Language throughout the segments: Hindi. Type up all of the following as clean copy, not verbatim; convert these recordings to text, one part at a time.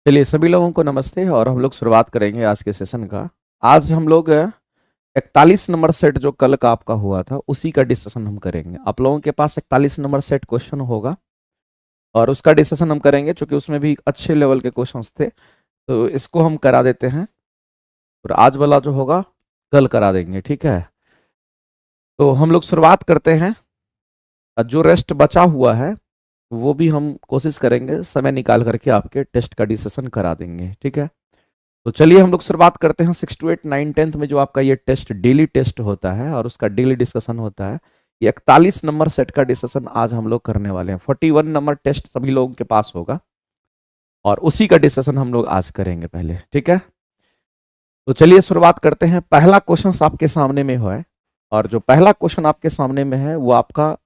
चलिए सभी लोगों को नमस्ते और हम लोग शुरुआत करेंगे आज के सेशन का। आज हम लोग 41 नंबर सेट जो कल का आपका हुआ था उसी का डिस्कशन हम करेंगे। आप लोगों के पास 41 नंबर सेट क्वेश्चन होगा और उसका डिस्कशन हम करेंगे, क्योंकि उसमें भी अच्छे लेवल के क्वेश्चंस थे, तो इसको हम करा देते हैं और आज वाला जो होगा कल करा देंगे। ठीक है, तो हम लोग शुरुआत करते हैं। जो रेस्ट बचा हुआ है वो भी हम कोशिश करेंगे समय निकाल करके आपके टेस्ट का डिस्कशन करा देंगे। ठीक है, तो चलिए हम लोग शुरुआत करते हैं। 6 to 8 9 10th में जो आपका ये टेस्ट डेली टेस्ट होता है और उसका डेली डिस्कशन होता है, ये 41 नंबर सेट का डिस्कशन आज हम लोग करने वाले हैं। 41 नंबर टेस्ट सभी लोगों के पास होगा और उसी का डिस्कशन हम लोग आज करेंगे पहले। ठीक है, तो चलिए शुरुआत करते हैं। पहला क्वेश्चन आपके सामने में है और जो पहला क्वेश्चन आपके सामने में है वो आपका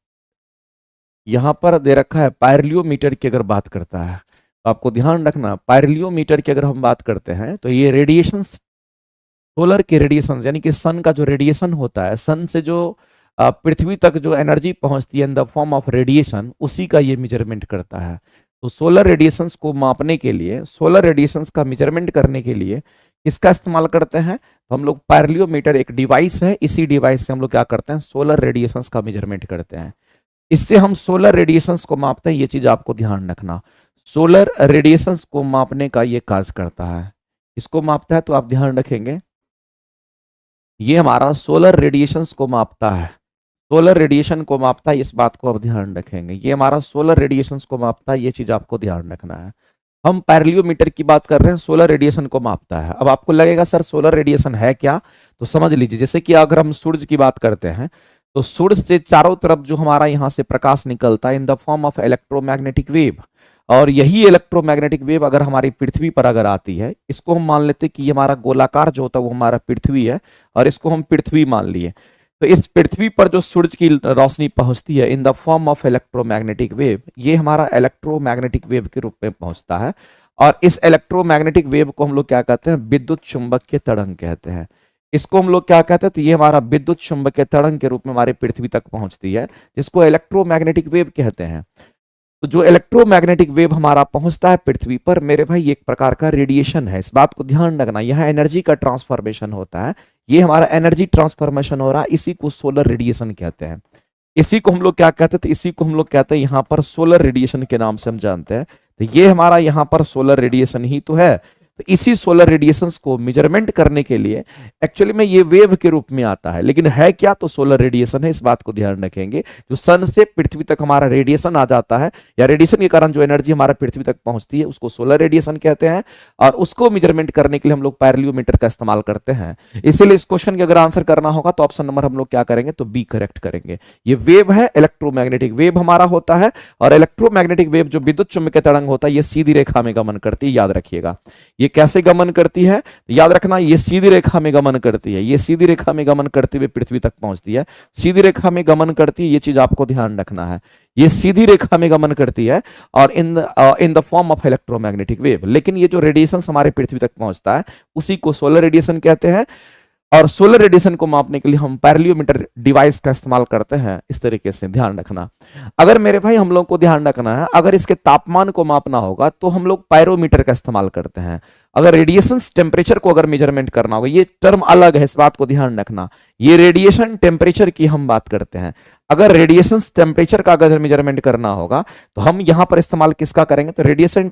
यहां पर दे रखा है। पायरलियोमीटर की अगर बात करता है तो आपको ध्यान रखना, पायरलियोमीटर की अगर हम बात करते हैं तो ये रेडिएशन, सोलर के रेडिएशन यानी कि सन का जो रेडिएशन होता है, सन से जो पृथ्वी तक जो एनर्जी पहुंचती है in the form of radiation, उसी का ये मेजरमेंट करता है। तो सोलर रेडिएशंस को मापने के लिए, सोलर रेडिएशंस का मेजरमेंट करने के लिए किसका इस्तेमाल करते हैं? तो हम लोग पायरलियोमीटर एक डिवाइस है, इसी डिवाइस से हम लोग क्या करते हैं? सोलर रेडिएशंस का मेजरमेंट करते हैं। इससे हम सोलर रेडिएशंस को मापते हैं, ये चीज आपको ध्यान रखना। सोलर रेडिएशंस को मापने का ये कार्य करता है। इसको मापता है तो आप ध्यान रखेंगे, ये हमारा सोलर रेडिएशंस को मापता है। सोलर रेडिएशन को मापता है, इस बात को आप ध्यान रखेंगे। ये हमारा सोलर रेडिएशंस को मापता है, ये चीज आपको ध्यान रखना है। हम पायरलियोमीटर की बात कर रहे हैं, सोलर रेडिएशन को मापता है। अब आपको लगेगा सर सोलर रेडिएशन है क्या, तो समझ लीजिए, जैसे कि अगर हम सूरज की बात करते हैं तो सूरज से चारों तरफ जो हमारा यहां से प्रकाश निकलता है in the form of electromagnetic wave, और यही इलेक्ट्रोमैग्नेटिक वेव अगर हमारी पृथ्वी पर अगर आती है, इसको हम मान लेते कि ये हमारा गोलाकार जो होता है वो हमारा पृथ्वी है और इसको हम पृथ्वी मान लिए। तो इस पृथ्वी पर जो सूरज की रोशनी पहुंचती है in the form of electromagnetic wave, ये हमारा इलेक्ट्रोमैग्नेटिक वेव के रूप में पहुंचता है। और इस इलेक्ट्रोमैग्नेटिक वेव को हम लोग क्या कहते हैं? विद्युत चुंबकीय तरंग कहते हैं। इसको हम लोग क्या कहते हैं? तो ये हमारा विद्युत चुंबकीय तरंग के रूप में हमारे पृथ्वी तक पहुंचती है, जिसको इलेक्ट्रोमैग्नेटिक वेव कहते हैं। तो जो इलेक्ट्रोमैग्नेटिक वेव हमारा पहुंचता है पृथ्वी पर, मेरे भाई एक प्रकार का रेडिएशन है। इस बात को ध्यान रखना, यहां एनर्जी का ट्रांसफॉर्मेशन होता है, ये हमारा एनर्जी ट्रांसफॉर्मेशन हो रहा है, इसी को सोलर रेडिएशन कहते हैं। इसी को हम लोग क्या कहते हैं? तो इसी को हम लोग कहते हैं यहां पर सोलर रेडिएशन के नाम से हम जानते हैं। तो ये हमारा यहां पर सोलर रेडिएशन ही तो है। तो इसी सोलर रेडिएशंस को मेजरमेंट करने के लिए एक्चुअली में ये वेव के रूप में आता है, लेकिन है क्या? तो सोलर रेडिएशन है, इस बात को ध्यान रखेंगे। जो सन से पृथ्वी तक हमारा रेडिएशन आ जाता है, या रेडिएशन के कारण जो एनर्जी हमारा पृथ्वी तक पहुंचती है, उसको सोलर रेडिएशन कहते हैं। और उसको मेजरमेंट करने के लिए हम लोग पायरलियोमीटर का इस्तेमाल करते हैं। इसीलिए इस क्वेश्चन के अगर आंसर करना होगा तो ऑप्शन नंबर हम लोग क्या करेंगे? तो बी करेक्ट करेंगे। ये वेव है, इलेक्ट्रोमैग्नेटिक वेव हमारा होता है, और इलेक्ट्रोमैग्नेटिक वेव जो विद्युत चुंबकीय तरंग होता है, ये सीधी रेखा में गमन करती है, याद रखिएगा। ये कैसे गमन करती है? याद रखना, ये सीधी रेखा में गमन करती है, ये सीधी रेखा में गमन करते हुए पृथ्वी तक पहुंचती है। सीधी रेखा में गमन करती है, ये चीज आपको ध्यान रखना है। ये सीधी रेखा में गमन करती है और in the form of electromagnetic wave. लेकिन ये जो रेडिएशन हमारे पृथ्वी तक पहुंचता है, उसी को सोलर रेडिएशन कहते हैं। और सोलर रेडिएशन को मापने के लिए हम पायरलियोमीटर डिवाइस का इस्तेमाल करते हैं। इस तरीके से ध्यान रखना। अगर मेरे भाई हम लोग को ध्यान रखना है, अगर इसके तापमान को मापना होगा तो हम लोग पायरोमीटर का इस्तेमाल करते हैं। अगर रेडिएशन टेम्परेचर को अगर मेजरमेंट करना होगा, ये टर्म अलग है, इस बात को ध्यान रखना। ये रेडिएशन टेम्परेचर की हम बात करते हैं। अगर रेडिएशन टेम्परेचर का अगर मेजरमेंट करना होगा तो हम यहां पर इस्तेमाल किसका करेंगे? तो रेडिएशन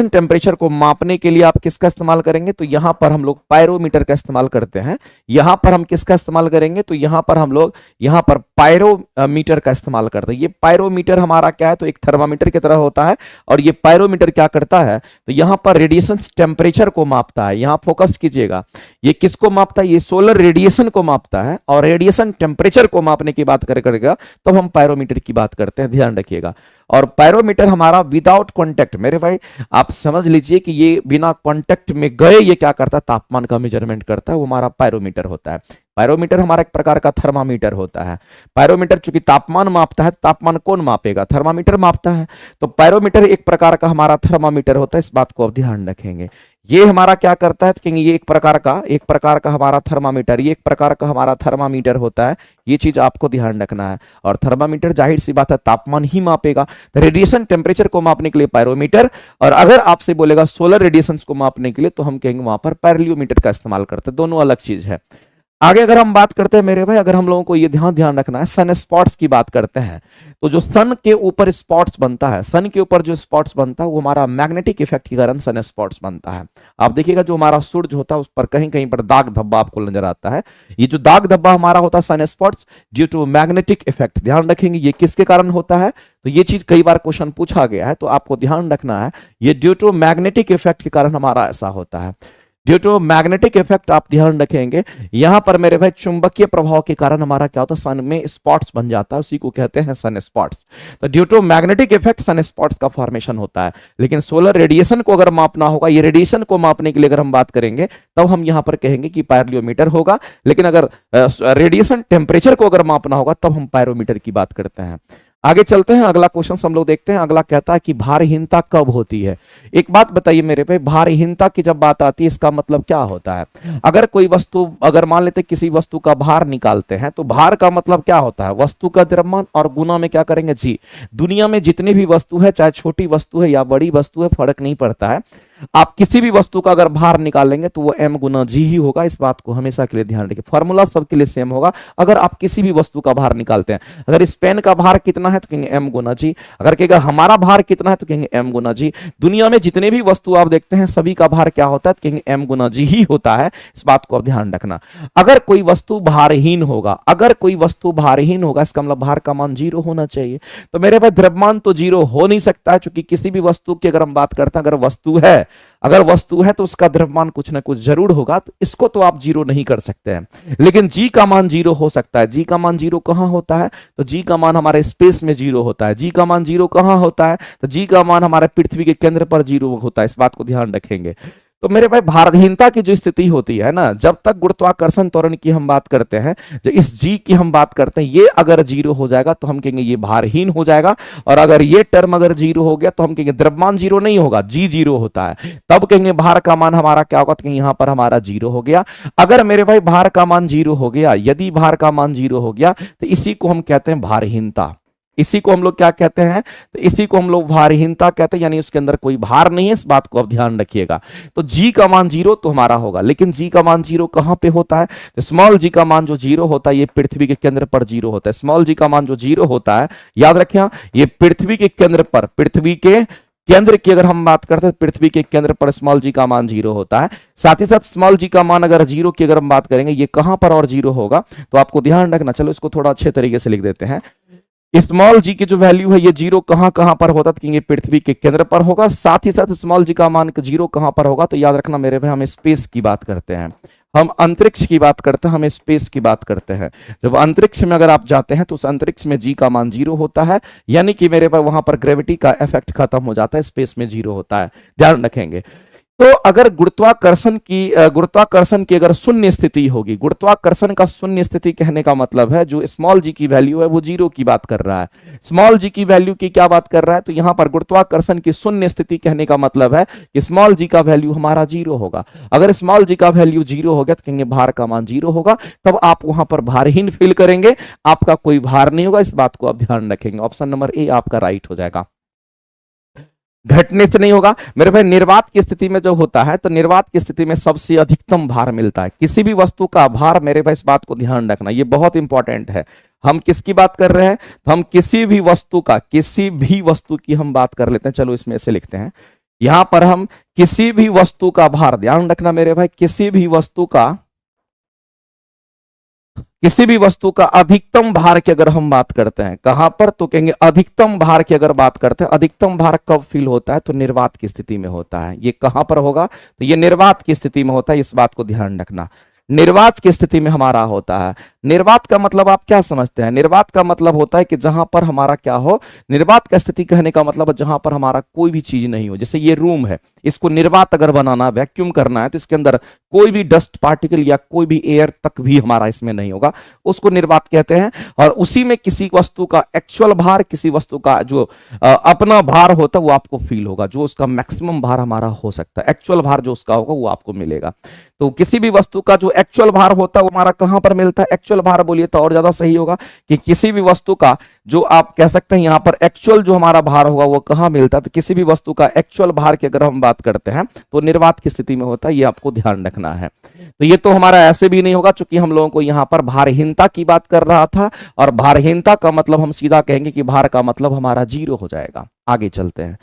टेम्परेचर को मापने के लिए आप किसका इस्तेमाल करेंगे? तो यहां पर हम लोग पायरोमीटर का इस्तेमाल करते हैं। यहां पर हम किसका इस्तेमाल करेंगे? तो यहां पर हम लोग यहां पर पायरोमीटर का इस्तेमाल करते हैं। ये पायरोमीटर हमारा क्या है? तो एक थर्मामीटर की तरह होता है। और ये पायरोमीटर क्या करता है? तो यहां पर रेडिएशन टेम्परेचर को मापता है। यहां फोकस कीजिएगा, ये किसको मापता है? ये सोलर रेडिएशन को मापता है। और रेडिएशन टेम्परेचर को मापने की बात करेगा तब हम पायरोमीटर की बात करते हैं, ध्यान रखिएगा। और पायरोमीटर हमारा विदाउट कॉन्टेक्ट, मेरे भाई आप समझ लीजिए कि ये बिना कांटेक्ट में गए ये क्या करता है? तापमान का मेजरमेंट करता है, वो हमारा पायरोमीटर होता है। पायरोमीटर हमारा एक प्रकार का थर्मामीटर होता है। पायरोमीटर चूंकि तापमान मापता है, तापमान कौन मापेगा? थर्मामीटर मापता है। तो पायरोमीटर एक प्रकार का हमारा थर्मामीटर होता है, इस बात को आप ध्यान रखेंगे। ये हमारा क्या करता है, तो कहेंगे ये एक प्रकार का हमारा थर्मामीटर, ये एक प्रकार का हमारा थर्मामीटर होता है। ये चीज आपको ध्यान रखना है। और थर्मामीटर जाहिर सी बात है तापमान ही मापेगा। तो रेडिएशन टेम्परेचर को मापने के लिए पायरोमीटर, और अगर आपसे बोलेगा सोलर रेडिएशन को मापने के लिए तो हम कहेंगे वहां पर पायरोमीटर का इस्तेमाल करते हैं। दोनों अलग चीज है। आगे अगर हम बात करते हैं मेरे भाई, अगर हम लोगों को ये ध्यान रखना है, सन स्पॉट्स की बात करते हैं, तो जो सन के ऊपर स्पॉट्स बनता है, सन के ऊपर जो स्पॉट्स बनता है वो हमारा मैग्नेटिक इफेक्ट के कारण सन स्पॉट्स बनता है। आप देखिएगा जो हमारा सूरज होता है उस पर कहीं कहीं पर दाग धब्बा आपको नजर आता है। ये जो दाग धब्बा हमारा होता है sunspots due to magnetic effect. ध्यान रखेंगे ये किसके कारण होता है, तो ये चीज कई बार क्वेश्चन पूछा गया है, तो आपको ध्यान रखना है ये ड्यू टू मैग्नेटिक इफेक्ट के कारण हमारा ऐसा होता है। ड्यू टू मैग्नेटिक इफेक्ट आप ध्यान रखेंगे। यहां पर मेरे भाई चुंबकीय प्रभाव के कारण हमारा क्या होता है, सन में स्पॉट्स बन जाता है, उसी को कहते हैं सन स्पॉट्स। तो due to magnetic effect sunspots का फॉर्मेशन होता है। लेकिन सोलर रेडिएशन को अगर मापना होगा, ये रेडिएशन को मापने के लिए अगर हम बात करेंगे तब हम यहां पर कहेंगे कि पायरोमीटर होगा। लेकिन अगर रेडिएशन टेम्परेचर को अगर मापना होगा तब हम पायरोमीटर की बात करते हैं। आगे चलते हैं, अगला क्वेश्चन हम लोग देखते हैं। अगला कहता है कि भारहीनता कब होती है। एक बात बताइए मेरे पे, भारहीनता की जब बात आती है इसका मतलब क्या होता है? अगर कोई वस्तु, अगर मान लेते किसी वस्तु का भार निकालते हैं तो भार का मतलब क्या होता है? वस्तु का द्रव्यमान और गुना में क्या करेंगे, जी। दुनिया में जितनी भी वस्तु है, चाहे छोटी वस्तु है या बड़ी वस्तु है, फर्क नहीं पड़ता है। आप किसी भी वस्तु का अगर भार निकालेंगे तो वो m गुना जी ही होगा। इस बात को हमेशा के लिए ध्यान रखिए, फॉर्मूला सबके लिए सेम होगा। अगर आप किसी भी वस्तु का भार निकालते हैं, अगर इस पेन का भार कितना है तो कहेंगे m गुना जी। अगर कहेगा हमारा भार कितना है तो कहेंगे m गुना जी। दुनिया में जितने भी वस्तु आप देखते हैं सभी का भार क्या होता है तो कहेंगे m गुना जी ही होता है। इस बात को आप ध्यान रखना। अगर कोई वस्तु भारहीन होगा, अगर कोई वस्तु भारहीन होगा इसका मतलब भार का मान 0 होना चाहिए। तो मेरे पास द्रव्यमान तो 0 हो नहीं सकता है, क्योंकि किसी भी वस्तु की अगर हम बात करते हैं, अगर वस्तु है तो उसका द्रव्यमान कुछ ना कुछ जरूर होगा, तो इसको तो आप 0 नहीं कर सकते हैं। लेकिन जी का मान 0 हो सकता है। जी का मान 0 कहां होता है, तो जी का मान हमारे स्पेस में 0 होता है। जी का मान 0 कहां होता है, तो जी का मान हमारे पृथ्वी के केंद्र पर 0 होता है। इस बात को ध्यान रखेंगे। तो मेरे भाई भारहीनता की जो स्थिति होती है ना, जब तक गुरुत्वाकर्षण त्वरण की हम बात करते हैं, जो इस जी की हम बात करते हैं, ये अगर 0 हो जाएगा तो हम कहेंगे ये भारहीन हो जाएगा। और अगर ये टर्म अगर 0 हो गया तो हम कहेंगे द्रव्यमान 0 नहीं होगा, जी 0 होता है। तब कहेंगे भार का मान हमारा क्या होगा, तो कहेंगे यहां पर हमारा 0 हो गया। अगर मेरे भाई भार का मान 0 हो गया, यदि भार का मान 0 हो गया तो इसी को हम कहते हैं भारहीनता। इसी को हम लोग क्या कहते हैं, तो इसी को हम लोग भारहीनता कहते हैं, यानी उसके अंदर कोई भार नहीं है। इस बात को आप ध्यान रखिएगा। तो जी का मान 0 तो हमारा होगा, लेकिन जी का मान 0 कहां पे होता है, तो स्मॉल जी का मान जो 0 होता है ये पृथ्वी के केंद्र पर 0 होता है। स्मॉल जी का मान जो 0 होता है, याद रखिए, ये पृथ्वी के केंद्र पर, पृथ्वी के केंद्र की अगर हम बात करते हैं, पृथ्वी के केंद्र पर स्मॉल जी का मान 0 होता है। साथ ही साथ स्मॉल जी का मान अगर 0 की अगर हम बात करेंगे, ये कहां पर और 0 होगा, तो आपको ध्यान रखना। चलो इसको थोड़ा अच्छे तरीके से लिख देते हैं। स्मॉल जी की जो वैल्यू है ये 0 कहां पर होता है, पृथ्वी के केंद्र पर होगा। साथ ही साथ स्मॉल जी का मान 0 कहां पर होगा, तो याद रखना मेरे भाई, हम स्पेस की बात करते हैं, हम अंतरिक्ष की बात करते हैं, हम स्पेस की बात करते हैं। जब अंतरिक्ष में अगर आप जाते हैं तो उस अंतरिक्ष में जी का मान 0 होता है, यानी कि मेरे भाई वहां पर ग्रेविटी का इफेक्ट खत्म हो जाता है, स्पेस में 0 होता है। ध्यान रखेंगे। तो अगर गुरुत्वाकर्षण की अगर शून्य स्थिति होगी, गुरुत्वाकर्षण का शून्य स्थिति कहने का मतलब है जो स्मॉल जी की वैल्यू है वो 0 की बात कर रहा है। स्मॉल जी की वैल्यू की क्या बात कर रहा है, तो यहां पर गुरुत्वाकर्षण की शून्य स्थिति कहने का मतलब है कि स्मॉल जी का वैल्यू हमारा 0 होगा। अगर स्मॉल जी का वैल्यू 0 हो गया तो कहेंगे भार का मान 0 होगा, तब आप वहां पर भारहीन फील करेंगे, आपका कोई भार नहीं होगा। इस बात को आप ध्यान रखेंगे। ऑप्शन नंबर ए आपका राइट हो जाएगा। घटने से नहीं होगा मेरे भाई। निर्वात की स्थिति में जो होता है, तो निर्वात की स्थिति में सबसे अधिकतम भार मिलता है। किसी भी वस्तु का भार, मेरे भाई इस बात को ध्यान रखना, ये बहुत इंपॉर्टेंट है। हम किसकी बात कर रहे हैं, तो हम किसी भी वस्तु की हम बात कर लेते हैं। चलो इसमें ऐसे लिखते हैं, यहां पर हम किसी भी वस्तु का भार, ध्यान रखना मेरे भाई, किसी भी वस्तु का अधिकतम भार की अगर हम बात करते हैं, कहां पर, तो कहेंगे अधिकतम भार की अगर बात करते हैं, अधिकतम भार कब फील होता है, तो निर्वात की स्थिति में होता है। ये कहां पर होगा, तो ये निर्वात की स्थिति में होता है। इस बात को ध्यान रखना। निर्वात की स्थिति में हमारा होता है। निर्वात का मतलब आप क्या समझते हैं? निर्वात का मतलब होता है कि जहां पर हमारा क्या हो, निर्वात का स्थिति कहने का मतलब है जहां पर हमारा कोई भी चीज नहीं हो। जैसे ये रूम है, इसको निर्वात अगर बनाना, वैक्यूम करना है, तो इसके अंदर कोई भी डस्ट पार्टिकल या कोई भी एयर तक भी हमारा इसमें नहीं होगा, उसको निर्वात कहते हैं। और उसी में किसी वस्तु का एक्चुअल भार, किसी वस्तु का जो अपना भार होता है वो आपको फील होगा, जो उसका मैक्सिमम भार हमारा हो सकता है, एक्चुअल भार जो उसका होगा वो आपको मिलेगा। तो किसी भी वस्तु का जो एक्चुअल भार होता है वो हमारा कहां पर मिलता है? एक्चुअल भार बोलिए तो और ज्यादा सही होगा कि किसी भी वस्तु का जो आप कह सकते हैं यहां पर एक्चुअल जो हमारा भार होगा वो कहां मिलता है? तो किसी भी वस्तु का एक्चुअल भार की अगर हम बात करते हैं तो निर्वात की स्थिति में होता है, ये आपको ध्यान रखना है। तो ये तो हमारा ऐसे भी नहीं होगा, चूंकि हम लोगों को यहां पर भारहीनता की बात कर रहा था, और भारहीनता का मतलब हम सीधा कहेंगे कि भार का मतलब हमारा 0 हो जाएगा। आगे चलते हैं।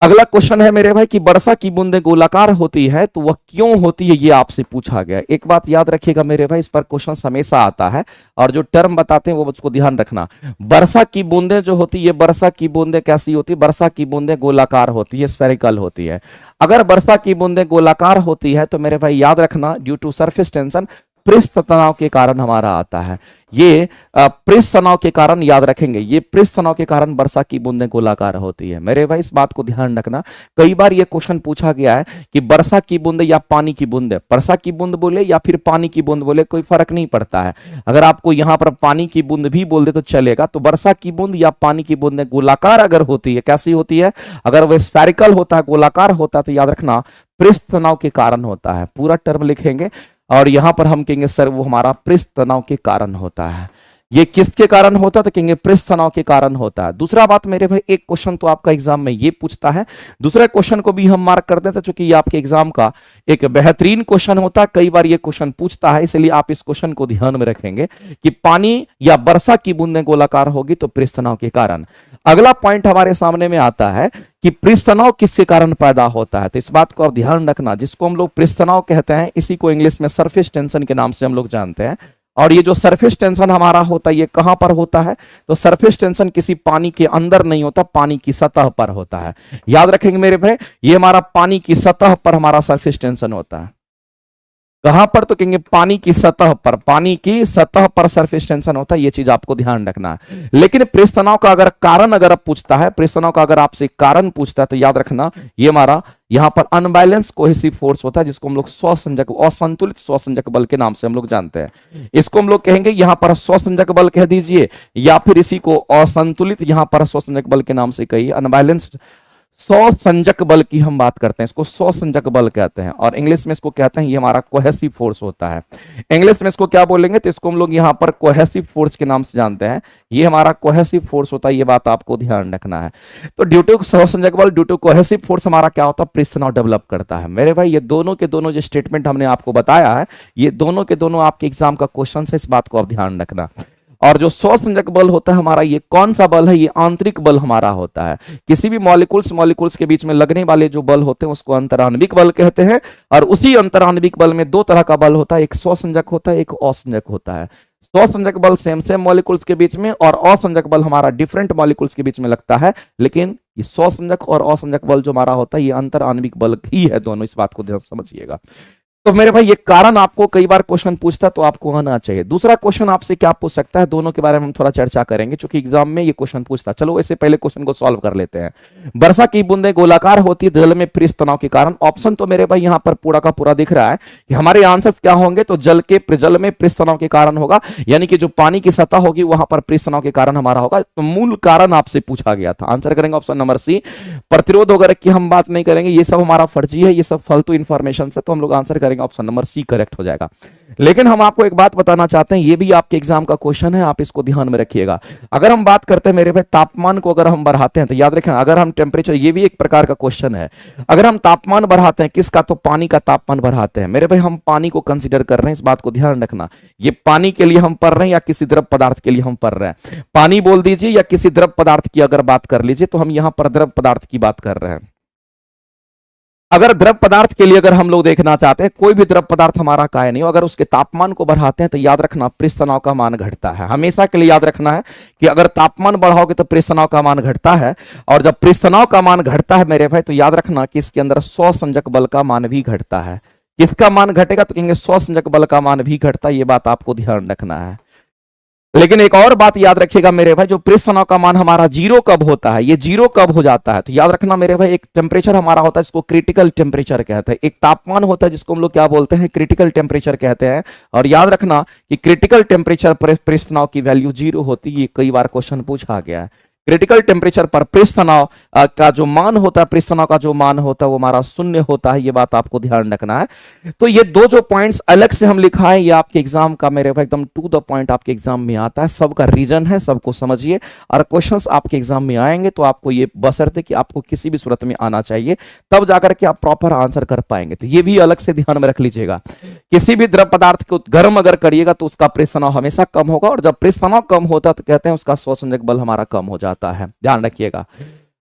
अगला क्वेश्चन है मेरे भाई कि वर्षा की बूंदें गोलाकार होती है तो वह क्यों होती है, ये आपसे पूछा गया। एक बात याद रखिएगा मेरे भाई, इस पर क्वेश्चन हमेशा आता है, और जो टर्म बताते हैं वो उसको ध्यान रखना। वर्षा की बूंदें जो होती है, वर्षा की बूंदें कैसी होती है? वर्षा की बूंदें गोलाकार होती है, स्फेरिकल होती है। अगर वर्षा की बूंदें गोलाकार होती है तो मेरे भाई याद रखना, ड्यू टू सरफेस टेंशन, पृष्ठ तनाव के कारण हमारा आता है। ये पृष्ठ तनाव के कारण याद रखेंगे, ये पृष्ठ तनाव के कारण वर्षा की बूंदें गोलाकार होती है। मेरे भाई इस बात को ध्यान रखना, कई बार ये क्वेश्चन पूछा गया है कि वर्षा की बूंदें या पानी की बूंदें, वर्षा की बूंद बोले या फिर पानी की बूंद बोले, कोई फर्क नहीं पड़ता है। अगर आपको यहां पर पानी की बूंद भी बोल दे तो चलेगा। तो वर्षा की बूंद या पानी की बूंदें गोलाकार अगर होती है, कैसी होती है? अगर वह स्फेरिकल होता है, गोलाकार होता है, तो याद रखना पृष्ठ तनाव के कारण होता है। पूरा टर्म लिखेंगे और यहां पर हम कहेंगे सर वो हमारा पृष्ठ तनाव के कारण होता है। ये किसके कारण होता है? तो कहेंगे पृष्ठ तनाव के कारण होता है। दूसरा बात मेरे भाई, एक क्वेश्चन तो आपका एग्जाम में ये पूछता है, दूसरे क्वेश्चन को भी हम मार्क कर देते हैं, क्योंकि ये आपके एग्जाम का एक बेहतरीन क्वेश्चन होता है। कई बार ये क्वेश्चन पूछता है, इसलिए आप इस क्वेश्चन को ध्यान में रखेंगे कि पानी या वर्षा की बूंदें गोलाकार होगी तो पृष्ठ तनाव के कारण। अगला पॉइंट हमारे सामने में आता है कि पृष्ठ तनाव किसके कारण पैदा होता है। तो इस बात को आप ध्यान रखना, जिसको हम लोग पृष्ठ तनाव कहते हैं, इसी को इंग्लिश में सरफेस टेंशन के नाम से हम लोग जानते हैं। और ये जो सरफेस टेंशन हमारा होता है, ये कहां पर होता है? तो सरफेस टेंशन किसी पानी के अंदर नहीं होता, पानी की सतह पर होता है। याद रखेंगे मेरे भाई, ये हमारा पानी की सतह पर हमारा सरफेस टेंशन होता है। कहां पर? तो कहेंगे पानी की सतह पर, पानी की सतह पर सरफेस टेंशन होता है। ये चीज आपको ध्यान रखना है। लेकिन पृष्ठ तनाव का अगर कारण अगर आप पूछता है, पृष्ठ तनाव का अगर आपसे कारण पूछता है, तो याद रखना ये हमारा यहां पर अनबैलेंस कोहेसिव फोर्स होता है, जिसको हम लोग स्वसंजक, असंतुलित स्वसंजक बल के नाम से हम लोग जानते हैं। इसको हम लोग कहेंगे यहां पर स्वसंजक बल कह दीजिए, या फिर इसी को असंतुलित यहां पर स्वसंजक बल के नाम से कहिए। अनबैलेंस्ड स्वसंजक बल की हम बात करते हैं, इसको स्वसंजक बल कहते हैं, और इंग्लिश में इसको कहते हैं ये हमारा कोहेसिव फोर्स होता है। इंग्लिश में इसको क्या बोलेंगे? तो इसको हम लोग यहाँ पर कोहेसिव फोर्स के नाम से जानते हैं। ये हमारा कोहेसिव फोर्स होता है, ये बात आपको ध्यान रखना है। तो ड्यू टू स्वसंजक बल, ड्यू टू कोहेसिव फोर्स हमारा क्या होता है? पृष्ठ तनाव डेवलप करता है। मेरे भाई ये दोनों के दोनों जो स्टेटमेंट हमने आपको बताया है, ये दोनों के दोनों आपके एग्जाम का क्वेश्चन है, इस बात को आप ध्यान रखना। और जो स्वसंजक बल होता है हमारा, ये कौन सा बल है? ये आंतरिक बल हमारा होता है। किसी भी मॉलिक्यूल्स के बीच में लगने वाले जो बल होते हैं उसको अंतराण्विक बल कहते हैं। और उसी अंतराण्विक बल में दो तरह का बल होता है, एक स्वसंजक होता है, एक असंजक होता है। स्वसंजक बल सेम मॉलिक्यूल्स के बीच में, और असंजक बल हमारा डिफरेंट मॉलिक्यूल्स के बीच में लगता है। लेकिन ये स्वसंजक और असंजक बल जो हमारा होता है, ये अंतराण्विक बल ही है दोनों, इस बात को ध्यान समझिएगा। तो मेरे भाई ये कारण आपको कई बार क्वेश्चन पूछता है, तो आपको आना चाहिए। दूसरा क्वेश्चन आपसे क्या पूछ सकता है, दोनों के बारे में हम थोड़ा चर्चा करेंगे, क्योंकि एग्जाम में ये क्वेश्चन पूछता है। चलो इससे पहले क्वेश्चन को सॉल्व कर लेते हैं। वर्षा की बूंदें गोलाकार होती है जल में पृष्ठ तनाव के कारण। ऑप्शन तो मेरे भाई यहाँ पर पूरा का पूरा दिख रहा है कि हमारे आंसर क्या होंगे, तो जल में पृष्ठ तनाव के कारण होगा, यानी कि जो पानी की सतह होगी वहां पर पृष्ठ तनाव के कारण हमारा होगा। तो मूल कारण आपसे पूछा गया था, आंसर करेंगे ऑप्शन नंबर सी। प्रतिरोध वगैरह की हम बात नहीं करेंगे, ये सब हमारा फर्जी है, ये सब फालतू इंफॉर्मेशन से, तो हम लोग आंसर करेंगे ऑप्शन नंबर सी, करेक्ट हो जाएगा। लेकिन हम आपको एक बात बताना चाहते हैं, ये भी आपके एग्जाम का क्वेश्चन है, आप इसको ध्यान में रखिएगा। अगर हम बात करते हैं मेरे भाई तापमान को अगर हम बढ़ाते हैं, तो याद रखें अगर हम टेम्परेचर, ये भी एक प्रकार का क्वेश्चन है, अगर हम तापमान बढ़ाते हैं किसका, तो पानी का तापमान बढ़ाते हैं। मेरे भाई हम पानी को कंसीडर कर रहे हैं, इस बात को ध्यान रखना। ये पानी के लिए हम पढ़ रहे हैं या किसी द्रव पदार्थ के लिए हम पढ़ रहे हैं? पानी बोल दीजिए या किसी द्रव पदार्थ की अगर बात कर लीजिए, तो हम यहां पर द्रव पदार्थ की बात कर रहे हैं। अगर द्रव पदार्थ के लिए अगर हम लोग देखना चाहते हैं, कोई भी द्रव पदार्थ हमारा काय नहीं हो, अगर उसके तापमान को बढ़ाते हैं तो याद रखना पृष्ठ तनाव का मान घटता है। हमेशा के लिए याद रखना है कि अगर तापमान बढ़ाओगे तो पृष्ठ तनाव का मान घटता है, और जब पृष्ठ तनाव का मान घटता है मेरे भाई, तो याद रखना कि इसके अंदर स्वसंजक बल का मान भी घटता है। किसका मान घटेगा तो कहेंगे स्वसंजक बल का मान भी घटता है, ये बात आपको ध्यान रखना है। लेकिन एक और बात याद रखिएगा मेरे भाई, जो पृष्ठ तनाव का मान हमारा जीरो कब होता है, ये जीरो कब हो जाता है, तो याद रखना मेरे भाई, एक टेम्परेचर हमारा होता है जिसको क्रिटिकल टेम्परेचर कहते हैं, एक तापमान होता है जिसको हम लोग क्या बोलते हैं, क्रिटिकल टेम्परेचर कहते हैं। और याद रखना कि क्रिटिकल टेम्परेचर पर पृष्ठ तनाव की वैल्यू जीरो होती है, ये कई बार क्वेश्चन पूछा गया है। क्रिटिकल टेम्परेचर पर पृष्ठ तनाव का जो मान होता है, पृष्ठ तनाव का जो मान होता है वो हमारा शून्य होता है, ये बात आपको ध्यान रखना है। तो ये दो जो पॉइंट्स अलग से हम लिखा है, ये आपके एग्जाम का मेरे भाई एकदम टू द पॉइंट आपके एग्जाम में आता है, सबका रीजन है, सबको समझिए। और क्वेश्चंस आपके एग्जाम में आएंगे तो आपको ये बशर्ते कि आपको किसी भी सूरत में आना चाहिए, तब जाकर के आप प्रॉपर आंसर कर पाएंगे। तो ये भी अलग से ध्यान में रख लीजिएगा। किसी भी द्रव पदार्थ को गर्म अगर करिएगा तो उसका पृष्ठ तनाव हमेशा कम होगा, और जब पृष्ठ तनाव कम होता है तो कहते हैं उसका स्वसंजक बल हमारा कम हो जाता है, ध्यान रखिएगा।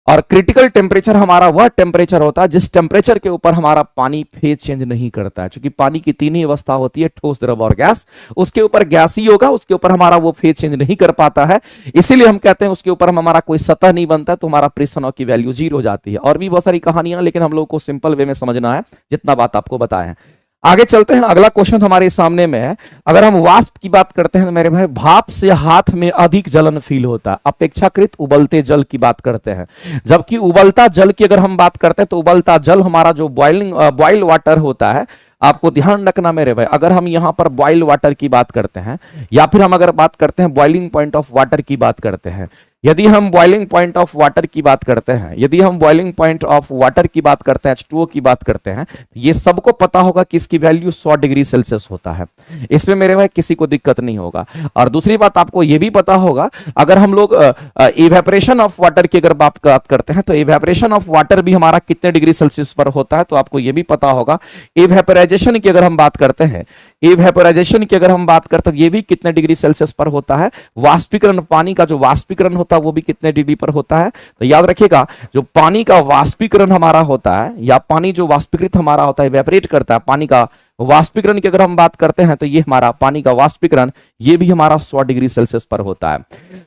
और क्रिटिकल टेम्परेचर हमारा वह टेम्परेचर होता है जिस टेम्परेचर के ऊपर हमारा पानी फेज चेंज नहीं करता है, क्योंकि पानी की तीन ही अवस्था होती है, ठोस, द्रव और गैस। उसके ऊपर गैस ही होगा, उसके ऊपर हमारा वो फेज चेंज नहीं कर पाता है, इसीलिए हम कहते हैं उसके ऊपर हमारा कोई सतह नहीं बनता है, तो हमारा पृष्ठ तनाव की वैल्यू जीरो हो जाती है। और भी बहुत सारी कहानियां, लेकिन हम लोग को सिंपल वे में समझना है, जितना बात आपको बताया है। आगे चलते हैं, अगला क्वेश्चन हमारे सामने में है। अगर हम वाष्प की बात करते हैं मेरे भाई, भाप से हाथ में अधिक जलन फील होता है अपेक्षाकृत उबलते जल की बात करते हैं। जबकि उबलता जल की अगर हम बात करते हैं तो उबलता जल हमारा जो बॉइल वाटर होता है, आपको ध्यान रखना मेरे भाई, अगर हम यहां पर बॉइल वाटर की बात करते हैं, या फिर हम अगर बात करते हैं बॉइलिंग पॉइंट ऑफ वाटर की बात करते हैं, यदि हम बॉइलिंग पॉइंट ऑफ वाटर की बात करते हैं, यदि हम बॉइलिंग पॉइंट ऑफ वाटर की बात करते हैं, H2O की बात करते हैं, ये सबको पता होगा कि इसकी वैल्यू 100 डिग्री सेल्सियस होता है। इसमें मेरे भाई किसी को दिक्कत नहीं होगा। और दूसरी बात आपको ये भी पता होगा, अगर हम लोग इवेपोरेशन ऑफ वाटर की अगर बात करते हैं तो इवेपोरेशन ऑफ वाटर भी हमारा कितने डिग्री सेल्सियस पर होता है, तो आपको ये भी पता होगा। इवेपोराइजेशन की अगर हम बात करते हैं, इवेपोराइजेशन की अगर हम बात करते हैं, ये भी कितने डिग्री सेल्सियस पर होता है। वाष्पीकरण, पानी का जो वाष्पीकरण होता है वो भी कितने डिग्री पर होता है। तो याद रखिएगा, जो पानी का वाष्पीकरण हमारा होता है, या पानी जो वाष्पीकृत हमारा होता है, इवेपोरेट करता है, पानी का वाष्पीकरण की अगर हम बात करते हैं तो ये हमारा पानी का वाष्पीकरण, ये भी हमारा 100 डिग्री सेल्सियस पर होता है।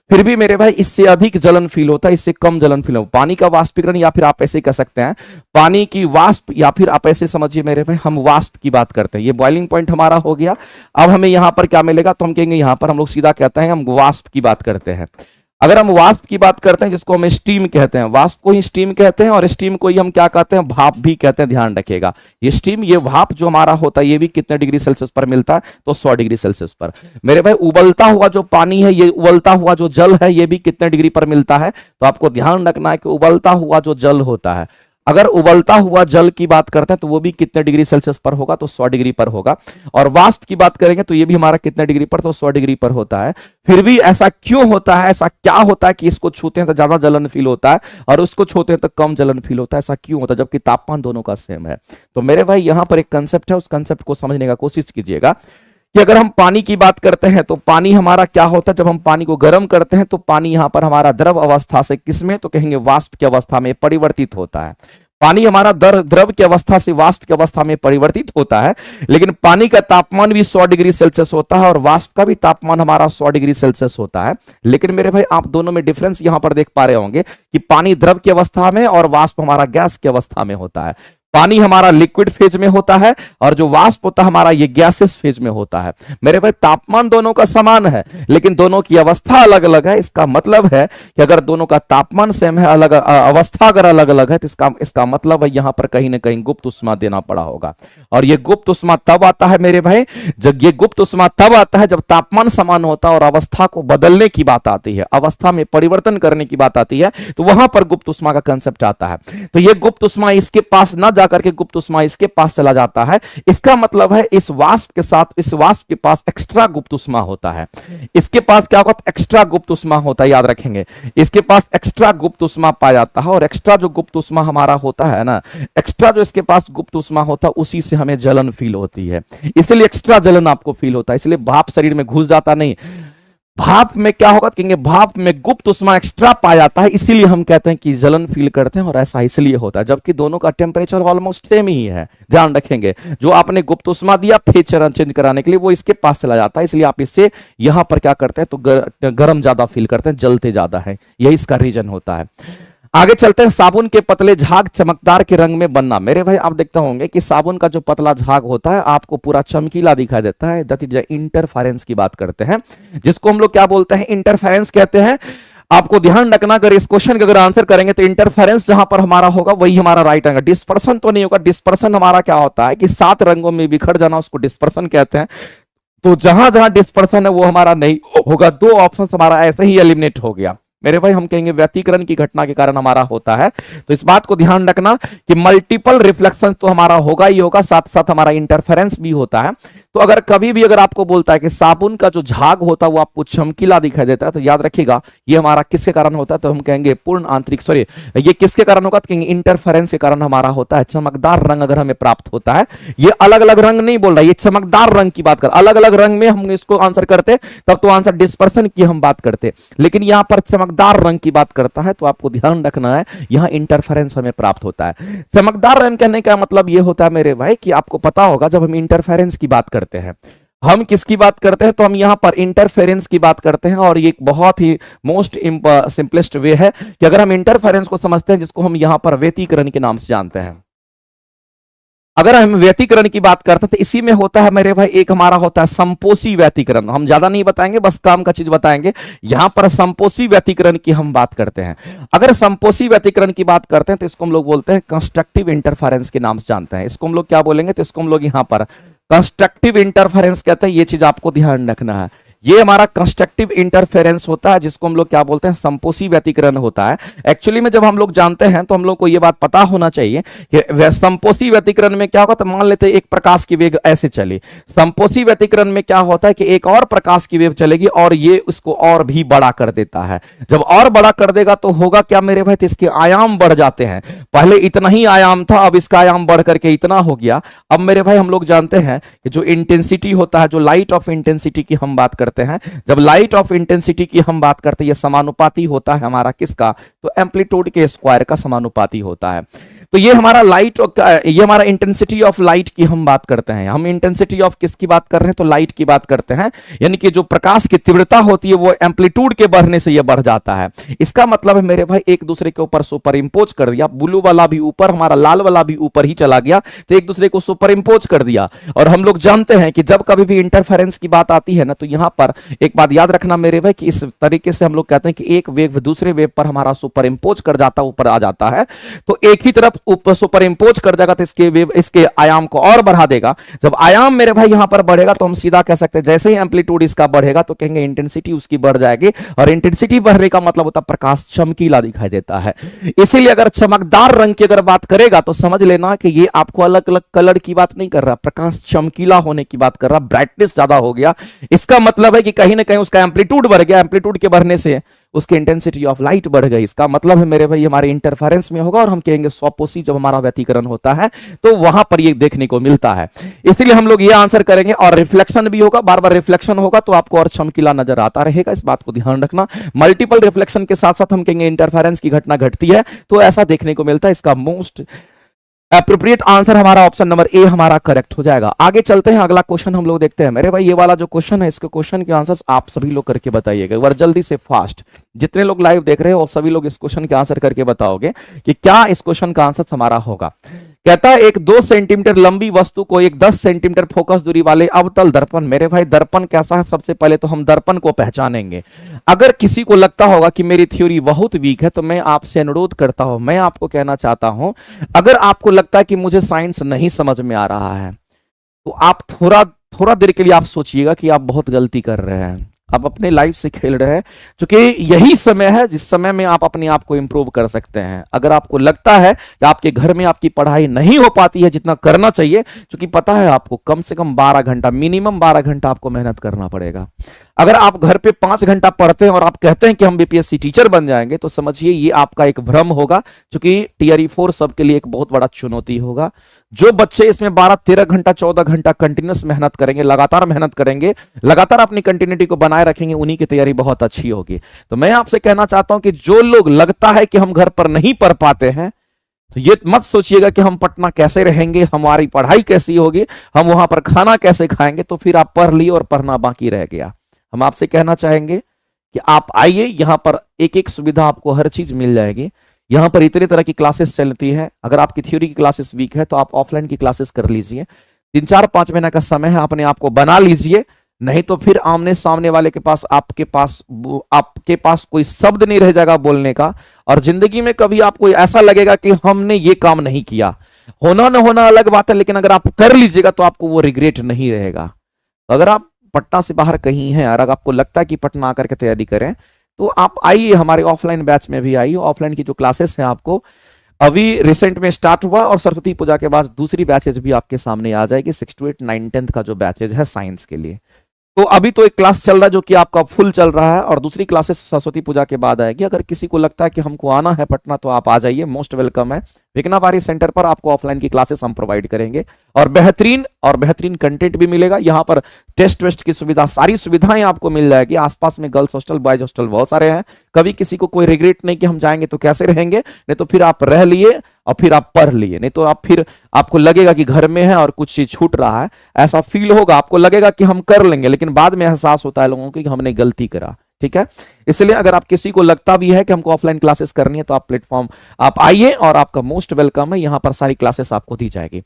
फिर भी मेरे भाई इससे अधिक जलन फील होता है, इससे कम जलन फील होता है। पानी का वाष्पीकरण, या फिर आप ऐसे कह सकते हैं पानी की वाष्प, या फिर आप ऐसे समझिए मेरे भाई, हम वाष्प की बात करते हैं। ये बॉइलिंग पॉइंट हमारा हो गया। अब हमें यहां पर क्या मिलेगा, तो हम कहेंगे यहां पर हम लोग सीधा कहते हैं हम वाष्प की बात करते हैं। अगर हम वाष्प की बात करते हैं, जिसको हम स्टीम कहते हैं, वाष्प को ही स्टीम कहते हैं, और स्टीम को ही हम क्या कहते हैं, भाप भी कहते हैं, ध्यान रखिएगा। ये स्टीम, ये भाप जो हमारा होता है, ये भी कितने डिग्री सेल्सियस पर मिलता है, तो 100 डिग्री सेल्सियस पर। मेरे भाई उबलता हुआ जो पानी है, ये उबलता हुआ जो जल है, ये भी कितने डिग्री पर मिलता है, तो आपको ध्यान रखना है कि उबलता हुआ जो जल होता है, अगर उबलता हुआ जल की बात करते हैं तो वो भी कितने डिग्री सेल्सियस पर होगा, तो 100 डिग्री पर होगा। और वाष्प की बात करेंगे तो ये भी हमारा कितने डिग्री पर, तो 100 डिग्री पर होता है। फिर भी ऐसा क्यों होता है, ऐसा क्या होता है कि इसको छूते हैं तो ज्यादा जलन फील होता है और उसको छूते हैं तो कम जलन फील होता है, ऐसा क्यों होता है, जबकि तापमान दोनों का सेम है। तो मेरे भाई यहां पर एक कंसेप्ट है, उस कंसेप्ट को समझने का कोशिश कीजिएगा कि अगर हम पानी की बात करते हैं तो पानी हमारा क्या होता है, जब हम पानी को गर्म करते हैं तो पानी यहां पर हमारा द्रव अवस्था से किसमें, तो कहेंगे वाष्प की अवस्था में परिवर्तित होता है। पानी हमारा द्रव की अवस्था से वाष्प की अवस्था में परिवर्तित होता है, लेकिन पानी का तापमान भी 100 डिग्री सेल्सियस होता है और वाष्प का भी तापमान हमारा 100 डिग्री सेल्सियस होता है। लेकिन मेरे भाई आप दोनों में डिफरेंस यहां पर देख पा रहे होंगे कि पानी द्रव की अवस्था में और वाष्प हमारा गैस की अवस्था में होता है। पानी हमारा लिक्विड फेज में होता है और जो वाष्प होता है हमारा ये गैसेस फेज में होता है। मेरे भाई तापमान दोनों का समान है, लेकिन दोनों की अवस्था अलग अलग है। इसका मतलब है कि अगर दोनों का तापमान सेम है, अलग अवस्था अगर अलग अलग है, तो इसका मतलब है यहां पर कहीं ना कहीं गुप्त उष्मा देना पड़ा होगा। और ये गुप्त उष्मा तब आता है मेरे भाई, जब ये गुप्त उष्मा तब आता है जब तापमान समान होता है और अवस्था को बदलने की बात आती है, अवस्था में परिवर्तन करने की बात आती है, तो वहां पर गुप्त उष्मा का कंसेप्ट आता है। तो ये गुप्त उष्मा इसके पास ना करके गुप्त उष्मा इसके पास चला जाता है। इसका मतलब है इस वाष्प के साथ, इस वाष्प के पास एक्स्ट्रा गुप्त उष्मा होता है। इसके पास क्या होता है, एक्स्ट्रा गुप्त उष्मा होता है, याद रखेंगे। इसके पास एक्स्ट्रा गुप्त उष्मा पाया जाता है और एक्स्ट्रा जो गुप्त उष्मा हमारा होता है ना, एक्स्ट्रा जो इसके पास गुप्त उष्मा होता है उसी से हमें जलन फील होती है, इसलिए एक्स्ट्रा जलन आपको फील होता है। इसलिए भाप शरीर में घुस जाता नहीं। भाप में क्या होगा, कहेंगे भाप में गुप्त उष्मा एक्स्ट्रा पाया जाता है, इसीलिए हम कहते हैं कि जलन फील करते हैं, और ऐसा इसलिए होता है जबकि दोनों का टेम्परेचर ऑलमोस्ट सेम ही है। ध्यान रखेंगे, जो आपने गुप्त उष्मा दिया फेज चेंज कराने के लिए वो इसके पास चला जाता है, इसलिए आप इससे यहां पर क्या करते हैं तो गर्म ज्यादा फील करते हैं, जलते ज्यादा है, यही इसका रीजन होता है। आगे चलते हैं, साबुन के पतले झाग चमकदार के रंग में बनना। मेरे भाई आप देखते होंगे कि साबुन का जो पतला झाग होता है आपको पूरा चमकीला दिखाई देता है, दैट इज इंटरफेरेंस की बात करते हैं, जिसको हम लोग क्या बोलते हैं, इंटरफेरेंस कहते हैं। आपको ध्यान रखना, अगर इस क्वेश्चन का अगर आंसर करेंगे तो इंटरफेरेंस जहां पर हमारा होगा वही हमारा राइट आएगा। डिस्पर्सन तो नहीं होगा। डिस्पर्सन हमारा क्या होता है कि 7 रंगों में बिखर जाना, उसको डिस्पर्सन कहते हैं। तो जहां जहां डिस्पर्सन है वो हमारा नहीं होगा। 2 ऑप्शन हमारा ऐसे ही एलिमिनेट हो गया। मेरे भाई हम कहेंगे व्यतिकरण की घटना के कारण हमारा होता है, तो इस बात को ध्यान रखना कि मल्टीपल रिफ्लेक्शन तो हमारा होगा ही होगा, साथ साथ हमारा इंटरफेरेंस भी होता है। तो अगर कभी भी अगर आपको बोलता है कि साबुन का जो झाग होता है वो आपको चमकीला दिखाई देता है, तो याद रखिएगा ये हमारा किसके कारण होता है, तो हम कहेंगे पूर्ण आंतरिक, सॉरी ये किसके कारण होगा, तो कहेंगे इंटरफेरेंस के कारण हमारा होता है। चमकदार रंग अगर हमें प्राप्त होता है, ये अलग अलग रंग नहीं बोल रहा, ये चमकदार रंग की बात कर, अलग अलग रंग में हम इसको आंसर करते तब तो आंसर डिस्पर्सन की हम बात करते, लेकिन यहां पर चमकदार रंग की बात करता है, तो आपको ध्यान रखना है यहां इंटरफेरेंस हमें प्राप्त होता है। चमकदार रंग कहने का मतलब यह होता है मेरे भाई कि आपको पता होगा जब हम इंटरफेरेंस की बात करते हैं, हम किसकी बात करते हैं, तो हम यहां पर इंटरफेरेंस की बात करते हैं। और ये एक बहुत ही मोस्ट सिंपलेस्ट वे है कि अगर हम इंटरफेरेंस को समझते हैं, जिसको हम यहां पर व्यतिकरण के नाम से जानते हैं, अगर हम व्यतिकरण की बात करते हैं तो इसी में होता है मेरे भाई, एक हमारा होता है संपोषी व्यतिकरण। हम ज्यादा नहीं बताएंगे, बस काम का चीज बताएंगे। यहां पर संपोषी व्यतिकरण की हम बात करते हैं। अगर संपोषी व्यतिकरण की बात करते हैं तो इसको हम लोग बोलते हैं कंस्ट्रक्टिव इंटरफेरेंस के नाम से जानते हैं। इसको हम लोग क्या बोलेंगे, तो इसको हम लोग यहां पर कंस्ट्रक्टिव इंटरफेरेंस कहते हैं। ये चीज आपको ध्यान रखना है, ये हमारा कंस्ट्रक्टिव इंटरफेरेंस होता है, जिसको हम लोग क्या बोलते हैं, संपोषी व्यतिकरण होता है। एक्चुअली में जब हम लोग जानते हैं तो हम लोग को ये बात पता होना चाहिए कि संपोषी व्यतिकरण में क्या होगा, तो मान लेते हैं एक प्रकाश की वेग ऐसे चली, संपोषी व्यतिकरण में क्या होता है कि एक और प्रकाश की वेग चलेगी और ये उसको और भी बड़ा कर देता है। जब और बड़ा कर देगा तो होगा क्या मेरे भाई, तो इसके आयाम बढ़ जाते हैं। पहले इतना ही आयाम था, अब इसका आयाम बढ़ करके इतना हो गया। अब मेरे भाई हम लोग जानते हैं कि जो इंटेंसिटी होता है, जो लाइट ऑफ इंटेंसिटी की हम बात करते हैं, जब लाइट ऑफ इंटेंसिटी की हम बात करते हैं, ये समानुपाती होता है हमारा किसका, तो एम्पलीट्यूड के स्क्वायर का समानुपाती होता है। तो ये हमारा लाइट, ये हमारा इंटेंसिटी ऑफ लाइट की हम बात करते हैं। हम इंटेंसिटी ऑफ किसकी बात कर रहे हैं, तो लाइट की बात करते हैं। यानी कि जो प्रकाश की तीव्रता होती है वो एम्पलीट्यूड के बढ़ने से ये बढ़ जाता है। इसका मतलब है मेरे भाई एक दूसरे के ऊपर सुपर इंपोज कर दिया, ब्लू वाला भी ऊपर, हमारा लाल वाला भी ऊपर ही चला गया, तो एक दूसरे को सुपर इंपोज कर दिया। और हम लोग जानते हैं कि जब कभी भी इंटरफेरेंस की बात आती है ना, तो यहां पर एक बात याद रखना मेरे भाई कि इस तरीके से हम लोग कहते हैं कि एक वेव दूसरे वेव पर हमारा सुपर इंपोज कर जाता, ऊपर आ जाता है। तो एक ही तरफ ऊपर सुपर इंपोज कर देगा तो इसके वेव, इसके आयाम को और बढ़ा देगा। जब आयाम मेरे भाई यहां पर बढ़ेगा तो हम सीधा कह सकते हैं जैसे ही एम्पलीट्यूड इसका बढ़ेगा तो कहेंगे इंटेंसिटी उसकी बढ़ जाएगी, और इंटेंसिटी बढ़ने का मतलब होता है प्रकाश चमकीला दिखाई देता है। इसीलिए अगर चमकदार रंग की अगर बात करेगा तो समझ लेना कि ये आपको अलग अलग कलर की बात नहीं कर रहा, प्रकाश चमकीला होने की बात कर रहा, ब्राइटनेस ज्यादा हो गया। इसका मतलब है कि कहीं ना कहीं उसका एम्पलीट्यूड बढ़ गया, एम्पलीट्यूड के बढ़ने से उसकी इंटेंसिटी ऑफ लाइट बढ़ गई। इसका मतलब है मेरे भाई हमारे इंटरफेरेंस में होगा, और हम कहेंगे स्वपोषी जब हमारा व्यतिकरण होता है तो वहां पर ये देखने को मिलता है। इसलिए हम लोग ये आंसर करेंगे। और रिफ्लेक्शन भी होगा, बार बार रिफ्लेक्शन होगा तो आपको और चमकीला नजर आता रहेगा, इस बात को ध्यान रखना। मल्टीपल रिफ्लेक्शन के साथ साथ हम कहेंगे इंटरफेरेंस की घटना घटती है, तो ऐसा देखने को मिलता है। इसका मोस्ट एप्रोप्रिएट आंसर हमारा ऑप्शन नंबर ए हमारा करेक्ट हो जाएगा। आगे चलते हैं, अगला क्वेश्चन हम लोग देखते हैं। मेरे भाई ये वाला जो क्वेश्चन है, इसके क्वेश्चन के आंसर्स आप सभी लोग करके बताइएगा एक बार जल्दी से, फास्ट। जितने लोग लाइव देख रहे हो सभी लोग इस क्वेश्चन के आंसर करके बताओगे कि क्या इस क्वेश्चन का आंसर हमारा होगा। कहता है एक 2 सेंटीमीटर लंबी वस्तु को एक 10 सेंटीमीटर फोकस दूरी वाले अवतल दर्पण, मेरे भाई दर्पण कैसा है, सबसे पहले तो हम दर्पण को पहचानेंगे। अगर किसी को लगता होगा कि मेरी थ्योरी बहुत वीक है तो मैं आपसे अनुरोध करता हूं, मैं आपको कहना चाहता हूं, अगर आपको लगता है कि मुझे साइंस नहीं समझ में आ रहा है तो आप थोड़ा देर के लिए आप सोचिएगा कि आप बहुत गलती कर रहे हैं, आप अपने लाइफ से खेल रहे हैं, क्योंकि यही समय है जिस समय में आप अपने आप को इंप्रूव कर सकते हैं। अगर आपको लगता है कि आपके घर में आपकी पढ़ाई नहीं हो पाती है जितना करना चाहिए, क्योंकि पता है आपको कम से कम 12 घंटा, मिनिमम 12 घंटा आपको मेहनत करना पड़ेगा। अगर आप घर पे 5 घंटा पढ़ते हैं और आप कहते हैं कि हम बीपीएससी टीचर बन जाएंगे, तो समझिए ये आपका एक भ्रम होगा, क्योंकि टीयर 4 सबके लिए एक बहुत बड़ा चुनौती होगा। जो बच्चे इसमें 12-13 घंटा 14 घंटा कंटिन्यूस मेहनत करेंगे, लगातार मेहनत करेंगे, लगातार अपनी कंटिन्यूटी को बनाए रखेंगे, उन्हीं की तैयारी बहुत अच्छी होगी। तो मैं आपसे कहना चाहता हूं कि जो लोग लगता है कि हम घर पर नहीं पढ़ पाते हैं, तो ये मत सोचिएगा कि हम पटना कैसे रहेंगे, हमारी पढ़ाई कैसी होगी, हम वहां पर खाना कैसे खाएंगे, तो फिर आप पढ़ लिए और पढ़ना बाकी रह गया। हम आपसे कहना चाहेंगे कि आप आइए, यहां पर एक एक सुविधा आपको हर चीज मिल जाएगी। यहाँ पर इतने तरह की क्लासेस चलती है। अगर आपकी थ्योरी की क्लासेस वीक है तो आप ऑफलाइन की क्लासेस कर लीजिए। 3-4-5 महीना का समय है, अपने आप को बना लीजिए, नहीं तो फिर आमने सामने वाले के पास आपके पास कोई शब्द नहीं रह जाएगा बोलने का, और जिंदगी में कभी आपको ऐसा लगेगा कि हमने ये काम नहीं किया। होना न होना अलग बात है, लेकिन अगर आप कर लीजिएगा तो आपको वो रिग्रेट नहीं रहेगा। तो अगर आप पटना से बाहर कहीं हैं और अगर आपको लगता है कि पटना आकर के तैयारी करें, तो आप आइए हमारे ऑफलाइन बैच में भी आइए। ऑफलाइन की जो क्लासेस हैं आपको अभी रिसेंट में स्टार्ट हुआ, और सरस्वती पूजा के बाद दूसरी बैचेज भी आपके सामने आ जाएगी। 6 to 8, 9, 10th का जो बैचेज है साइंस के लिए, तो अभी तो एक क्लास चल रहा है जो कि आपका फुल चल रहा है, और दूसरी क्लासेस सरस्वती पूजा के बाद आएगी। अगर किसी को लगता है कि हमको आना है पटना तो आप आ जाइए, मोस्ट वेलकम है। विघ्नावारी सेंटर पर आपको ऑफलाइन की क्लासेस हम प्रोवाइड करेंगे, और बेहतरीन कंटेंट भी मिलेगा। यहाँ पर टेस्ट वेस्ट की सुविधा, सारी सुविधाएं आपको मिल जाएगी। आसपास में गर्ल्स हॉस्टल, बॉयज हॉस्टल बहुत सारे हैं। कभी किसी को कोई रिग्रेट नहीं कि हम जाएंगे तो कैसे रहेंगे, नहीं तो फिर आप रह लिए और फिर आप पढ़ लिए, नहीं तो आप फिर आपको लगेगा कि घर में है और कुछ चीज छूट रहा है, ऐसा फील होगा। आपको लगेगा कि हम कर लेंगे, लेकिन बाद में एहसास होता है लोगों को कि हमने गलती करा। ठीक है, इसलिए अगर आप किसी को लगता भी है कि हमको ऑफलाइन क्लासेस करनी है तो आप प्लेटफॉर्म आप आइए, और आपका मोस्ट वेलकम है। यहां पर सारी क्लासेस आपको दी जाएगी।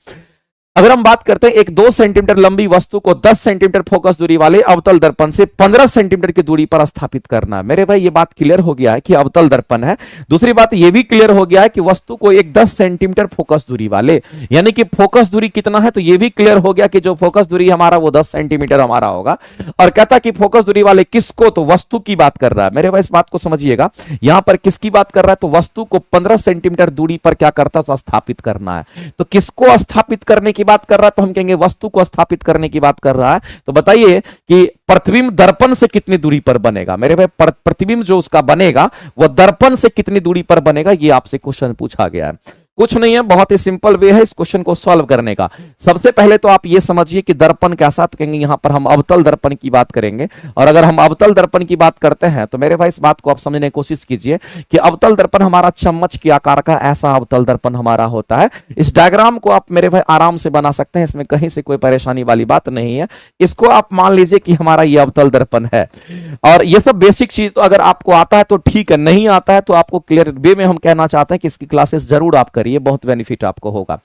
अगर हम बात करते हैं एक 2 सेंटीमीटर लंबी वस्तु को 10 सेंटीमीटर फोकस दूरी वाले अवतल दर्पण से 15 सेंटीमीटर की दूरी पर स्थापित करना। मेरे भाई ये बात क्लियर हो गया है कि अवतल दर्पण है। दूसरी बात ये भी क्लियर हो गया है कि वस्तु को एक 10 सेंटीमीटर फोकस दूरी वाले, यानी कि फोकस दूरी कितना है, तो ये भी क्लियर हो गया कि जो फोकस दूरी हमारा वो 10 सेंटीमीटर हमारा होगा। और कहता कि फोकस दूरी वाले किसको, तो वस्तु की बात कर रहा है। मेरे भाई इस बात को समझिएगा, यहां पर किसकी बात कर रहा है, तो वस्तु को 15 सेंटीमीटर दूरी पर क्या करता है, स्थापित करना है। तो किसको स्थापित करने की बात कर रहा है, तो हम कहेंगे वस्तु को स्थापित करने की बात कर रहा है। तो बताइए कि प्रतिबिंब दर्पण से कितनी दूरी पर बनेगा। मेरे भाई प्रतिबिंब जो उसका बनेगा वो दर्पण से कितनी दूरी पर बनेगा, ये आपसे क्वेश्चन पूछा गया है। कुछ नहीं है, बहुत ही सिंपल वे है इस क्वेश्चन को सॉल्व करने का। सबसे पहले तो आप ये समझिए कि दर्पण कैसा, तो कहेंगे यहां पर हम अवतल दर्पण की बात करेंगे। और अगर हम अवतल दर्पण की बात करते हैं तो मेरे भाई इस बात को आप समझने की कोशिश कीजिए कि अवतल दर्पण हमारा चम्मच के आकार का ऐसा अवतल दर्पण हमारा होता है। इस डायग्राम को आप मेरे भाई आराम से बना सकते हैं, इसमें कहीं से कोई परेशानी वाली बात नहीं है। इसको आप मान लीजिए कि हमारा ये अवतल दर्पण है। और ये सब बेसिक चीज तो अगर आपको आता है तो ठीक है, नहीं आता है तो आपको क्लियर वे में हम कहना चाहते हैं कि इसकी क्लासेस जरूर आप करिए, ये बहुत बेनिफिट आपको होगा।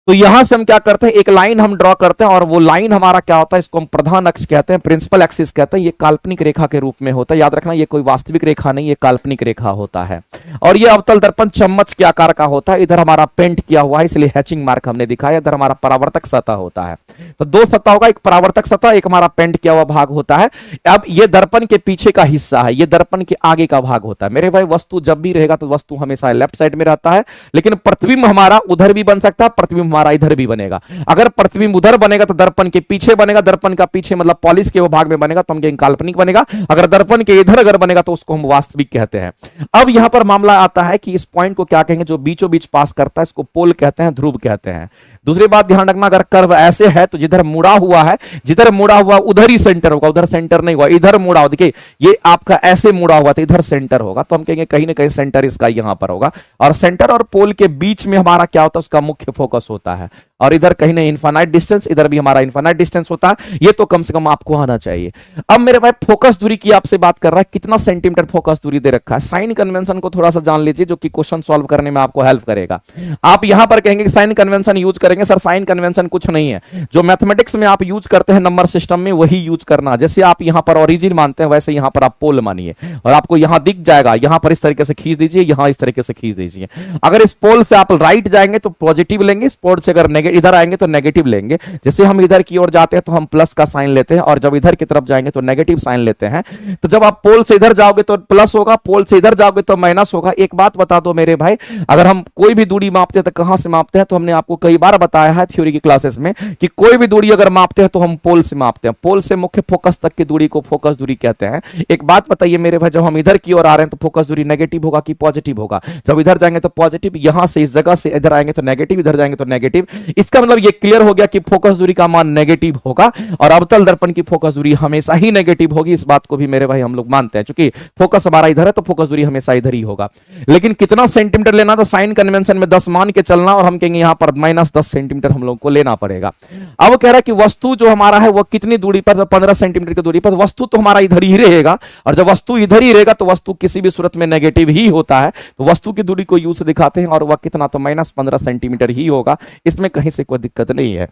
तो यहां से हम क्या करते हैं, एक लाइन हम ड्रॉ करते हैं, और वो लाइन हमारा क्या होता है, इसको हम प्रधान अक्ष कहते हैं, प्रिंसिपल एक्सिस कहते हैं। ये काल्पनिक रेखा के रूप में होता है, याद रखना ये कोई वास्तविक रेखा नहीं, ये काल्पनिक रेखा होता है। और ये अवतल दर्पण चम्मच के आकार का होता है। इधर हमारा पेंट किया हुआ है इसलिए हैचिंग मार्क हमने दिखाया। इधर हमारा परावर्तक सतह होता है। तो 2 सतह होगा, एक परावर्तक सतह, एक हमारा पेंट किया हुआ भाग होता है। अब ये दर्पण के पीछे का हिस्सा है, ये दर्पण के आगे का भाग होता है। मेरे भाई वस्तु जब भी रहेगा तो वस्तु हमेशा लेफ्ट साइड में रहता है, लेकिन प्रतिबिंब हमारा उधर भी बन सकता है, प्रतिबिंब हमारा इधर भी बनेगा। अगर प्रतिबिंब उधर बनेगा तो दर्पण के पीछे बनेगा, दर्पण का पीछे मतलब पॉलिश के वो भाग में बनेगा तो हम कहेंगे काल्पनिक बनेगा। अगर दर्पण के इधर अगर बनेगा तो उसको हम वास्तविक कहते हैं। अब यहां पर मामला आता है कि इस पॉइंट को क्या कहेंगे, जो बीचों बीच पास करता है इसको पोल कहते हैं, ध्रुव कहते हैं। दूसरी बात ध्यान रखना, अगर कर्व ऐसे है तो जिधर मुड़ा हुआ है, जिधर मुड़ा हुआ उधर ही सेंटर होगा, उधर सेंटर नहीं हुआ, इधर मुड़ा हुआ। देखिए ये आपका ऐसे मुड़ा हुआ था, इधर सेंटर होगा, तो हम कहेंगे कहीं ना कहीं सेंटर इसका यहां पर होगा। और सेंटर और पोल के बीच में हमारा क्या होता है, उसका मुख्य फोकस होता है। और इधर कहीं ना इनफाइनाइट डिस्टेंस, इधर भी हमारा इनफाइनाइट डिस्टेंस होता है। ये तो कम से कम आपको आना चाहिए। अब मेरे भाई फोकस दूरी की आपसे बात कर रहा है, कितना सेंटीमीटर फोकस दूरी दे रखा है। साइन कन्वेंशन को थोड़ा सा जान लीजिए, जो कि क्वेश्चन सॉल्व करने में आपको हेल्प करेगा। आप यहां पर कहेंगे साइन कन्वेंशन यूज करेंगे। सर साइन कन्वेंशन कुछ नहीं है, जो मैथमेटिक्स में आप यूज करते हैं नंबर सिस्टम में वही यूज करना। जैसे आप यहां पर ओरिजिन मानते हैं वैसे यहां पर आप पोल मानिए, और आपको यहां दिख जाएगा, यहां पर इस तरीके से खींच दीजिए, यहां इस तरीके से खींच दीजिए। अगर इस पोल से आप राइट जाएंगे तो पॉजिटिव लेंगे, इस पोल से अगर इधर आएंगे तो नेगेटिव लेंगे। जैसे हम इधर की ओर जाते हैं तो हम प्लस का साइन लेते हैं, और जब इधर की तरफ जाएंगे तो नेगेटिव साइन लेते हैं। तो जब आप पोल से इधर जाओगे तो प्लस होगा, पोल से इधर जाओगे तो माइनस होगा। एक बात बता दो मेरे भाई, अगर हम कोई भी दूरी मापते हैं तो कहां से मापते हैं, तो हमने आपको कई बार बताया है थ्योरी की क्लासेस में कि कोई भी दूरी अगर मापते हैं तो हम पोल से मापते हैं। पोल से मुख्य फोकस तक की दूरी को फोकस दूरी कहते हैं। एक बात बताइए मेरे भाई, जब हम इधर की ओर आ रहे हैं तो फोकस दूरी नेगेटिव होगा कि पॉजिटिव होगा। जब इधर जाएंगे तो पॉजिटिव, यहां से इस जगह से इधर आएंगे तो नेगेटिव, इधर जाएंगे तो नेगेटिव। इसका मतलब ये क्लियर हो गया कि फोकस दूरी का मान नेगेटिव होगा और अवतल दर्पण की फोकस दूरी हमेशा ही नेगेटिव होगी। इस बात को भी मेरे भाई हम लोग मानते हैं, क्योंकि फोकस हमारा इधर है तो फोकस दूरी हमेशा इधर ही होगा। लेकिन कितना सेंटीमीटर लेना, तो साइन कन्वेंशन में 10 मान के चलना और हम कहेंगे यहां पर -10 सेंटीमीटर हम लोग को लेना पड़ेगा। अब कह रहा है कि वस्तु जो हमारा है वो कितनी दूरी पर, 15 सेंटीमीटर की दूरी पर। वस्तु तो हमारा इधर ही रहेगा और जब वस्तु इधर ही रहेगा तो वस्तु किसी भी सूरत में नेगेटिव ही होता है, तो वस्तु की दूरी को यू से दिखाते हैं और वह कितना, तो -15 सेंटीमीटर ही होगा। इसमें कहीं से कोई दिक्कत नहीं है।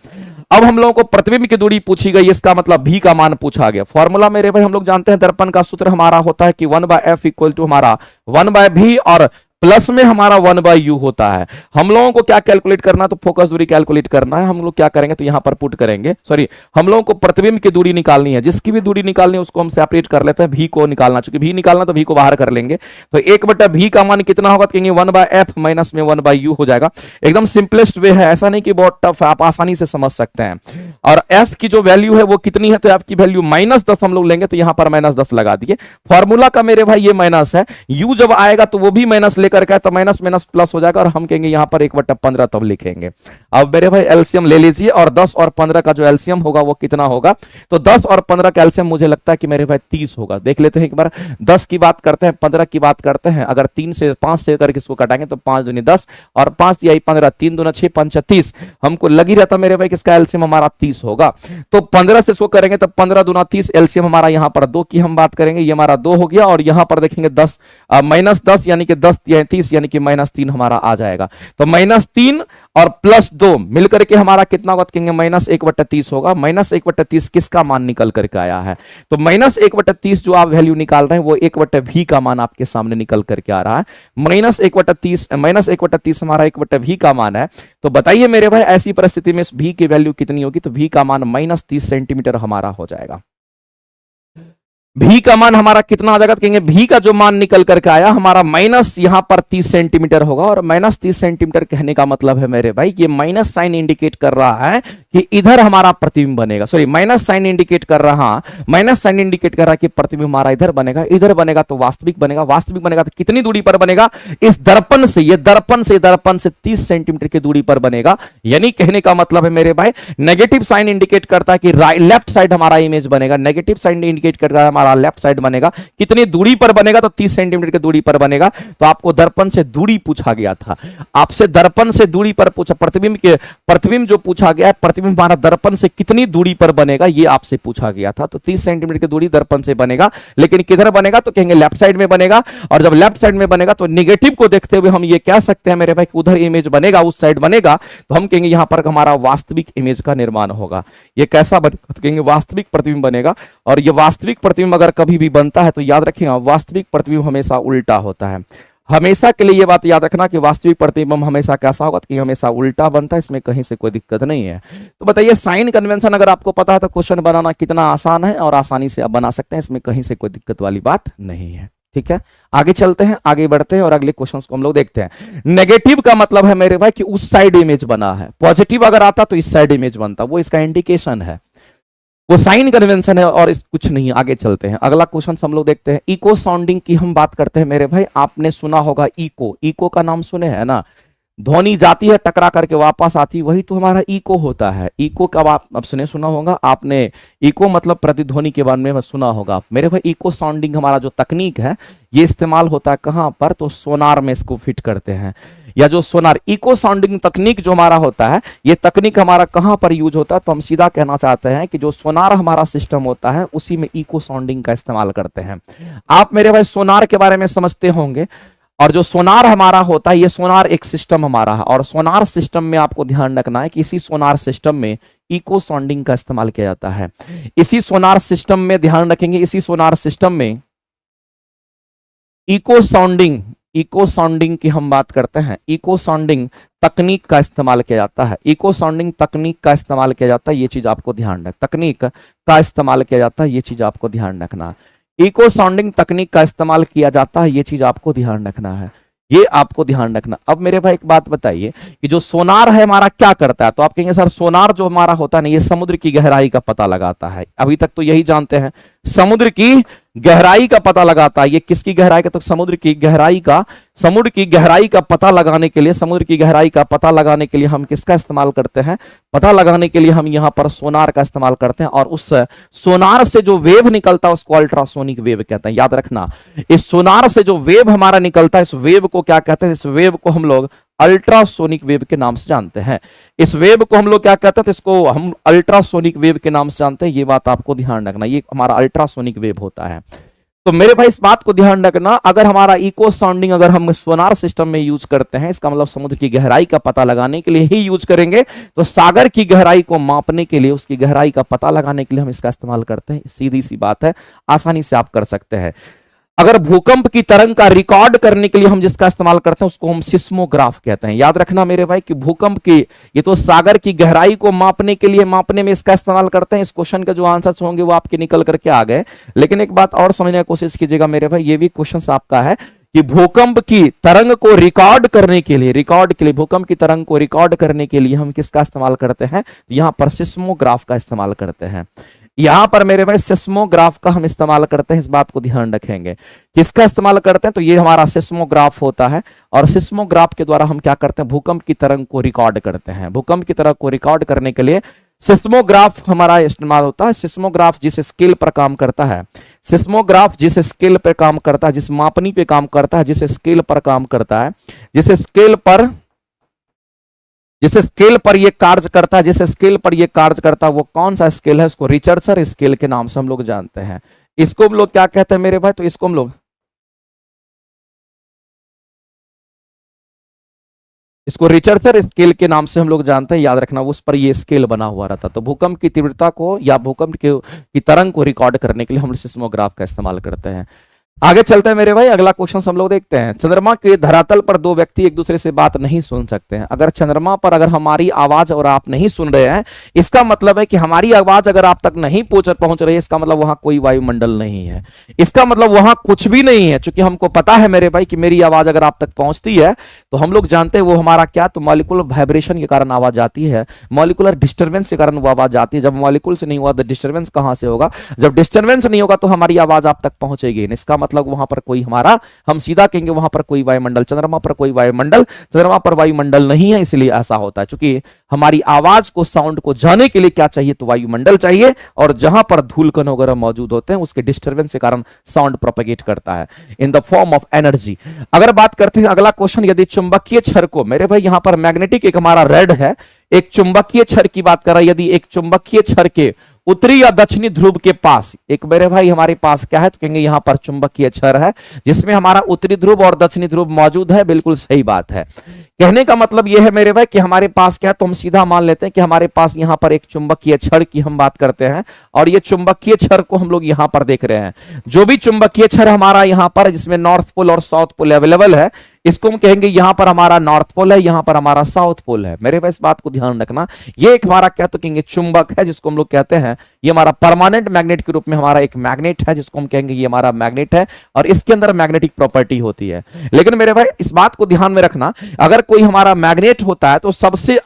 अब हम लोगों को प्रतिबिंब की दूरी पूछी गई, इसका मतलब भी का मान पूछा गया। फॉर्मूला मेरे भाई हम लोग जानते हैं, दर्पण का सूत्र हमारा होता है कि 1/f इक्वल टू हमारा 1/v और प्लस में हमारा 1/u होता है। हम लोगों को क्या कैलकुलेट करना है, तो फोकस दूरी कैलकुलेट करना है। हम लोग क्या करेंगे, तो यहां पर पुट करेंगे, सॉरी हम लोगों को प्रतिबिंब की दूरी निकालनी है। जिसकी भी दूरी निकालनी है उसको हम सेपरेट कर लेते हैं, भी को निकालना, चूंकि भी निकालना तो भी को बाहर कर लेंगे। तो 1/v का मान कितना होगा, तो कहेंगे 1/f माइनस में 1/u हो जाएगा। एकदम सिंपलेस्ट वे है, ऐसा नहीं कि बहुत टफ है, आप आसानी से समझ सकते हैं। और f की जो वैल्यू है वो कितनी है, तो f की वैल्यू -10 हम लोग लेंगे, तो यहां पर -10 लगा दिए। फॉर्मूला का मेरे भाई ये माइनस है, u जब आएगा तो वो भी माइनस लेकर के, तो माइनस माइनस प्लस हो जाएगा और हम कहेंगे यहां पर 1/15 तब लिखेंगे। अब मेरे भाई एलसीएम ले लीजिए और 10 और 15 का जो एलसीएम होगा वो कितना होगा, तो 10 और 15 का एलसीएम मुझे लगता है कि मेरे भाई 30 होगा। देख लेते हैं एक बार, 10 की बात करते हैं, 15 की बात करते हैं। अगर 5 से करके इसको कटाएंगे तो 5 दूनी 10 और 5 या 15, 3 दूना 6, 5 30। हमको लग ही रहता मेरे भाई कि इसका एलसीएम हमारा 30 होगा। तो 15 से इसको करेंगे तो 15 दूना 30, एलसीएम हमारा यहां पर 2 की हम बात करेंगे, ये हमारा 2 हो गया। और यहां पर देखेंगे 10 -10 यानी कि 10 या 30 यानी कि -3 हमारा आ जाएगा। तो -3 और +2 मिलकर के हमारा कितना होगा, कहेंगे -1/30 होगा। -1/30 किसका मान निकल करके आया है, तो -1/30 जो आप वैल्यू निकाल रहे हैं वो 1/v का मान आपके सामने निकल करके आ रहा है। -1/30 हमारा 1/v का मान है। तो बताइए मेरे भाई ऐसी परिस्थिति में इस v की वैल्यू कितनी होगी, तो v का मान -30 सेंटीमीटर हमारा हो जाएगा। भी का मान हमारा कितना आ जाएगा, तो कहेंगे भी का जो मान निकल करके आया हमारा माइनस यहां पर 30 सेंटीमीटर होगा। और -30 सेंटीमीटर कहने का मतलब है मेरे भाई ये माइनस साइन इंडिकेट कर रहा है कि इधर हमारा प्रतिबिंब बनेगा। सॉरी माइनस साइन इंडिकेट कर रहा है कि प्रतिबिंब हमारा इधर बनेगा तो वास्तविक बनेगा तो कितनी दूरी पर बनेगा, इस दर्पण से, ये दर्पण से 30 सेंटीमीटर की दूरी पर बनेगा। यानी कहने का मतलब है मेरे भाई नेगेटिव साइन इंडिकेट करता है कि लेफ्ट साइड हमारा इमेज बनेगा, नेगेटिव साइन इंडिकेट करता है हमारा लेफ्ट साइड बनेगा। कितनी दूरी पर बनेगा, तो 30 सेंटीमीटर की दूरी पर बनेगा। तो आपको दर्पण से दूरी पूछा गया था, आपसे दर्पण से दूरी पर पूछा, प्रतिबिंब जो पूछा गया है, प्रतिबिंब हमारा दर्पण से कितनी दूरी पर बनेगा ये आपसे पूछा गया था। तो 30 सेंटीमीटर की दूरी दर्पण से बनेगा, लेकिन किधर बनेगा, तो कहेंगे लेफ्ट साइड में बनेगा। और जब लेफ्ट साइड में बनेगा तो नेगेटिव को देखते हुए हम ये कह सकते हैं मेरे भाई उधर इमेज बनेगा, उस साइड बनेगा, तो हम कहेंगे यहां पर हमारा वास्तविक इमेज का निर्माण होगा। ये कैसा बनेगा, तो कहेंगे वास्तविक प्रतिबिंब बनेगा। और ये वास्तविक प्रतिबिंब अगर कभी भी बनता है तो याद रखिएगा वास्तविक प्रतिबिंब हमेशा उल्टा होता है। हमेशा के लिए ये बात याद रखना कि वास्तविक प्रतिबिंब हमेशा कैसा होगा, कि हमेशा उल्टा बनता है, इसमें कहीं से कोई दिक्कत नहीं है। तो बताइए साइन कन्वेंशन अगर आपको पता है तो क्वेश्चन बनाना कितना आसान है और आसानी से आप बना सकते हैं, इसमें कहीं से कोई दिक्कत वाली बात नहीं है। ठीक है, आगे चलते हैं, आगे बढ़ते हैं और अगले क्वेश्चंस को हम लोग देखते हैं। नेगेटिव का मतलब है मेरे भाई कि उस साइड इमेज बना है, पॉजिटिव अगर आता तो इस साइड इमेज बनता, वो इसका इंडिकेशन है, वो साइन कन्वेंशन है और कुछ नहीं। आगे चलते हैं, अगला क्वेश्चन हम लोग देखते हैं। इको साउंडिंग की हम बात करते हैं मेरे भाई। आपने सुना होगा इको का नाम सुने हैं ना, ध्वनि जाती है टकरा करके वापस आती, वही तो हमारा इको होता है। इको का आप सुना होगा आपने, इको मतलब प्रतिध्वनि के बारे में सुना होगा मेरे भाई। इको साउंडिंग हमारा जो तकनीक है ये इस्तेमाल होता है कहां पर, तो सोनार में इसको फिट करते हैं। या जो सोनार इको साउंडिंग तकनीक जो हमारा होता है, ये तकनीक हमारा कहां पर यूज होता है, तो हम सीधा कहना चाहते हैं कि जो सोनार हमारा सिस्टम होता है उसी में इको साउंडिंग का इस्तेमाल करते हैं। आप मेरे भाई सोनार के बारे में समझते होंगे, और जो सोनार हमारा होता है ये सोनार एक सिस्टम हमारा है, और सोनार सिस्टम में आपको ध्यान रखना है कि इसी सोनार सिस्टम में इको साउंडिंग का इस्तेमाल किया जाता है। इसी सोनार सिस्टम में ध्यान रखेंगे, इसी सोनार सिस्टम में इको साउंडिंग की हम बात करते हैं। इको साउंडिंग तकनीक का इस्तेमाल किया जाता है, इको साउंडिंग तकनीक का इस्तेमाल किया जाता है, ये चीज आपको ध्यान रखना, तकनीक का इस्तेमाल किया जाता है, ये चीज आपको ध्यान रखना। इको साउंडिंग तकनीक का इस्तेमाल किया जाता है, ये चीज आपको ध्यान रखना है, ये आपको ध्यान रखना। अब मेरे भाई एक बात बताइए कि जो सोनार है हमारा क्या करता है, तो आप कहेंगे सर सोनार जो हमारा होता है ना ये समुद्र की गहराई का पता लगाता है। अभी तक तो यही जानते हैं, समुद्र की गहराई का पता लगाता है। ये किसकी गहराई का? तो समुद्र की गहराई का, समुद्र की गहराई का पता लगाने के लिए, समुद्र की गहराई का पता लगाने के लिए हम किसका इस्तेमाल करते हैं? पता लगाने के लिए हम यहां पर सोनार का इस्तेमाल करते हैं, और उस सोनार से जो वेव निकलता है उसको अल्ट्रासोनिक वेव कहते हैं। याद रखना, इस सोनार से जो वेव हमारा निकलता है, इस वेव को क्या कहते हैं? इस वेव को हम लोग अल्ट्रासोनिक वेव के नाम से जानते हैं। इस वेव को हम लोग क्या कहते हैं? तो इसको हम अल्ट्रासोनिक वेव के नाम से जानते हैं। ये बात आपको ध्यान रखना, ये हमारा अल्ट्रासोनिक वेव होता है। तो मेरे भाई इस बात को ध्यान रखना, अगर हमारा इको साउंडिंग अगर हम सोनार सिस्टम में यूज करते हैं, इसका मतलब समुद्र की गहराई का पता लगाने के लिए ही यूज करेंगे। तो सागर की गहराई को मापने के लिए, उसकी गहराई का पता लगाने के लिए हम इसका इस्तेमाल करते हैं। सीधी सी बात है, आसानी से आप कर सकते हैं। अगर भूकंप की तरंग का रिकॉर्ड करने के लिए हम जिसका इस्तेमाल करते हैं उसको हम सिस्मोग्राफ कहते हैं। याद रखना मेरे भाई कि भूकंप की, ये तो सागर की गहराई को मापने के लिए, मापने में इसका इस्तेमाल करते हैं। इस क्वेश्चन के जो आंसर्स होंगे वो आपके निकल करके आ गए। लेकिन एक बात और समझने की कोशिश कीजिएगा मेरे भाई, ये भी क्वेश्चन आपका है कि भूकंप की तरंग को रिकॉर्ड करने के लिए, भूकंप की तरंग को रिकॉर्ड करने के लिए हम किसका इस्तेमाल करते हैं? यहां पर सिस्मोग्राफ का इस्तेमाल करते हैं। यहां पर मेरे भाई सिस्मोग्राफ का हम इस्तेमाल करते हैं, इस बात को ध्यान रखेंगे। किसका इस्तेमाल करते हैं? तो ये हमारा सिस्मोग्राफ होता है, और सिस्मोग्राफ के द्वारा हम क्या करते हैं? भूकंप की तरंग को रिकॉर्ड करते हैं। भूकंप की तरंग को रिकॉर्ड करने के लिए सिस्मोग्राफ हमारा इस्तेमाल होता है। सिस्मोग्राफ जिस स्केल पर काम करता है, सिस्मोग्राफ जिस स्केल पर काम करता है, जिस मापनी पे काम करता है, जिस स्केल पर काम करता है, जिस स्केल पर ये कार्य करता है, जिस स्केल पर ये कार्य करता है, वो कौन सा स्केल है? उसको रिचर्डसन स्केल के नाम से हम लोग जानते हैं। इसको हम लोग क्या कहते हैं मेरे भाई? तो इसको हम लोग इसको रिचर्डसन स्केल के नाम से हम लोग जानते हैं। याद रखना, उस पर ये स्केल बना हुआ रहता। तो भूकंप की तीव्रता को या भूकंप की तरंग को रिकॉर्ड करने के लिए हम सिस्मोग्राफ का इस्तेमाल करते हैं। आगे चलते हैं मेरे भाई, अगला क्वेश्चन हम लोग देखते हैं। चंद्रमा के धरातल पर दो व्यक्ति एक दूसरे से बात नहीं सुन सकते हैं। अगर चंद्रमा पर अगर हमारी आवाज और आप नहीं सुन रहे हैं, इसका मतलब है कि हमारी आवाज अगर आप तक नहीं पहुंच रही है, इसका मतलब वहां कोई वायुमंडल नहीं है, इसका मतलब वहां कुछ भी नहीं है। क्योंकि हमको पता है मेरे भाई कि मेरी आवाज अगर आप तक पहुंचती है तो हम लोग जानते हैं वो हमारा क्या? तो मॉलिक्यूलर वाइब्रेशन के कारण आवाज आती है, मॉलिक्यूलर डिस्टर्बेंस के कारण वो आवाज आती है। जब मॉलिक्यूल से नहीं हुआ तो डिस्टर्बेंस कहां से होगा? जब डिस्टर्बेंस नहीं होगा तो हमारी आवाज आप तक पहुंचेगी। इसका मतलब वहां पर कोई हमारा, हम सीधा कहेंगे वहां पर कोई वायुमंडल, चंद्रमा पर कोई वायुमंडल, चंद्रमा पर वायुमंडल नहीं है, इसलिए ऐसा होता है। क्योंकि हमारी आवाज को, साउंड को जाने के लिए क्या चाहिए? तो वायुमंडल चाहिए, और जहां पर धूल कण वगैरह मौजूद होते हैं उसके डिस्टर्बेंस के कारण साउंड प्रोपेगेट करता है in the form of energy. अगर बात करते हैं अगला क्वेश्चन, यदि चुंबकीय छड़ को, मेरे भाई यहां पर मैग्नेटिक एक हमारा रेड है, एक चुंबकीय छड़ की बात कर रहा है, यदि एक चुंबकीय छड़ के उत्तरी या दक्षिणी ध्रुव के पास, एक मेरे भाई हमारे पास क्या है? तो कहेंगे यहां पर चुंबकीय छड़ है जिसमें हमारा उत्तरी ध्रुव और दक्षिणी ध्रुव मौजूद है। बिल्कुल सही बात है। कहने का मतलब यह है मेरे भाई कि हमारे पास क्या है? तो हम सीधा मान लेते हैं कि हमारे पास यहां पर एक चुंबकीय छड़ की हम बात करते हैं, और ये चुंबकीय छड़ को हम लोग यहां पर देख रहे हैं। जो भी चुंबकीय छड़ हमारा यहां पर, जिसमें नॉर्थ पोल और साउथ पोल अवेलेबल है, इसको हम कहेंगे यहां पर हमारा नॉर्थ पोल है, यहां पर हमारा साउथ पोल है। मेरे भाई इस बात को ध्यान रखना, ये एक हमारा क्या? तो कहेंगे चुंबक है, जिसको हम लोग कहते हैं ये हमारा परमानेंट मैग्नेट के रूप में हमारा एक मैग्नेट है, जिसको हम कहेंगे ये हमारा मैग्नेट है, और इसके अंदर मैग्नेटिक प्रॉपर्टी होती है। लेकिन मेरे भाई इस बात को ध्यान में रखना, अगर कोई हमारा मैग्नेट होता है तो सबसे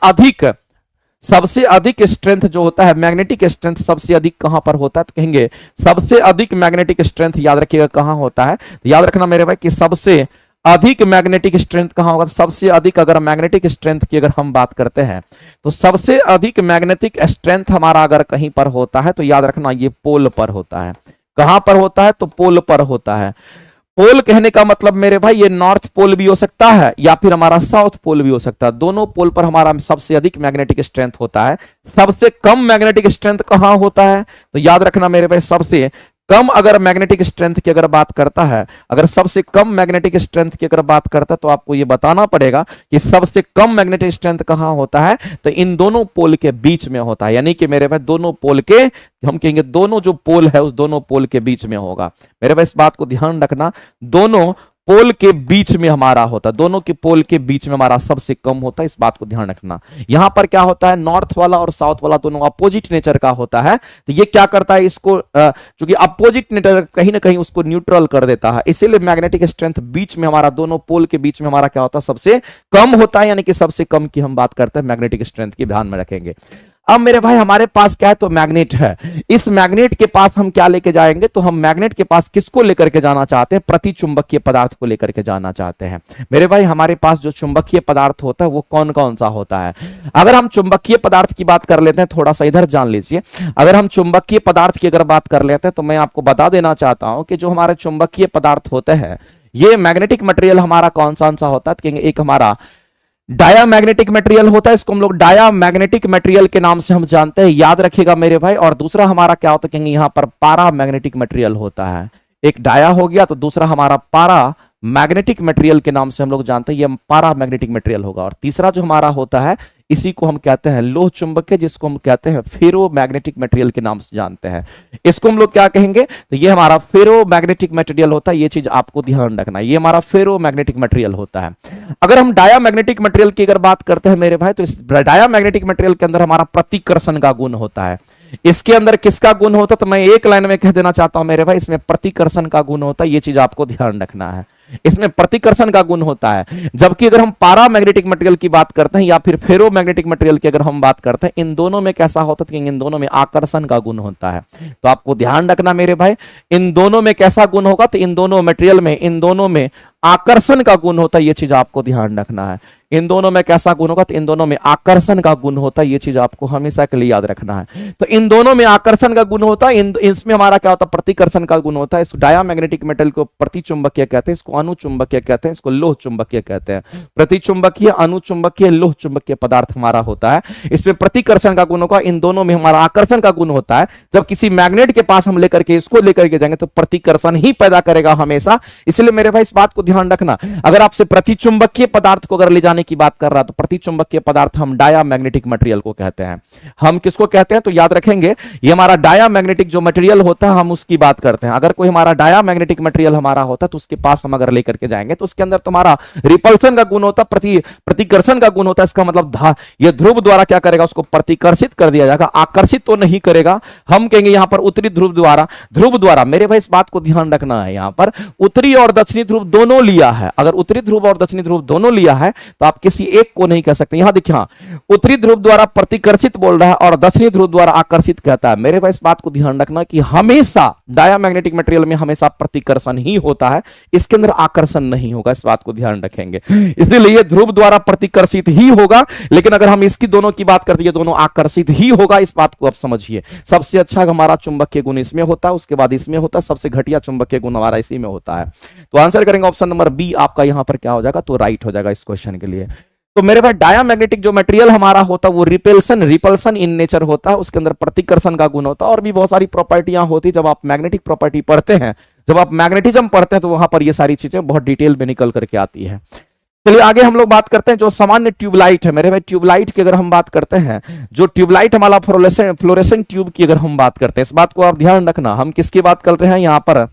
अधिक स्ट्रेंथ जो होता है, मैग्नेटिक स्ट्रेंथ सबसे अधिक कहां पर होता है? तो कहेंगे सबसे अधिक मैग्नेटिक स्ट्रेंथ, याद रखिएगा कहां होता है? तो याद रखना मेरे भाई कि सबसे अधिक मैग्नेटिक स्ट्रेंथ कहां होगा? सबसे अधिक अगर मैग्नेटिक स्ट्रेंथ की अगर हम बात करते हैं तो सबसे अधिक मैग्नेटिक स्ट्रेंथ हमारा अगर कहीं पर होता है तो याद रखना ये पोल पर होता है। कहां पर होता है? तो पोल पर होता है। पोल कहने का मतलब मेरे भाई ये नॉर्थ पोल भी हो सकता है या फिर हमारा साउथ पोल भी हो सकता है। दोनों पोल पर हमारा सबसे अधिक मैग्नेटिक स्ट्रेंथ होता है। सबसे कम मैग्नेटिक स्ट्रेंथ कहां होता है? तो याद रखना मेरे भाई सबसे कम अगर मैग्नेटिक स्ट्रेंथ की अगर बात करता है, अगर सबसे कम मैग्नेटिक स्ट्रेंथ की अगर बात करता है तो आपको ये बताना पड़ेगा कि सबसे कम मैग्नेटिक स्ट्रेंथ कहां होता है? तो इन दोनों पोल के बीच में होता है। यानी कि मेरे भाई दोनों पोल के, हम कहेंगे दोनों जो पोल है उस दोनों पोल के बीच में होगा। मेरे भाई इस बात को ध्यान रखना, दोनों पोल के बीच में हमारा होता है, दोनों के पोल के बीच में हमारा सबसे कम होता है। इस बात को ध्यान रखना। यहां पर क्या होता है? नॉर्थ वाला और साउथ वाला दोनों अपोजिट नेचर का होता है, तो ये क्या करता है? इसको चूंकि अपोजिट नेचर कहीं ना कहीं उसको न्यूट्रल कर देता है, इसीलिए मैग्नेटिक स्ट्रेंथ बीच में हमारा, दोनों पोल के बीच में हमारा क्या होता है? सबसे कम होता है। यानी कि सबसे कम की हम बात करते हैं मैग्नेटिक स्ट्रेंथ की, ध्यान में रखेंगे। अब मेरे भाई हमारे पास क्या है, तो मैग्नेट है। इस मैग्नेट के पास हम क्या लेके जाएंगे, तो हम मैग्नेट के पास किसको लेकर के जाना चाहते हैं, प्रति चुंबकीय पदार्थ को लेकर के जाना चाहते हैं। मेरे भाई हमारे पास जो चुंबकीय पदार्थ होता है वो कौन कौन सा होता है। अगर हम चुंबकीय पदार्थ की बात कर लेते हैं, थोड़ा सा इधर जान लीजिए। अगर हम चुंबकीय पदार्थ की अगर बात कर लेते हैं तो मैं आपको बता देना चाहता हूं कि जो हमारे चुंबकीय पदार्थ होते हैं, ये मैग्नेटिक मटेरियल हमारा कौन सा होता है, एक हमारा डायामैग्नेटिक मटेरियल होता है, इसको हम लोग डायामैग्नेटिक मटेरियल के नाम से हम जानते हैं, याद रखिएगा मेरे भाई। और दूसरा हमारा क्या होता है, कहेंगे यहां पर पारामैग्नेटिक मटेरियल होता है। एक डाया हो गया, तो दूसरा हमारा पारा मैग्नेटिक मटेरियल के नाम से हम लोग जानते हैं, ये पारामैग्नेटिक मटेरियल होगा। और तीसरा जो हमारा होता है, इसी को हम कहते हैं लोह चुंबकीय, जिसको हम कहते हैं फेरोमैग्नेटिक मटेरियल के नाम से जानते हैं। इसको हम लोग क्या कहेंगे, तो ये हमारा फेरोमैग्नेटिक मटेरियल होता है। ये चीज आपको ध्यान रखना है, ये हमारा फेरोमैग्नेटिक मटेरियल होता है। अगर हम डायामैग्नेटिक मटेरियल की अगर बात करते हैं मेरे भाई, तो इस डायामैग्नेटिक मटेरियल के अंदर हमारा प्रतिकर्षण का गुण होता है। इसके अंदर किसका गुण होता है, तो मैं एक लाइन में कह देना चाहता हूं मेरे भाई, इसमें प्रतिकर्षण का गुण होता है। ये चीज आपको ध्यान रखना है, इसमें प्रतिकर्षण का गुण होता है। जबकि अगर हम पारामैग्नेटिक मटेरियल की बात करते हैं या फिर फेरोमैग्नेटिक मटेरियल की अगर हम बात करते हैं, इन दोनों में कैसा होता है, इन दोनों में आकर्षण का गुण होता है। तो आपको ध्यान रखना मेरे भाई, इन दोनों में कैसा गुण होगा, तो इन दोनों मटेरियल में, इन दोनों में आकर्षण का गुण होता है। ये चीज आपको ध्यान रखना है। इन दोनों में कैसा गुण होगा, तो इन दोनों में आकर्षण का गुण होता है। ये चीज आपको हमेशा के लिए याद रखना है। तो इन दोनों में आकर्षण का गुण होता है, इसमें हमारा क्या होता है, प्रतिकर्षण का गुण होता है। इस डायामैग्नेटिक मेटल को प्रतिचुंबकीय कहते हैं, इसको अनुचुंबकीय कहते हैं, इसको लोह चुंबकीय कहते हैं। प्रतिचुंबकीय, अनुचुंबकीय, लोह चुंबकीय पदार्थ हमारा होता है। इसमें प्रतिकर्षण का गुण होगा, इन दोनों में हमारा आकर्षण का गुण होता है। जब किसी मैग्नेट के पास हम लेकर के इसको लेकर के जाएंगे तो प्रतिकर्षण ही पैदा करेगा हमेशा। इसलिए मेरे भाई इस बात को ध्यान रखना, अगर आपसे प्रतिचुंबकीय पदार्थ को अगर ले जाने की बात कर रहा है तो प्रतिचुंबकीय पदार्थ हम डायामैग्नेटिक मटेरियल को कहते हैं। हम किसको कहते हैं, तो याद रखेंगे ये हमारा डायामैग्नेटिक जो मटेरियल होता है हम उसकी बात करते हैं। अगर कोई हमारा डायामैग्नेटिक मटेरियल हमारा होता है तो उसके पास हम अगर लेकर के जाएंगे तो उसके अंदर तुम्हारा रिपल्सन का गुण होता है, प्रतिकर्षण का गुण होता है। इसका मतलब ये ध्रुव द्वारा क्या करेगा, उसको प्रतिकर्षित कर दिया जाएगा, आकर्षित तो नहीं करेगा। हम कहेंगे यहां पर उत्तरी ध्रुव द्वारा मेरे भाई इस बात को ध्यान रखना है, यहां पर उत्तरी और दक्षिणी ध्रुव दोनों लिया है। अगर उत्तरी ध्रुव और दक्षिणी ध्रुव दोनों लिया है तो आप किसी एक को नहीं कह सकते। यहां देखिए, उत्तरी ध्रुव द्वारा प्रतिकर्षित बोल रहा है और दक्षिणी ध्रुव द्वारा आकर्षित कहता है। मेरे भाई इस बात को ध्यान रखना कि हमेशा डायामैग्नेटिक मटेरियल में हमेशा प्रतिकर्षण ही होता है, इसके अंदर आकर्षण नहीं होगा। इस बात को ध्यान रखेंगे, इसलिए ध्रुव द्वारा प्रतिकर्षित ही होगा। लेकिन अगर हम इसकी दोनों की बात करते हैं, दोनों आकर्षित ही होगा। इस बात को आप समझिए। सबसे अच्छा हमारा चुंबकीय गुण इसमें होता है, उसके बाद इसमें होता है, सबसे घटिया चुंबकीय गुण हमारा इसी में होता है। तो आंसर करेंगे ऑप्शन नंबर बी आपका यहां पर क्या हो जाएगा, तो राइट हो जाएगा इस क्वेश्चन के लिए। तो मेरे भाई डायामैग्नेटिक जो मटेरियल हमारा होता है वो रिपल्सन इन नेचर होता है, उसके अंदर प्रतिकर्षण का गुण होता है और भी बहुत सारी प्रॉपर्टियां होती है। जब आप मैग्नेटिक प्रॉपर्टी पढ़ते हैं, जब आप मैग्नेटिज्म पढ़ते हैं तो वहां पर ये सारी चीजें बहुत डिटेल में निकल करके आती है। चलिए आगे हम लोग बात करते हैं जो सामान्य ट्यूबलाइट है। मेरे भाई ट्यूबलाइट की अगर हम बात करते हैं, जो ट्यूबलाइट हमारा फ्लोरेसेंट ट्यूब की अगर हम बात करते हैं, इस बात को आप ध्यान रखना, हम किसकी बात कर रहे हैं यहां पर,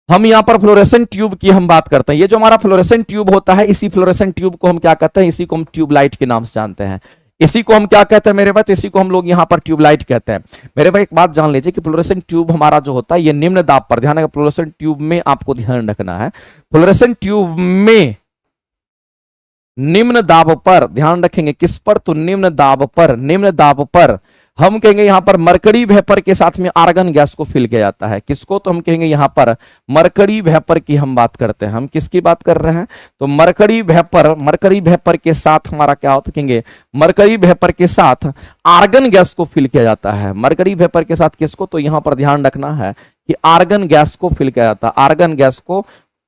हम यहां पर फ्लोरेसेंट ट्यूब की हम बात करते हैं। ये जो हमारा फ्लोरेसेंट ट्यूब होता है, इसी फ्लोरेसेंट ट्यूब को हम क्या कहते हैं, इसी को हम ट्यूबलाइट के नाम से जानते हैं। इसी को हम क्या कहते हैं मेरे भाई, तो इसी को हम लोग यहां पर ट्यूबलाइट कहते हैं। मेरे भाई एक बात जान लीजिए कि फ्लोरेसेंट ट्यूब हमारा जो होता है ये निम्न दाब पर, ध्यान रखना फ्लोरेसेंट ट्यूब में आपको ध्यान रखना है, फ्लोरेसेंट ट्यूब में निम्न दाब पर, ध्यान रखेंगे किस पर, तो निम्न दाब पर हम कहेंगे यहां पर मरकरी वेपर के साथ में आर्गन गैस को फिल किया जाता है। किसको, तो हम कहेंगे यहां पर मरकरी वेपर की हम बात करते हैं। हम किसकी बात कर रहे हैं, तो मरकरी वेपर के साथ हमारा क्या होता है, कहेंगे मरकरी वेपर के साथ आर्गन गैस को फिल किया जाता है। मरकरी वेपर के साथ किसको, तो यहां पर ध्यान रखना है कि आर्गन गैस को फिल किया जाता है,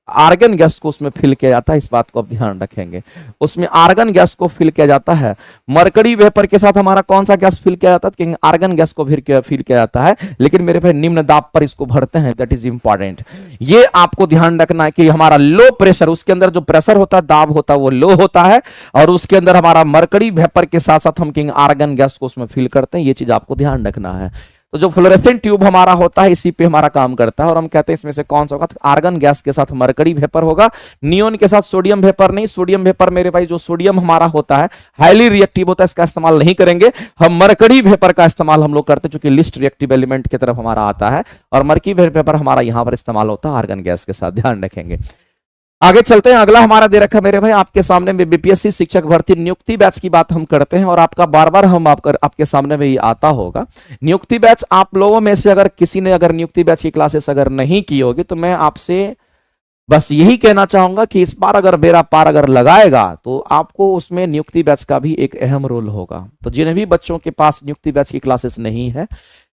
आर्गन गैस को उसमें फिल किया जाता है। इस बात को आप ध्यान रखेंगे, उसमें आर्गन गैस को फिल किया जाता है। मरकरी वेपर के साथ हमारा कौन सा गैस फिल किया जाता है, आर्गन गैस को फिल किया जाता है। लेकिन मेरे भाई निम्न दाब पर इसको भरते हैं, दैट इज इंपॉर्टेंट। ये आपको ध्यान रखना है कि हमारा लो प्रेशर, उसके अंदर जो प्रेशर होता है, दाब होता है, वो लो होता है और उसके अंदर हमारा मरकरी वेपर के साथ साथ हम कहेंगे आर्गन गैस को उसमें फिल करते हैं। ये चीज आपको ध्यान रखना है। तो जो फ्लोरेसेंट ट्यूब हमारा होता है इसी पे हमारा काम करता है और हम कहते हैं इसमें से कौन सा होगा, तो आर्गन गैस के साथ मरकरी वेपर होगा, नियोन के साथ सोडियम वेपर नहीं। सोडियम वेपर मेरे भाई जो सोडियम हमारा होता है हाईली रिएक्टिव होता है, इसका इस्तेमाल नहीं करेंगे हम। मरकरी वेपर का इस्तेमाल हम लोग करते हैं जो कि लिस्ट रिएक्टिव एलिमेंट की तरफ हमारा आता है और मरकरी वेपर हमारा यहां पर इस्तेमाल होता है आर्गन गैस के साथ, ध्यान रखेंगे। आगे चलते हैं। अगला हमारा दे रखा है मेरे भाई आपके सामने में बीपीएससी शिक्षक भर्ती नियुक्ति बैच की बात हम करते हैं, और आपका बार बार हम आपके सामने में ये आता होगा। नियुक्ति बैच आप लोगों में से अगर किसी ने अगर नियुक्ति बैच की क्लासेस अगर नहीं की होगी तो मैं आपसे बस यही कहना चाहूंगा कि इस बार अगर बेरा पार अगर लगाएगा तो आपको उसमें नियुक्ति बैच का भी एक अहम रोल होगा। तो जिन्हें भी बच्चों के पास नियुक्ति बैच की क्लासेस नहीं है,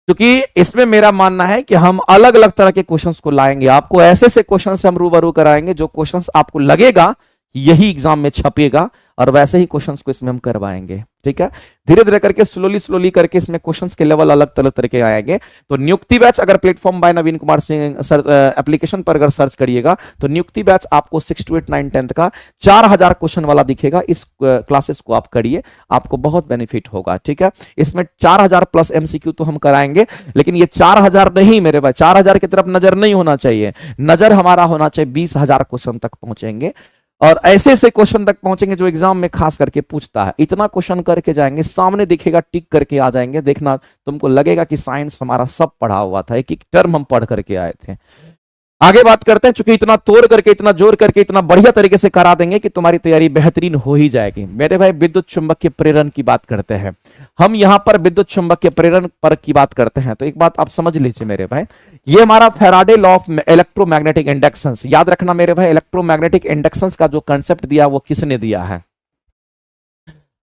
क्योंकि इसमें मेरा मानना है कि हम अलग अलग तरह के क्वेश्चंस को लाएंगे, आपको ऐसे ऐसे क्वेश्चन से हम रूबरू कराएंगे जो क्वेश्चंस आपको लगेगा यही एग्जाम में छपेगा, और वैसे ही क्वेश्चंस को इसमें हम करवाएंगे। ठीक है, धीरे धीरे करके स्लोली स्लोली करके इसमें क्वेश्चंस के लेवल अलग अलग तरह के आएंगे। तो नियुक्ति बैच अगर प्लेटफॉर्म बाय नवीन कुमार सिंह सर एप्लीकेशन पर अगर सर्च करिएगा तो नियुक्ति बैच आपको 6 to 8 9 10th का 4000 क्वेश्चन वाला दिखेगा। इस क्लासेस को आप करिए, आपको बहुत बेनिफिट होगा। ठीक है, इसमें 4000 प्लस एमसीक्यू तो हम कराएंगे, लेकिन ये 4000 नहीं मेरे भाई, 4000 की तरफ नजर नहीं होना चाहिए, नजर हमारा होना चाहिए 20000 क्वेश्चन तक पहुंचेंगे, और ऐसे ऐसे क्वेश्चन तक पहुंचेंगे जो एग्जाम में खास करके पूछता है। इतना क्वेश्चन करके जाएंगे, सामने दिखेगा टिक करके आ जाएंगे, देखना तुमको लगेगा कि साइंस हमारा सब पढ़ा हुआ था, एक एक टर्म हम पढ़ करके आए थे। आगे बात करते हैं, चूंकि इतना तोड़ करके इतना जोर करके इतना बढ़िया तरीके से करा देंगे कि तुम्हारी तैयारी बेहतरीन हो ही जाएगी। मेरे भाई विद्युत चुंबकीय प्रेरण की बात करते हैं हम, यहां पर विद्युत चुंबकीय प्रेरण पर की बात करते हैं। तो एक बात आप समझ लीजिए मेरे भाई, ये हमारा Faraday law of electromagnetic inductions, याद रखना मेरे भाई, इलेक्ट्रोमैग्नेटिक इंडक्शंस का जो कंसेप्ट दिया वो किसने दिया है?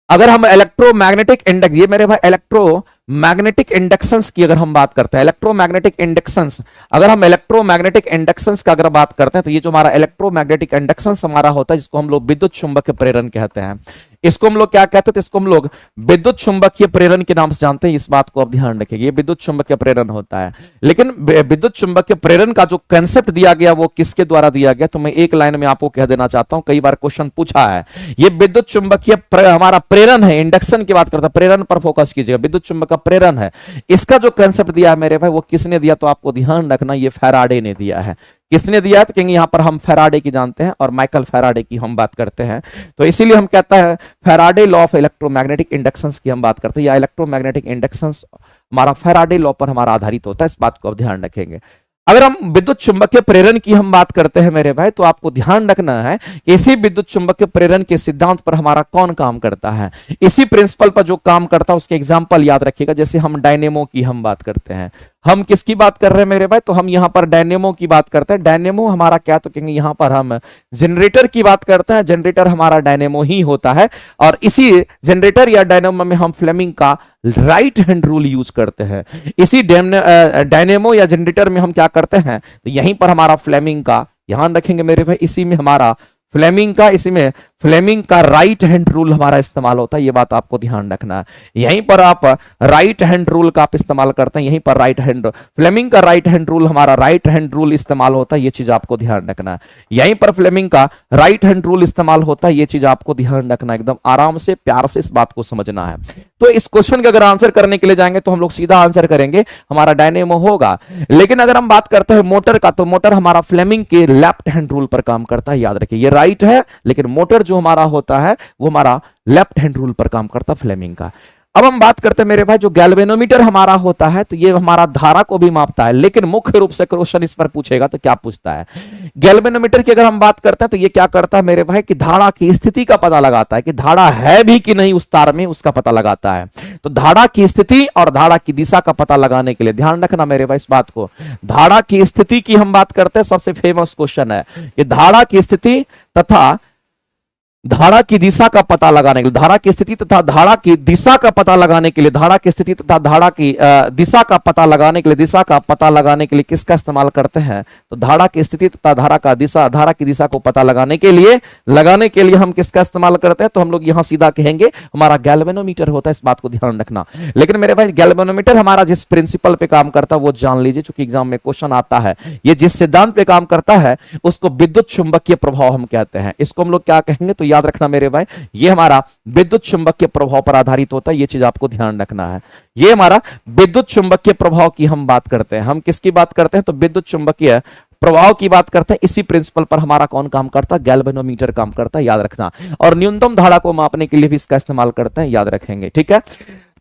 अगर हम इलेक्ट्रोमैग्नेटिक इंडक्स, ये मेरे भाई इलेक्ट्रोमैग्नेटिक इंडक्शंस की अगर हम बात करते हैं, इलेक्ट्रोमैग्नेटिक इंडक्शंस, अगर हम इलेक्ट्रोमैग्नेटिक इंडक्शंस का अगर बात करते हैं तो ये जो हमारा इलेक्ट्रोमैग्नेटिक इंडक्शंस हमारा होता है, जिसको हम लोग विद्युत चुंबकीय प्रेरण कहते हैं, इसको हम लोग क्या कहते हैं? तो इसको हम लोग विद्युत चुंबकीय प्रेरण के नाम से जानते हैं। इस बात को आप ध्यान रखिए, ये विद्युत चुंबकीय प्रेरण होता है। लेकिन विद्युत चुंबकीय प्रेरण का जो कंसेप्ट दिया गया वो किसके द्वारा दिया गया? तो मैं एक लाइन में आपको कह देना चाहता हूं, कई बार क्वेश्चन पूछा है। ये विद्युत चुंबकीय हमारा प्रेरण है, इंडक्शन की बात करता है, प्रेरण पर फोकस कीजिएगा, विद्युत चुंबक का प्रेरण है। इसका जो कंसेप्ट दिया है मेरे भाई वो किसने दिया? तो आपको ध्यान रखना, ये फैराडे ने दिया है। किसने दिया? तो कहेंगे यहां पर हम फैराडे की जानते हैं और माइकल फैराडे की हम बात करते हैं, तो इसीलिए हम कहता है Faraday law of electromagnetic inductions की हम बात करते हैं, या इलेक्ट्रोमैग्नेटिक इंडक्शंस हमारा फैराडे लॉ पर हमारा आधारित होता है। इस बात को आप ध्यान रखेंगे। अगर हम विद्युत चुंबकीय प्रेरण की हम बात करते हैं मेरे भाई, तो आपको ध्यान रखना है कि इसी विद्युत चुंबकीय प्रेरण के सिद्धांत पर हमारा कौन काम करता है, इसी प्रिंसिपल पर जो काम करता है उसके एग्जांपल याद रखिएगा। जैसे हम डायनेमो की हम बात करते हैं, हम किसकी बात कर रहे हैं मेरे भाई? तो हम यहां पर डायनेमो की बात करते हैं। डायनेमो हमारा क्या? तो कहेंगे यहां पर हम जनरेटर की बात करते हैं, जनरेटर हमारा डायनेमो ही होता है, और इसी जनरेटर या डायनेमो में हम फ्लेमिंग का राइट हैंड रूल यूज करते हैं। इसी डायनेमो या जनरेटर में हम क्या करते हैं? तो यहीं पर हमारा फ्लेमिंग का, ध्यान रखेंगे मेरे भाई, इसी में हमारा फ्लेमिंग का, इसी में फ्लेमिंग का राइट हैंड रूल हमारा इस्तेमाल होता है। ये बात आपको ध्यान रखना है। यहीं पर आप राइट हैंड रूल का आप इस्तेमाल करते हैं, यहीं पर राइट हैंड फ्लेमिंग का राइट हैंड रूल हमारा राइट हैंड रूल इस्तेमाल होता है। ये चीज आपको ध्यान रखना है। यहीं पर फ्लेमिंग का राइट हैंड रूल इस्तेमाल होता है। ये चीज आपको ध्यान रखना है, एकदम आराम से प्यार से इस बात को समझना है। तो इस क्वेश्चन का अगर आंसर करने के लिए जाएंगे तो हम लोग सीधा आंसर करेंगे, हमारा डायनेमो होगा। लेकिन अगर हम बात करते हैं मोटर का, तो मोटर हमारा फ्लेमिंग के लेफ्ट हैंड रूल पर काम करता है। याद रखिए, ये राइट है, लेकिन मोटर जो हमारा होता है वो हमारा लेफ्ट हैंड रूल पर काम करता है, फ्लेमिंग का। अब हम बात करते हैं मेरे भाई, जो गैल्वेनोमीटर हमारा होता है, तो ये हमारा धारा को भी मापता है। लेकिन मुख्य रूप से क्वेश्चन इस पर पूछेगा तो क्या पूछता है? गैल्वेनोमीटर की अगर हम बात करते हैं तो ये क्या करता है मेरे भाई? कि धारा की स्थिति का पता लगाता है, कि धारा है भी कि नहीं उस तार में, उसका पता लगाता है। तो धारा की स्थिति और धारा की दिशा का पता लगाने के लिए ध्यान रखना मेरे भाई इस बात को, धारा की स्थिति की हम बात करते हैं, सबसे फेमस क्वेश्चन है ये, धारा की स्थिति तथा धारा की दिशा का पता लगाने के लिए, धारा की स्थिति तथा धारा की दिशा का पता लगाने के लिए, धारा की स्थिति तथा धारा की दिशा का पता लगाने के लिए, दिशा का पता लगाने के लिए किसका इस्तेमाल करते हैं? तो धारा की स्थिति तथा धारा की दिशा को पता लगाने के लिए हम किसका इस्तेमाल करते हैं? तो हम लोग यहां सीधा कहेंगे हमारा गैल्वेनोमीटर होता है। इस बात को ध्यान रखना। लेकिन मेरे भाई गैल्वेनोमीटर हमारा जिस प्रिंसिपल पे काम करता है वो जान लीजिए, चूंकि एग्जाम में क्वेश्चन आता है। ये जिस सिद्धांत पे काम करता है उसको विद्युत चुंबकीय प्रभाव हम कहते हैं। इसको हम लोग क्या कहेंगे? तो याद रखना मेरे भाई, ये हमारा विद्युत चुंबकीय प्रभाव पर आधारित होता है। ये चीज आपको ध्यान रखना है। ये हमारा विद्युत चुंबकीय प्रभाव की हम बात करते हैं। हम किसकी बात करते हैं? तो विद्युत चुंबकीय प्रभाव की बात करते हैं, इसी प्रिंसिपल पर हमारा कौन काम करता है, गैल्वेनोमीटर काम करता है, याद रखना। और न्यूनतम धारा को मापने के लिए भी इसका इस्तेमाल करते हैं, याद रखेंगे, ठीक है।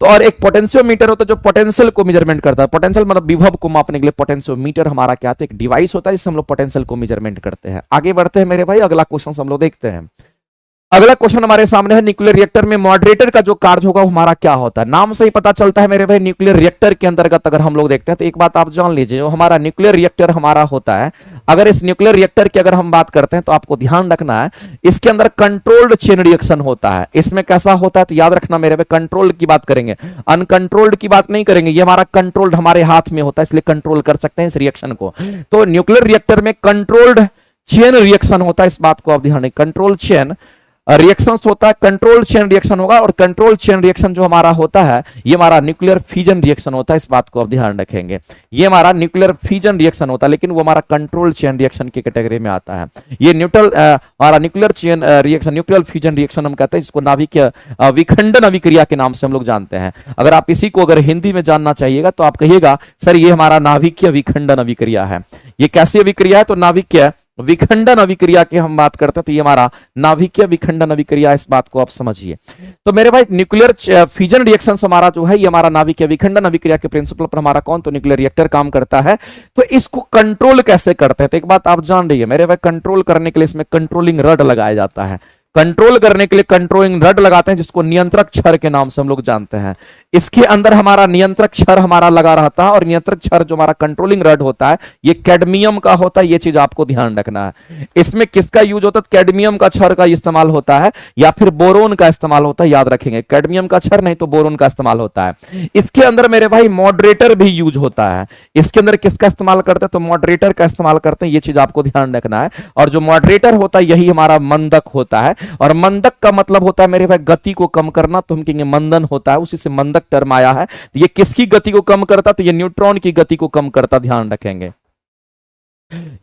तो और एक पोटेंशियोमीटर होता है जो पोटेंशियल को मेजरमेंट करता है, पोटेंशियल मतलब विभव को मापने के लिए पोटेंशियोमीटर हमारा क्या होता है, एक डिवाइस होता है जिससे हम लोग पोटेंशियल को मेजरमेंट करते हैं। आगे बढ़ते हैं मेरे भाई, अगला क्वेश्चन हम लोग देखते हैं। अगला क्वेश्चन हमारे सामने है, न्यूक्लियर रिएक्टर में मॉडरेटर का जो कार्य होगा वो हमारा क्या होता है। नाम से ही पता चलता है मेरे भाई, न्यूक्लियर रिएक्टर के अंतर्गत अगर हम लोग देखते हैं तो एक बात आप जान लीजिए, जो हमारा न्यूक्लियर रिएक्टर हमारा होता है, अगर इस न्यूक्लियर रिएक्टर की अगर हम बात करते हैं तो आपको ध्यान रखना है, इसके अंदर कंट्रोल्ड चेन रिएक्शन होता है। इसमें कैसा होता है तो याद रखना मेरे भाई, कंट्रोल्ड की बात करेंगे, अनकंट्रोल्ड की बात नहीं करेंगे। ये हमारा कंट्रोल्ड हमारे हाथ में होता है, इसलिए कंट्रोल कर सकते हैं इस रिएक्शन को। तो न्यूक्लियर रिएक्टर में कंट्रोल्ड चेन रिएक्शन होता है, इस बात को आप ध्यान रखें, कंट्रोल चेन रिएक्शंस होता है, कंट्रोल चेन रिएक्शन होगा। और कंट्रोल चेन रिएक्शन जो हमारा होता है ये हमारा न्यूक्लियर फ्यूजन रिएक्शन होता है, इस बात को आप ध्यान रखेंगे। ये हमारा न्यूक्लियर फ्यूजन रिएक्शन होता है, लेकिन वो हमारा कंट्रोल चेन रिएक्शन की कैटेगरी में आता है। ये न्यूट्रल हमारा nuclear chain reaction, nuclear fusion reaction हम कहते हैं, जिसको नाभिकीय विखंडन अभिक्रिया के नाम से हम लोग जानते हैं। अगर आप इसी को अगर हिंदी में जानना चाहिएगा तो आप कहिएगा सर ये हमारा नाभिकीय विखंडन अभिक्रिया है। ये कैसी अभिक्रिया है, तो नाभिकीय विखंडन अभिक्रिया की हम बात करते हैं, तो ये हमारा नाभिकीय विखंडन अभिक्रिया, इस बात को आप समझिए। तो मेरे भाई न्यूक्लियर फ्यूजन रिएक्शन हमारा जो है ये हमारा नाभिकीय विखंडन अभिक्रिया के प्रिंसिपल पर हमारा कौन, तो न्यूक्लियर रिएक्टर काम करता है। तो इसको कंट्रोल कैसे करते हैं, तो एक बात आप जान रही है मेरे भाई, कंट्रोल करने के लिए इसमें कंट्रोलिंग रड लगाया जाता है। कंट्रोल करने के लिए कंट्रोलिंग रड लगाते हैं, जिसको नियंत्रक छड़ के नाम से हम लोग जानते हैं। इसके अंदर हमारा नियंत्रक छड़ हमारा लगा रहता है, और नियंत्रक छड़ जो हमारा कंट्रोलिंग रड होता है ये कैडमियम का होता है, ये चीज आपको ध्यान रखना है। इसमें किसका यूज होता है, कैडमियम का छड़ का इस्तेमाल होता है, या फिर बोरोन का इस्तेमाल होता है, याद रखेंगे, कैडमियम का छड़ नहीं तो बोरोन का इस्तेमाल होता है। इसके अंदर मेरे भाई मॉडरेटर भी यूज होता है। इसके अंदर किसका इस्तेमाल करते हैं, तो मॉडरेटर का इस्तेमाल करते हैं, ये चीज आपको ध्यान रखना है। और जो मॉडरेटर होता है यही हमारा मंदक होता है, और मंदक का मतलब होता है मेरे भाई गति को कम करना, तो हम कहेंगे मंदन होता है, उसी से मंदक टर्म आया है। तो ये किसकी गति को कम करता, तो ये न्यूट्रॉन की गति को कम करता, ध्यान रखेंगे,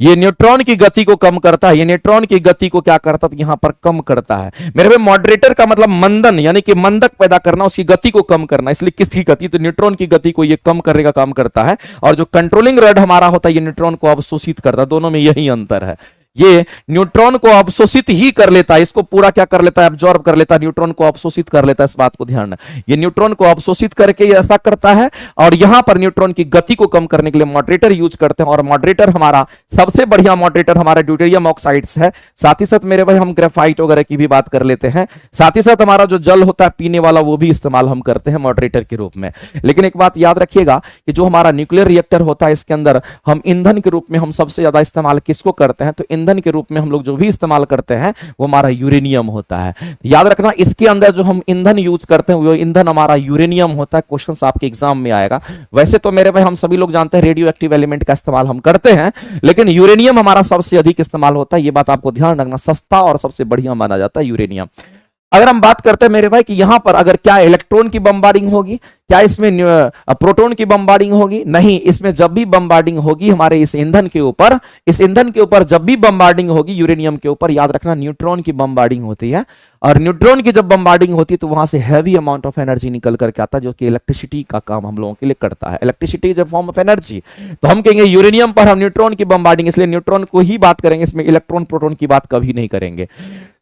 ये न्यूट्रॉन की गति को कम करता है। ये न्यूट्रॉन की गति को क्या करता है, तो यहां पर कम करता है मेरे भाई। मॉडरेटर का मतलब मंदन, यानी कि मंदक पैदा करना, उसकी गति को कम करना, इसलिए किसकी गति, तो न्यूट्रॉन की गति को ये कम करने का काम करता है। और जो कंट्रोलिंग रड हमारा होता है ये न्यूट्रॉन को अवशोषित करता है, दोनों में यही अंतर है। ये न्यूट्रॉन को अवशोषित ही कर लेता है, इसको पूरा क्या कर लेता है, अब्जॉर्ब कर लेता है, न्यूट्रॉन को अवशोषित कर लेता है, इस बात को ध्यान रखना। ये न्यूट्रॉन को अवशोषित करके ये ऐसा करता है, और यहां पर न्यूट्रॉन की गति को कम करने के लिए मॉडरेटर यूज करते हैं। और मॉडरेटर हमारा सबसे बढ़िया मॉडरेटर हमारा ड्यूटेरियम ऑक्साइड्स है। साथ ही साथ मेरे भाई हम ग्रेफाइट वगैरह की भी बात कर लेते हैं। साथ ही साथ हमारा जो जल होता है पीने वाला वो भी इस्तेमाल हम करते हैं मॉडरेटर के रूप में। लेकिन एक बात याद रखिएगा कि जो हमारा न्यूक्लियर रिएक्टर होता है इसके अंदर हम ईंधन के रूप में हम सबसे ज्यादा इस्तेमाल किसको करते हैं, तो ईंधन के रूप में हम लोग जो भी इस्तेमाल करते हैं वो हमारा यूरेनियम होता है। याद रखना इसके अंदर जो हम ईंधन यूज करते हैं वो ईंधन हमारा यूरेनियम होता है। क्वेश्चंस आपके एग्जाम में आएगा। वैसे तो मेरे भाई हम सभी लोग जानते हैं रेडियो एक्टिव एलिमेंट का इस्तेमाल हम करते हैं, लेकिन यूरेनियम हमारा सबसे अधिक इस्तेमाल होता है। ये बात आपको ध्यान रखना, सस्ता और सबसे बढ़िया माना जाता है यूरेनियम। अगर हम बात करते हैं मेरे भाई कि यहां पर अगर क्या इलेक्ट्रॉन की बमबारिंग होगी, क्या इसमें प्रोटॉन की बमबारिंग होगी, नहीं। इसमें जब भी बमबारिंग होगी हमारे इस ईंधन के ऊपर, इस ईंधन के ऊपर जब भी बमबारिंग होगी यूरेनियम के ऊपर, याद रखना न्यूट्रॉन की बमबारिंग होती है। और न्यूट्रॉन की जब बमबारिंग होती है तो वहां से हैवी अमाउंट ऑफ एनर्जी निकल करके आता है, जो कि इलेक्ट्रिसिटी का काम हम लोगों के लिए करता है। Electricity is a form of energy. तो हम कहेंगे यूरेनियम पर हम न्यूट्रॉन की बमबारिंग, इसलिए न्यूट्रॉन को ही बात करेंगे, इसमें इलेक्ट्रॉन प्रोटॉन की बात कभी नहीं करेंगे।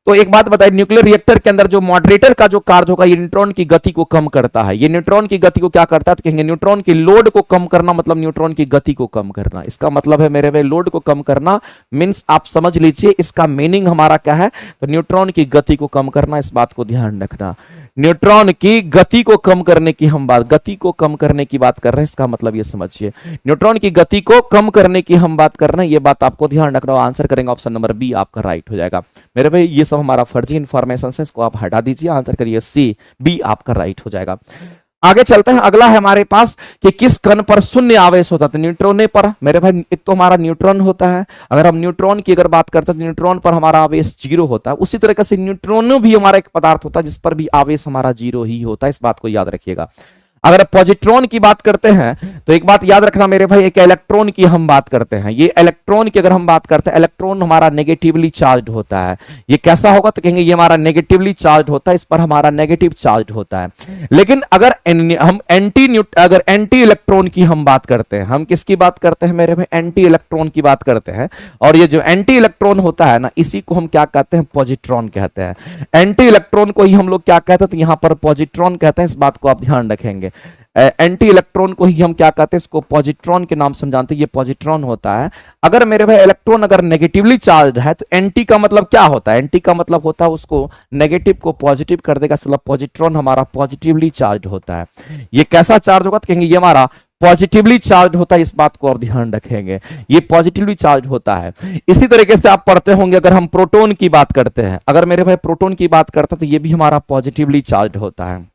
तो एक बात बताइए, न्यूक्लियर रिएक्टर के अंदर जो मॉडरेटर का जो कार्य होगा ये न्यूट्रॉन की गति को कम करता है। ये न्यूट्रॉन की गति को क्या करता है, तो कहेंगे न्यूट्रॉन की लोड को कम करना, मतलब न्यूट्रॉन की गति को कम करना। इसका मतलब है मेरे भाई लोड को कम करना मींस आप समझ लीजिए इसका मीनिंग हमारा क्या है, तो न्यूट्रॉन की गति को कम करना। इस बात को ध्यान रखना, न्यूट्रॉन की गति को कम करने की हम बात, गति को कम करने की बात कर रहे हैं। इसका मतलब ये समझिए न्यूट्रॉन की गति को कम करने की हम बात कर रहे हैं। ये बात आपको ध्यान रखना। आंसर करेंगे ऑप्शन नंबर बी, आपका राइट हो जाएगा। मेरे भाई ये सब हमारा फर्जी इंफॉर्मेशन है, इसको आप हटा दीजिए। आंसर करिए सी, बी आपका राइट हो जाएगा। आगे चलते हैं। अगला है हमारे पास कि किस कण पर शून्य आवेश होता है, तो न्यूट्रॉन पर। मेरे भाई एक तो हमारा न्यूट्रॉन होता है, अगर हम न्यूट्रॉन की अगर बात करते हैं तो न्यूट्रॉन पर हमारा आवेश 0 होता है। उसी तरीके से न्यूट्रॉनो भी हमारा एक पदार्थ होता है जिस पर भी आवेश हमारा 0 ही होता है। इस बात को याद रखिएगा। अगर पॉजिट्रॉन की बात करते हैं तो एक बात याद रखना मेरे भाई, एक इलेक्ट्रॉन की हम बात करते हैं, ये इलेक्ट्रॉन की अगर हम बात करते हैं, इलेक्ट्रॉन हमारा नेगेटिवली चार्ज होता है। ये कैसा होगा तो कहेंगे ये हमारा नेगेटिवली चार्ज होता है, इस पर हमारा नेगेटिव चार्ज होता है। लेकिन अगर हम एंटी इलेक्ट्रॉन की हम बात करते हैं, हम किसकी बात करते हैं मेरे भाई, एंटी इलेक्ट्रॉन की बात करते हैं। और ये जो एंटी इलेक्ट्रॉन होता है ना, इसी को हम क्या कहते हैं, पॉजिट्रॉन कहते हैं। एंटी इलेक्ट्रॉन को ही हम लोग क्या कहते हैं, तो यहां पर पॉजिट्रॉन कहते हैं, इस बात को आप ध्यान रखेंगे। एंटी इलेक्ट्रॉन को ही हम क्या कहते हैं, इसको पॉजिट्रॉन के नाम से समझाते हैं, ये पॉजिट्रॉन होता है। अगर मेरे भाई इलेक्ट्रॉन अगर नेगेटिवली चार्ज है तो एंटी का मतलब क्या होता है, एंटी का मतलब होता है उसको नेगेटिव को पॉजिटिव कर देगा, मतलब पॉजिट्रॉन हमारा पॉजिटिवली चार्ज होता है। ये कैसा चार्ज होगा तो कहेंगे ये हमारा पॉजिटिवली चार्ज होता है, इस बात को आप ध्यान रखेंगे, ये पॉजिटिवली चार्ज होता है। इसी तरीके से आप पढ़ते होंगे, अगर हम प्रोटॉन की बात करते हैं, अगर मेरे भाई प्रोटॉन की बात करते हैं तो ये भी हमारा पॉजिटिवली चार्ज होता है।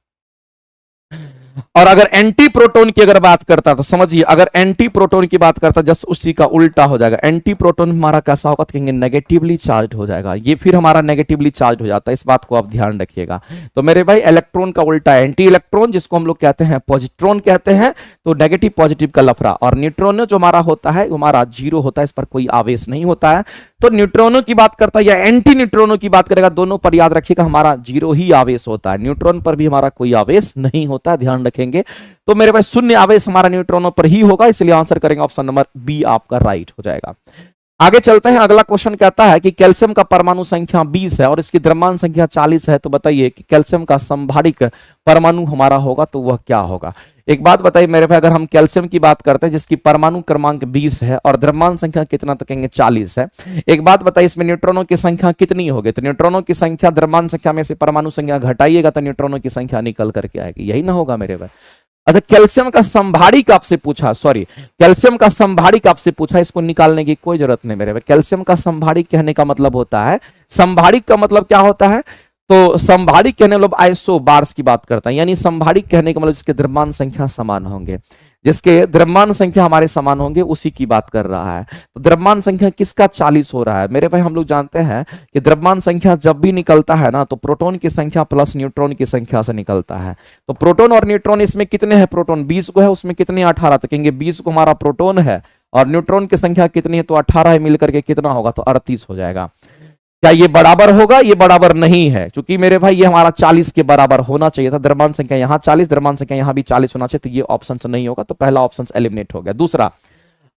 और अगर एंटी प्रोटॉन की अगर बात करता तो समझिए, अगर एंटी प्रोटॉन की बात करता जस्ट उसी का उल्टा हो जाएगा। एंटी प्रोटॉन हमारा कैसा होगा तो कहेंगे नेगेटिवली चार्ज हो जाएगा, ये फिर हमारा नेगेटिवली चार्ज हो जाता है, इस बात को आप ध्यान रखिएगा। तो मेरे भाई इलेक्ट्रॉन का उल्टा है एंटी इलेक्ट्रॉन, जिसको हम लोग कहते हैं पॉजिट्रॉन कहते हैं, तो नेगेटिव पॉजिटिव का लफड़ा। और न्यूट्रॉन जो हमारा होता है हमारा जीरो होता है, इस पर कोई आवेश नहीं होता है। तो न्यूट्रॉनों की बात करता है या एंटी न्यूट्रॉनों की बात करेगा, दोनों पर याद रखिएगा हमारा जीरो ही आवेश होता है, न्यूट्रॉन पर भी हमारा कोई आवेश नहीं होता, ध्यान रखेंगे। तो मेरे पास शून्य आवेश हमारा न्यूट्रॉनों पर ही होगा, इसलिए आंसर करेंगे ऑप्शन नंबर बी आपका राइट हो जाएगा। आगे चलते हैं, अगला क्वेश्चन कहता है कि कैल्शियम का परमाणु संख्या 20 है और इसकी द्रव्यमान संख्या 40 है, तो बताइए कि कैल्शियम का संभारिक परमाणु हमारा होगा तो वह क्या होगा। एक बात बताइए मेरे भाई, अगर हम कैल्शियम की बात करते हैं जिसकी परमाणु क्रमांक 20 है और द्रव्यमान संख्या कितना तो कहेंगे 40 है, एक बात बताइए इसमें न्यूट्रॉनों की संख्या कितनी होगी, तो न्यूट्रॉनों की संख्या द्रव्यमान संख्या में से परमाणु संख्या घटाइएगा तो न्यूट्रॉनों की संख्या निकल करके आएगी, यही ना होगा मेरे भाई। अच्छा, कैल्शियम का संभारिक आपसे पूछा, सॉरी कैल्शियम का संभारिक आपसे पूछा, इसको निकालने की कोई जरूरत नहीं मेरे भाई। कैल्शियम का संभारिक कहने का मतलब होता है, संभारिक का मतलब क्या होता है, तो संभारिक कहने मतलब आइसोबार्स की बात करता है, यानी संभारिक कहने का मतलब जिसके द्रव्यमान संख्या समान होंगे, जिसके द्रव्यमान संख्या हमारे समान होंगे उसी की बात कर रहा है। तो द्रव्यमान संख्या किसका 40 हो रहा है मेरे भाई, हम लोग जानते हैं कि द्रव्यमान संख्या जब भी निकलता है ना तो प्रोटॉन की संख्या प्लस न्यूट्रॉन की संख्या से निकलता है। तो प्रोटॉन और न्यूट्रॉन इसमें कितने हैं, प्रोटॉन 20 को है, उसमें कितने 18, तो कहेंगे 20 को हमारा प्रोटॉन है और न्यूट्रॉन की संख्या कितनी है तो 18 मिलकर के कितना होगा तो 38 हो जाएगा। क्या ये बराबर होगा, ये बराबर नहीं है, क्योंकि मेरे भाई ये हमारा 40 के बराबर होना चाहिए था, द्रव्यमान संख्या यहाँ 40, द्रव्यमान संख्या यहाँ भी 40 होना चाहिए, तो ये ऑप्शन नहीं होगा, तो पहला ऑप्शन एलिमिनेट हो गया। दूसरा,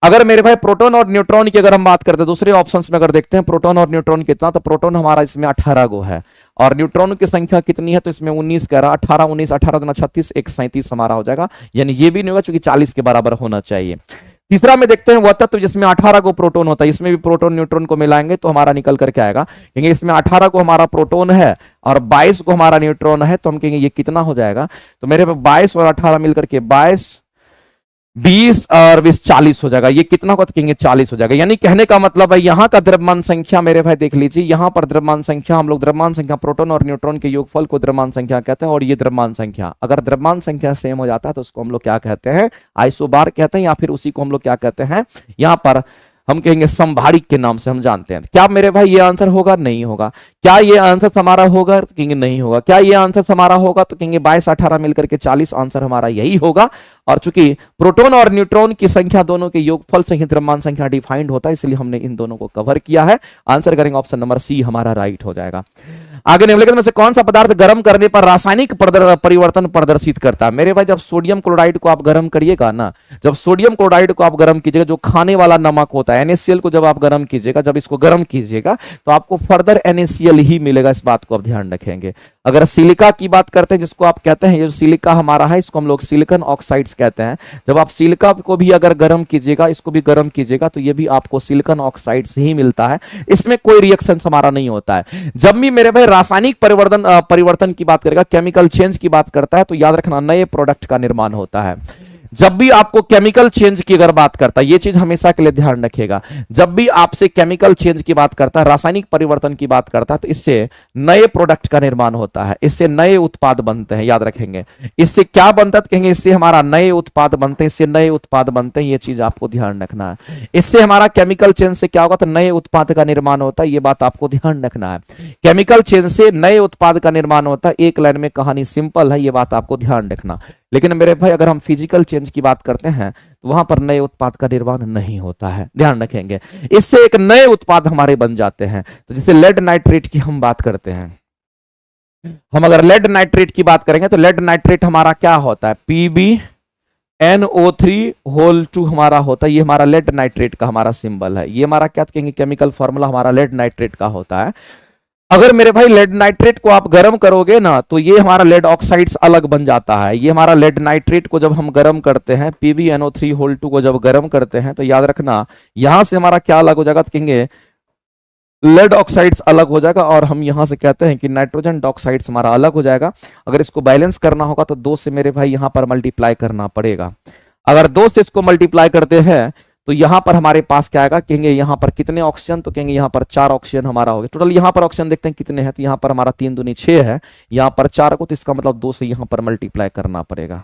अगर मेरे भाई प्रोटॉन और न्यूट्रॉन की अगर हम बात करते हैं दूसरे ऑप्शंस में, अगर देखते हैं प्रोटॉन और न्यूट्रॉन कितना, तो प्रोटॉन हमारा इसमें 18 गो है और न्यूट्रॉन की संख्या कितनी है तो इसमें 19 कह रहा, 18 19 18 दूना 36 1 37 हमारा हो जाएगा, यानी ये भी नहीं होगा क्योंकि 40 के बराबर होना चाहिए। तीसरा में देखते हैं वह तत्व जिसमें 18 को प्रोटॉन होता है, इसमें भी प्रोटॉन न्यूट्रॉन को मिलाएंगे तो हमारा निकल करके आएगा, कहेंगे इसमें 18 को हमारा प्रोटॉन है और 22 को हमारा न्यूट्रॉन है, तो हम कहेंगे ये कितना हो जाएगा, तो मेरे पे 22 और 18 मिलकर के 22 20 और 20 40 हो जाएगा, ये कितना होगा तो कहेंगे 40 हो जाएगा। यानी कहने का मतलब है यहाँ का द्रव्यमान संख्या मेरे भाई देख लीजिए, यहाँ पर द्रव्यमान संख्या हम लोग द्रव्यमान संख्या प्रोटॉन और न्यूट्रॉन के योगफल को द्रव्यमान संख्या कहते हैं, और ये द्रव्यमान संख्या अगर द्रव्यमान संख्या सेम हो जाता है तो उसको हम लोग क्या कहते हैं, आइसोबार कहते हैं, या फिर उसी को हम लोग क्या कहते हैं, यहाँ पर हम कहेंगे संभारिक के नाम से हम जानते हैं। क्या मेरे भाई ये आंसर होगा, नहीं होगा। क्या ये आंसर हमारा होगा तो कहेंगे नहीं होगा। क्या ये आंसर हमारा होगा तो कहेंगे 22 18 मिलकर के 40, आंसर हमारा यही होगा। और चूंकि प्रोटॉन और न्यूट्रॉन की संख्या दोनों के योगफल से ही द्रव्यमान संख्या डिफाइंड होता है, इसलिए हमने इन दोनों को कवर किया है। आंसर करेंगे ऑप्शन नंबर सी हमारा राइट हो जाएगा। आगे निम्नलिखित में से कौन सा पदार्थ गर्म करने पर रासायनिक परिवर्तन प्रदर्शित करता है। मेरे भाई जब सोडियम क्लोराइड को आप गर्म करिएगा ना, जब सोडियम क्लोराइड को आप गर्म कीजिएगा, जो खाने वाला नमक होता है NaCl को जब आप गर्म कीजिएगा, जब इसको गर्म कीजिएगा तो आपको फर्दर NaCl ही मिलेगा, इस बात को आप ध्यान रखेंगे। अगर सिलिका की बात करते हैं, जिसको आप कहते हैं, ये जो सिलिका हमारा है इसको हम लोग सिलिकॉन ऑक्साइड्स कहते हैं, जब आप सिलिका को भी अगर गर्म कीजिएगा, इसको भी गर्म कीजिएगा तो ये भी आपको सिलिकॉन ऑक्साइड्स ही मिलता है, इसमें कोई रिएक्शन हमारा नहीं होता है। जब भी मेरे भाई रासायनिक परिवर्तन की बात करेगा, केमिकल चेंज की बात करता है, तो याद रखना नए प्रोडक्ट का निर्माण होता है। जब भी आपको केमिकल चेंज की अगर बात करता है, ये चीज हमेशा के लिए ध्यान रखिएगा, जब भी आपसे केमिकल चेंज की बात करता है, रासायनिक परिवर्तन की बात करता है, तो इससे नए प्रोडक्ट का निर्माण होता है, इससे नए उत्पाद बनते हैं, याद रखेंगे। इससे क्या बनता है कहेंगे, इससे हमारा नए उत्पाद बनते हैं, इससे नए उत्पाद बनते हैं, ये चीज आपको ध्यान रखना है। इससे हमारा केमिकल चेंज से क्या होगा तो नए उत्पाद का निर्माण होता है, ये बात आपको ध्यान रखना है। केमिकल चेंज से नए उत्पाद का निर्माण होता है, एक लाइन में कहानी सिंपल है, ये बात आपको ध्यान रखना। लेकिन मेरे भाई अगर हम फिजिकल चेंज की बात करते हैं तो वहां पर नए उत्पाद का निर्माण नहीं होता है, ध्यान रखेंगे। इससे एक नए उत्पाद हमारे बन जाते हैं। तो जैसे लेड नाइट्रेट की हम बात करते हैं, हम अगर लेड नाइट्रेट की बात करेंगे तो लेड नाइट्रेट हमारा क्या होता है, PbNO3 हमारा होता है। ये हमारा लेड नाइट्रेट का हमारा सिंबल है। ये हमारा क्या कहेंगे, केमिकल फॉर्मूला हमारा लेड नाइट्रेट का होता है। अगर मेरे भाई लेड नाइट्रेट को आप गर्म करोगे ना तो ये हमारा लेड ऑक्साइड्स अलग बन जाता है। ये हमारा लेड नाइट्रेट को जब हम गर्म करते हैं, PbNO3 को जब गर्म करते हैं तो याद रखना यहां से हमारा क्या अलग हो जाएगा, तो कहेंगे लेड ऑक्साइड्स अलग हो जाएगा, और हम यहां से कहते हैं कि नाइट्रोजन डाइऑक्साइड्स हमारा अलग हो जाएगा। अगर इसको बैलेंस करना होगा तो 2 से मेरे भाई यहां पर मल्टीप्लाई करना पड़ेगा। अगर 2 से इसको मल्टीप्लाई करते हैं तो यहां पर हमारे पास क्या आएगा, कहेंगे यहां पर कितने ऑक्सीजन, तो कहेंगे यहां पर 4 ऑक्सीजन हमारा हो गया। टोटल यहां पर ऑक्सीजन देखते हैं कितने हैं, तो यहां पर हमारा 3 दूनी 6 है, यहां पर 4 को, तो इसका मतलब 2 से यहां पर मल्टीप्लाई करना पड़ेगा।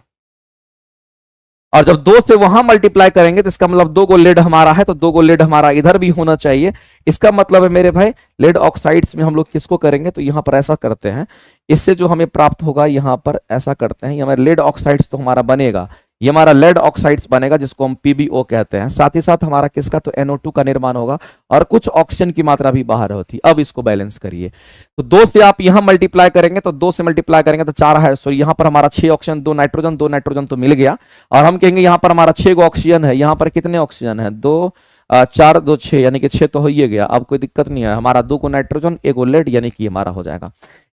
और जब 2 से वहां मल्टीप्लाई करेंगे तो इसका मतलब 2 गो लेड हमारा है, तो 2 गो लेड हमारा इधर भी होना चाहिए। इसका मतलब है मेरे भाई लेड ऑक्साइड्स में हम लोग किसको करेंगे, तो यहां पर ऐसा करते हैं, इससे जो हमें प्राप्त होगा यहां पर ऐसा करते हैं, हमारे लेड ऑक्साइड्स तो हमारा बनेगा, ये हमारा लेड ऑक्साइड्स बनेगा जिसको हम PbO कहते हैं। साथ ही साथ हमारा किसका, तो NO2 का निर्माण होगा, और कुछ ऑक्सीजन की मात्रा भी बाहर होती। अब इसको बैलेंस करिए, तो 2 से आप यहां मल्टीप्लाई करेंगे तो 2 से मल्टीप्लाई करेंगे तो 4 है, सो यहां पर हमारा 6 ऑक्सीजन, 2 नाइट्रोजन तो मिल गया। और हम कहेंगे यहां पर हमारा 6 ऑक्सीजन है, यहां पर कितने ऑक्सीजन है, 2 4 2 6, यानी कि 6 तो हो ही गया। अब कोई दिक्कत नहीं है, हमारा 2 को नाइट्रोजन 1 लेड, यानी कि हमारा हो जाएगा।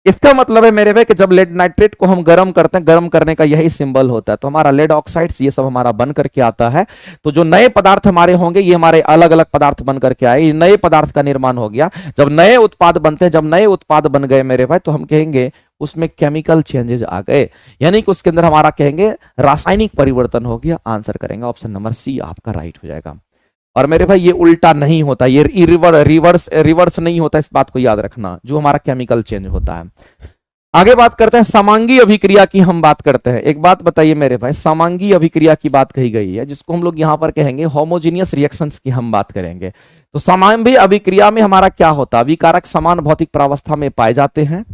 इसका मतलब है मेरे भाई कि जब लेड नाइट्रेट को हम गर्म करते हैं, गर्म करने का यही सिंबल होता है, तो हमारा लेड ऑक्साइड्स ये सब हमारा बन करके आता है। तो जो नए पदार्थ हमारे होंगे ये हमारे अलग अलग पदार्थ बन करके आए, ये नए पदार्थ का निर्माण हो गया। जब नए उत्पाद बनते हैं, जब नए उत्पाद बन गए मेरे भाई, तो हम कहेंगे उसमें केमिकल चेंजेस आ गए, यानी कि उसके अंदर हमारा कहेंगे रासायनिक परिवर्तन हो गया। आंसर करेंगे ऑप्शन नंबर सी आपका राइट हो जाएगा। और मेरे भाई ये उल्टा नहीं होता, ये रिवर्स नहीं होता, इस बात को याद रखना, जो हमारा केमिकल चेंज होता है। आगे बात करते हैं समांगी अभिक्रिया की, हम बात करते हैं। एक बात बताइए मेरे भाई, समांगी अभिक्रिया की बात कही गई है, जिसको हम लोग यहां पर कहेंगे होमोजीनियस रिएक्शंस की हम बात करेंगे। तो समांगी अभिक्रिया में हमारा क्या होता है, अभिकारक समान भौतिक प्रावस्था में पाए जाते हैं।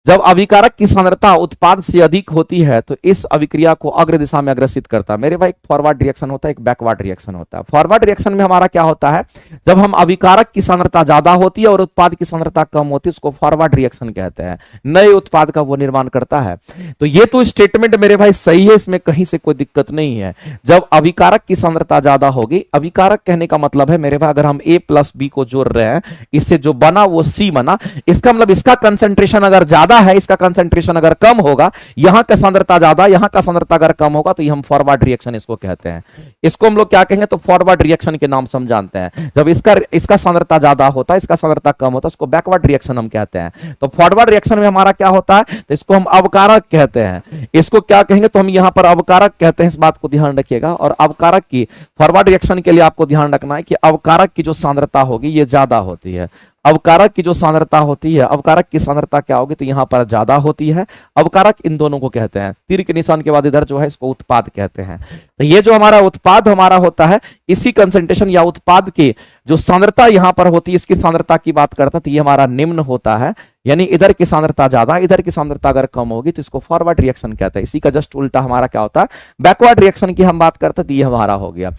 जब अभिकारक की सांद्रता उत्पाद से अधिक होती है तो इस अभिक्रिया को अग्र दिशा में अग्रसित करता है। मेरे भाई एक फॉरवर्ड रिएक्शन होता है, एक बैकवर्ड रिएक्शन होता है। फॉरवर्ड रिएक्शन में हमारा क्या होता है, जब हम अभिकारक की सांद्रता ज्यादा होती है और उत्पाद की सांद्रता कम होती है, उसको फॉरवर्ड रिएक्शन कहते हैं। नए उत्पाद का वो निर्माण करता है। तो ये तो स्टेटमेंट मेरे भाई सही है, इसमें कहीं से कोई दिक्कत नहीं है। जब अभिकारक की सांद्रता ज्यादा होगी, अभिकारक कहने का मतलब है मेरे भाई अगर हम A + B को जोड़ रहे हैं, इससे जो बना वो C बना, इसका मतलब इसका कंसेंट्रेशन अगर ज्यादा है, इसका कंसेंट्रेशन अगर कम होगा, यहां का सांद्रता ज्यादा, यहां का सांद्रता अगर कम होगा, तो ये हम फॉरवर्ड रिएक्शन इसको कहते हैं। इसको हम लोग क्या कहेंगे, तो फॉरवर्ड रिएक्शन के नाम से हम जानते हैं। जब इसका सांद्रता ज्यादा होता है, इसका सांद्रता कम होता है, उसको बैकवर्ड रिएक्शन हम कहते हैं। तो फॉरवर्ड रिएक्शन में हमारा क्या होता है, तो इसको हम अवकारक कहते हैं। इसको क्या कहेंगे, तो हम यहां पर अवकारक कहते हैं, इस बात को ध्यान रखिएगा। और अवकारक की फॉरवर्ड रिएक्शन के लिए आपको ध्यान रखना है कि अवकारक की जो सांद्रता होगी ये ज्यादा होती है। अवकारक की जो सांद्रता होती है, अवकारक की सांद्रता क्या होगी, तो यहां पर ज्यादा होती है। अवकारक इन दोनों को कहते हैं, तीर के निशान के बाद इधर जो है इसको उत्पाद कहते हैं। तो ये जो हमारा उत्पाद हमारा होता है, इसी कंसेंट्रेशन या उत्पाद की जो सांद्रता यहां पर होती है, इसकी सांद्रता की बात करता है, तो ये हमारा निम्न होता है। यानी इधर की सांद्रता ज्यादा, इधर की सांद्रता अगर कम होगी तो इसको फॉरवर्ड रिएक्शन कहते हैं। इसी का जस्ट उल्टा हमारा क्या होता है, बैकवर्ड रिएक्शन की हम बात करते हैं, तो ये हमारा हो गया।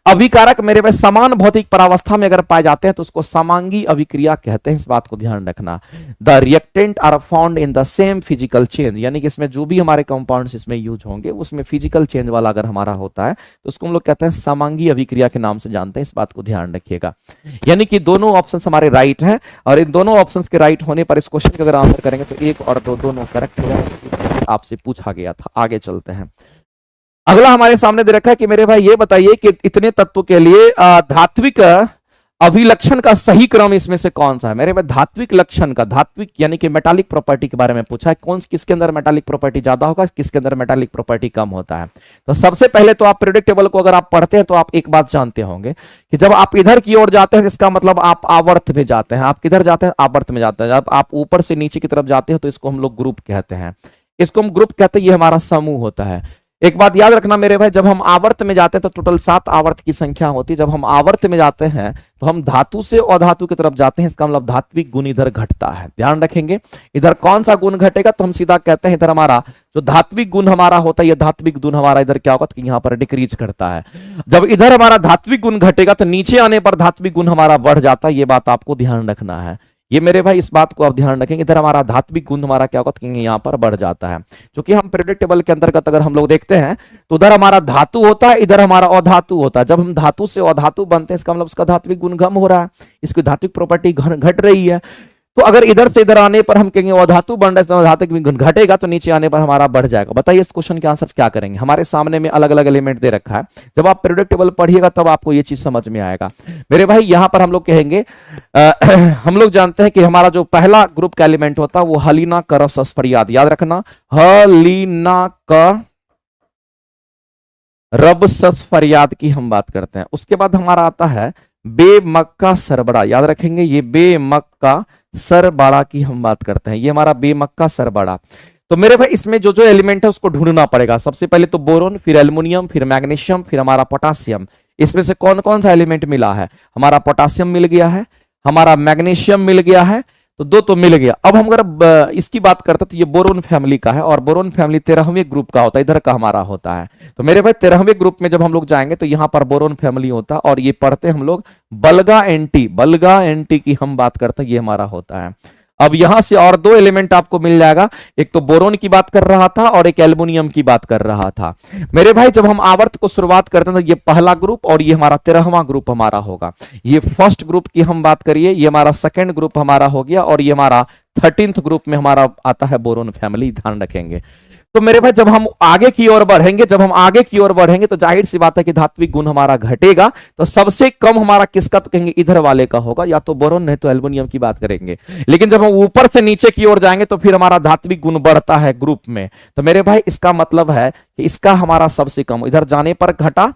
अभिकारक मेरे भाई समान भौतिक परावस्था में अगर पाए जाते हैं तो उसको समांगी अभिक्रिया कहते हैं, इस बात को ध्यान रखना। The reactant are found in the same physical change, यानी कि इसमें जो भी हमारे कंपाउंड्स इसमें यूज होंगे उसमें फिजिकल चेंज वाला अगर हमारा होता है तो उसको हम लोग कहते हैं समांगी अभिक्रिया के नाम से जानते हैं, इस बात को ध्यान रखिएगा। यानी कि दोनों ऑप्शन हमारे राइट हैं, और इन दोनों ऑप्शन के राइट होने पर इस क्वेश्चन का अगर आंसर करेंगे तो 1 और 2 दोनों करेक्ट हो जाएगा, आपसे पूछा गया था। आगे चलते हैं। अगला हमारे सामने दे रखा है कि मेरे भाई ये बताइए कि इतने तत्वों के लिए धात्विक अभिलक्षण का सही क्रम इसमें से कौन सा है। मेरे भाई धात्विक लक्षण का, धात्विक यानी कि मेटालिक प्रॉपर्टी के बारे में पूछा है, कौन किसके अंदर मेटालिक प्रॉपर्टी ज्यादा होगा, किसके अंदर मेटालिक प्रॉपर्टी कम होता है। तो सबसे पहले तो आप पीरियोडिक टेबल को अगर आप पढ़ते हैं तो आप एक बात जानते होंगे कि जब आप इधर की ओर जाते हैं इसका मतलब आप आवर्त में जाते हैं। आप किधर जाते हैं, आवर्त में जाते हैं। जब आप ऊपर से नीचे की तरफ जाते हैं तो इसको हम लोग ग्रुप कहते हैं, इसको हम ग्रुप कहते हैं, ये हमारा समूह होता है। एक बात याद रखना मेरे भाई, जब हम आवर्त में जाते हैं तो टोटल 7 आवर्त की संख्या होती है। जब हम आवर्त में जाते हैं तो हम धातु से अधातु की तरफ जाते हैं, इसका मतलब धात्विक गुण इधर घटता है। ध्यान रखेंगे, इधर कौन सा गुण घटेगा तो हम सीधा कहते हैं इधर हमारा जो धात्विक गुण हमारा होता है, ये धात्विक गुण हमारा इधर क्या होगा कि यहाँ पर डिक्रीज करता है। जब इधर हमारा धात्विक गुण घटेगा तो नीचे आने पर धात्विक गुण हमारा बढ़ जाता है। ये बात आपको ध्यान रखना है, ये मेरे भाई इस बात को आप ध्यान रखेंगे। इधर हमारा धात्विक गुण हमारा क्या होगा, यहाँ पर बढ़ जाता है। क्योंकि हम पीरियोडिक टेबल के अंतर्गत अगर हम लोग देखते हैं तो उधर हमारा धातु होता है, इधर हमारा अधातु होता है। जब हम धातु से अधातु बनते हैं, इसका मतलब उसका धात्विक गुण कम हो रहा है, इसकी धात्विक प्रॉपर्टी घट रही है। तो अगर इधर से इधर आने पर हम कहेंगे अधातु बन रहा है, धातु गुण घटेगा, तो नीचे आने पर हमारा बढ़ जाएगा। बताइए इस क्वेश्चन के आंसर क्या करेंगे। हमारे सामने में अलग अलग एलिमेंट दे रखा है, जब आप पीरियोडिक टेबल पढ़िएगा तब आपको ये चीज समझ में आएगा मेरे भाई। यहां पर हम लोग कहेंगे हम लोग जानते हैं कि हमारा जो पहला ग्रुप का एलिमेंट होता है वो हलीना करफ सस्फरियाद, याद रखना, हलीना का रब सस्फरियाद की हम बात करते हैं। उसके बाद हमारा आता है बेमक्का सरबड़ा, याद रखेंगे, ये बेमक्का सरबड़ा की हम बात करते हैं। ये हमारा बेमक्का सरबड़ा। तो मेरे भाई इसमें जो जो एलिमेंट है उसको ढूंढना पड़ेगा। सबसे पहले तो बोरोन, फिर एल्युमिनियम, फिर मैग्नीशियम, फिर हमारा पोटासियम। इसमें से कौन कौन सा एलिमेंट मिला है, हमारा पोटासियम मिल गया है, हमारा मैग्नीशियम मिल गया है, तो दो तो मिल गया। अब हम अगर इसकी बात करते हैं तो ये बोरोन फैमिली का है, और बोरोन फैमिली 13वें ग्रुप का होता है, इधर का हमारा होता है। तो मेरे भाई 13वें ग्रुप में जब हम लोग जाएंगे तो यहाँ पर बोरोन फैमिली होता है, और ये पढ़ते हम लोग बल्गा एंटी की हम बात करते हैं, ये हमारा होता है। अब यहां से और दो एलिमेंट आपको मिल जाएगा, एक तो बोरोन की बात कर रहा था और एक एल्युमिनियम की बात कर रहा था। मेरे भाई जब हम आवर्त को शुरुआत करते हैं तो ये पहला ग्रुप और ये हमारा 13वां ग्रुप हमारा होगा। ये फर्स्ट ग्रुप की हम बात करिए, ये हमारा सेकंड ग्रुप हमारा हो गया, और ये हमारा 13th ग्रुप में हमारा आता है बोरोन फैमिली, ध्यान रखेंगे। तो मेरे भाई जब हम आगे की ओर बढ़ेंगे, तो जाहिर सी बात है कि धात्विक गुण हमारा घटेगा। तो सबसे कम हमारा किसका, तो कहेंगे इधर वाले का होगा, या तो बोरोन नहीं तो एल्युमिनियम की बात करेंगे। लेकिन जब हम ऊपर से नीचे की ओर जाएंगे तो फिर हमारा धात्विक गुण बढ़ता है ग्रुप में। तो मेरे भाई इसका मतलब है कि इसका हमारा सबसे कम, इधर जाने पर घटा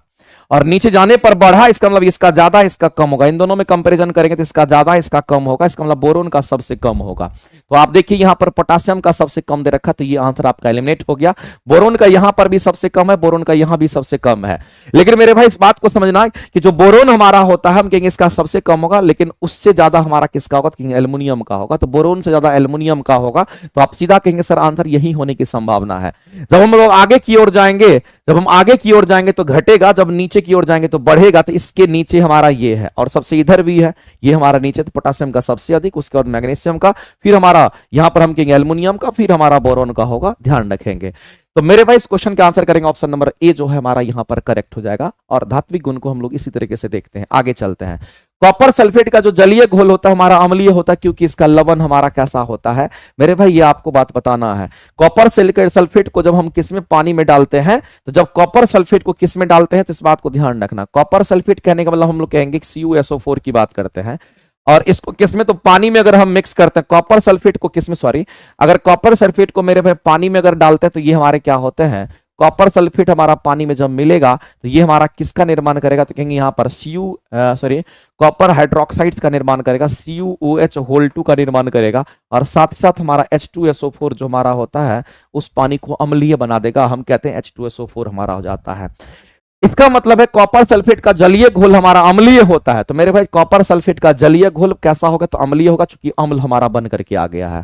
और नीचे जाने पर बढ़ा, इसका मतलब इसका ज्यादा इसका कम होगा। इन दोनों में कंपैरिजन करेंगे तो इसका ज्यादा इसका कम होगा, इसका मतलब बोरोन का सबसे कम होगा। तो आप देखिए यहां पर पोटासियम का सबसे कम दे रखा, तो ये आंसर आपका एलिमिनेट हो गया। बोरोन का यहां पर भी सबसे कम है, बोरोन का यहां भी सबसे कम है। लेकिन मेरे भाई इस बात को समझना कि जो बोरोन हमारा होता है हम कहेंगे इसका सबसे कम होगा, लेकिन उससे ज्यादा हमारा किसका होगा, तो एल्युमिनियम का होगा। तो बोरोन से ज्यादा एल्युमिनियम का होगा, तो आप सीधा कहेंगे सर आंसर यही होने की संभावना है। जब हम लोग आगे की ओर जाएंगे, तो घटेगा, जब नीचे की ओर जाएंगे तो बढ़ेगा। तो इसके नीचे हमारा ये है, और सबसे इधर भी है, ये हमारा नीचे तो पोटासियम का सबसे अधिक, उसके बाद मैग्नीशियम का, फिर हमारा यहां पर हम कहेंगे एल्युमिनियम का, फिर हमारा बोरोन का होगा, ध्यान रखेंगे। तो मेरे भाई इस क्वेश्चन का आंसर करेंगे ऑप्शन नंबर ए जो है हमारा यहां पर करेक्ट हो जाएगा। और धात्विक गुण को हम लोग इसी तरीके से देखते हैं। आगे चलते हैं। कॉपर सल्फेट का जो जलीय घोल होता है हमारा अम्लीय होता है, क्योंकि इसका लवण हमारा कैसा होता है। मेरे भाई ये आपको बात बताना है। कॉपर सल्फेट को जब हम किसमें, पानी में डालते हैं, तो जब कॉपर सल्फेट को किस में डालते हैं तो इस बात को ध्यान रखना। कॉपर सल्फेट कहने का मतलब हम लोग कहेंगे CuSO4 की बात करते हैं, और इसको किसमें, तो पानी में अगर हम मिक्स करते हैं कॉपर सल्फेट को किसमें, अगर कॉपर सल्फेट को मेरे भाई पानी में अगर डालते हैं तो ये हमारे क्या होते हैं, कॉपर सल्फेट हमारा पानी में जब मिलेगा तो ये हमारा किसका निर्माण करेगा, तो कहेंगे यहाँ पर कॉपर हाइड्रोक्साइड का निर्माण करेगा, CuOH2 का निर्माण करेगा, और साथ ही साथ हमारा H2SO4 जो हमारा होता है उस पानी को अम्लीय बना देगा। हम कहते हैं H2SO4 हमारा हो जाता है। इसका मतलब है कॉपर सल्फेट का जलीय घोल हमारा अम्लीय होता है। तो मेरे भाई कॉपर सल्फेट का जलीय घोल कैसा होगा, तो अम्लीय होगा, चूंकि अम्ल हमारा बन करके आ गया है।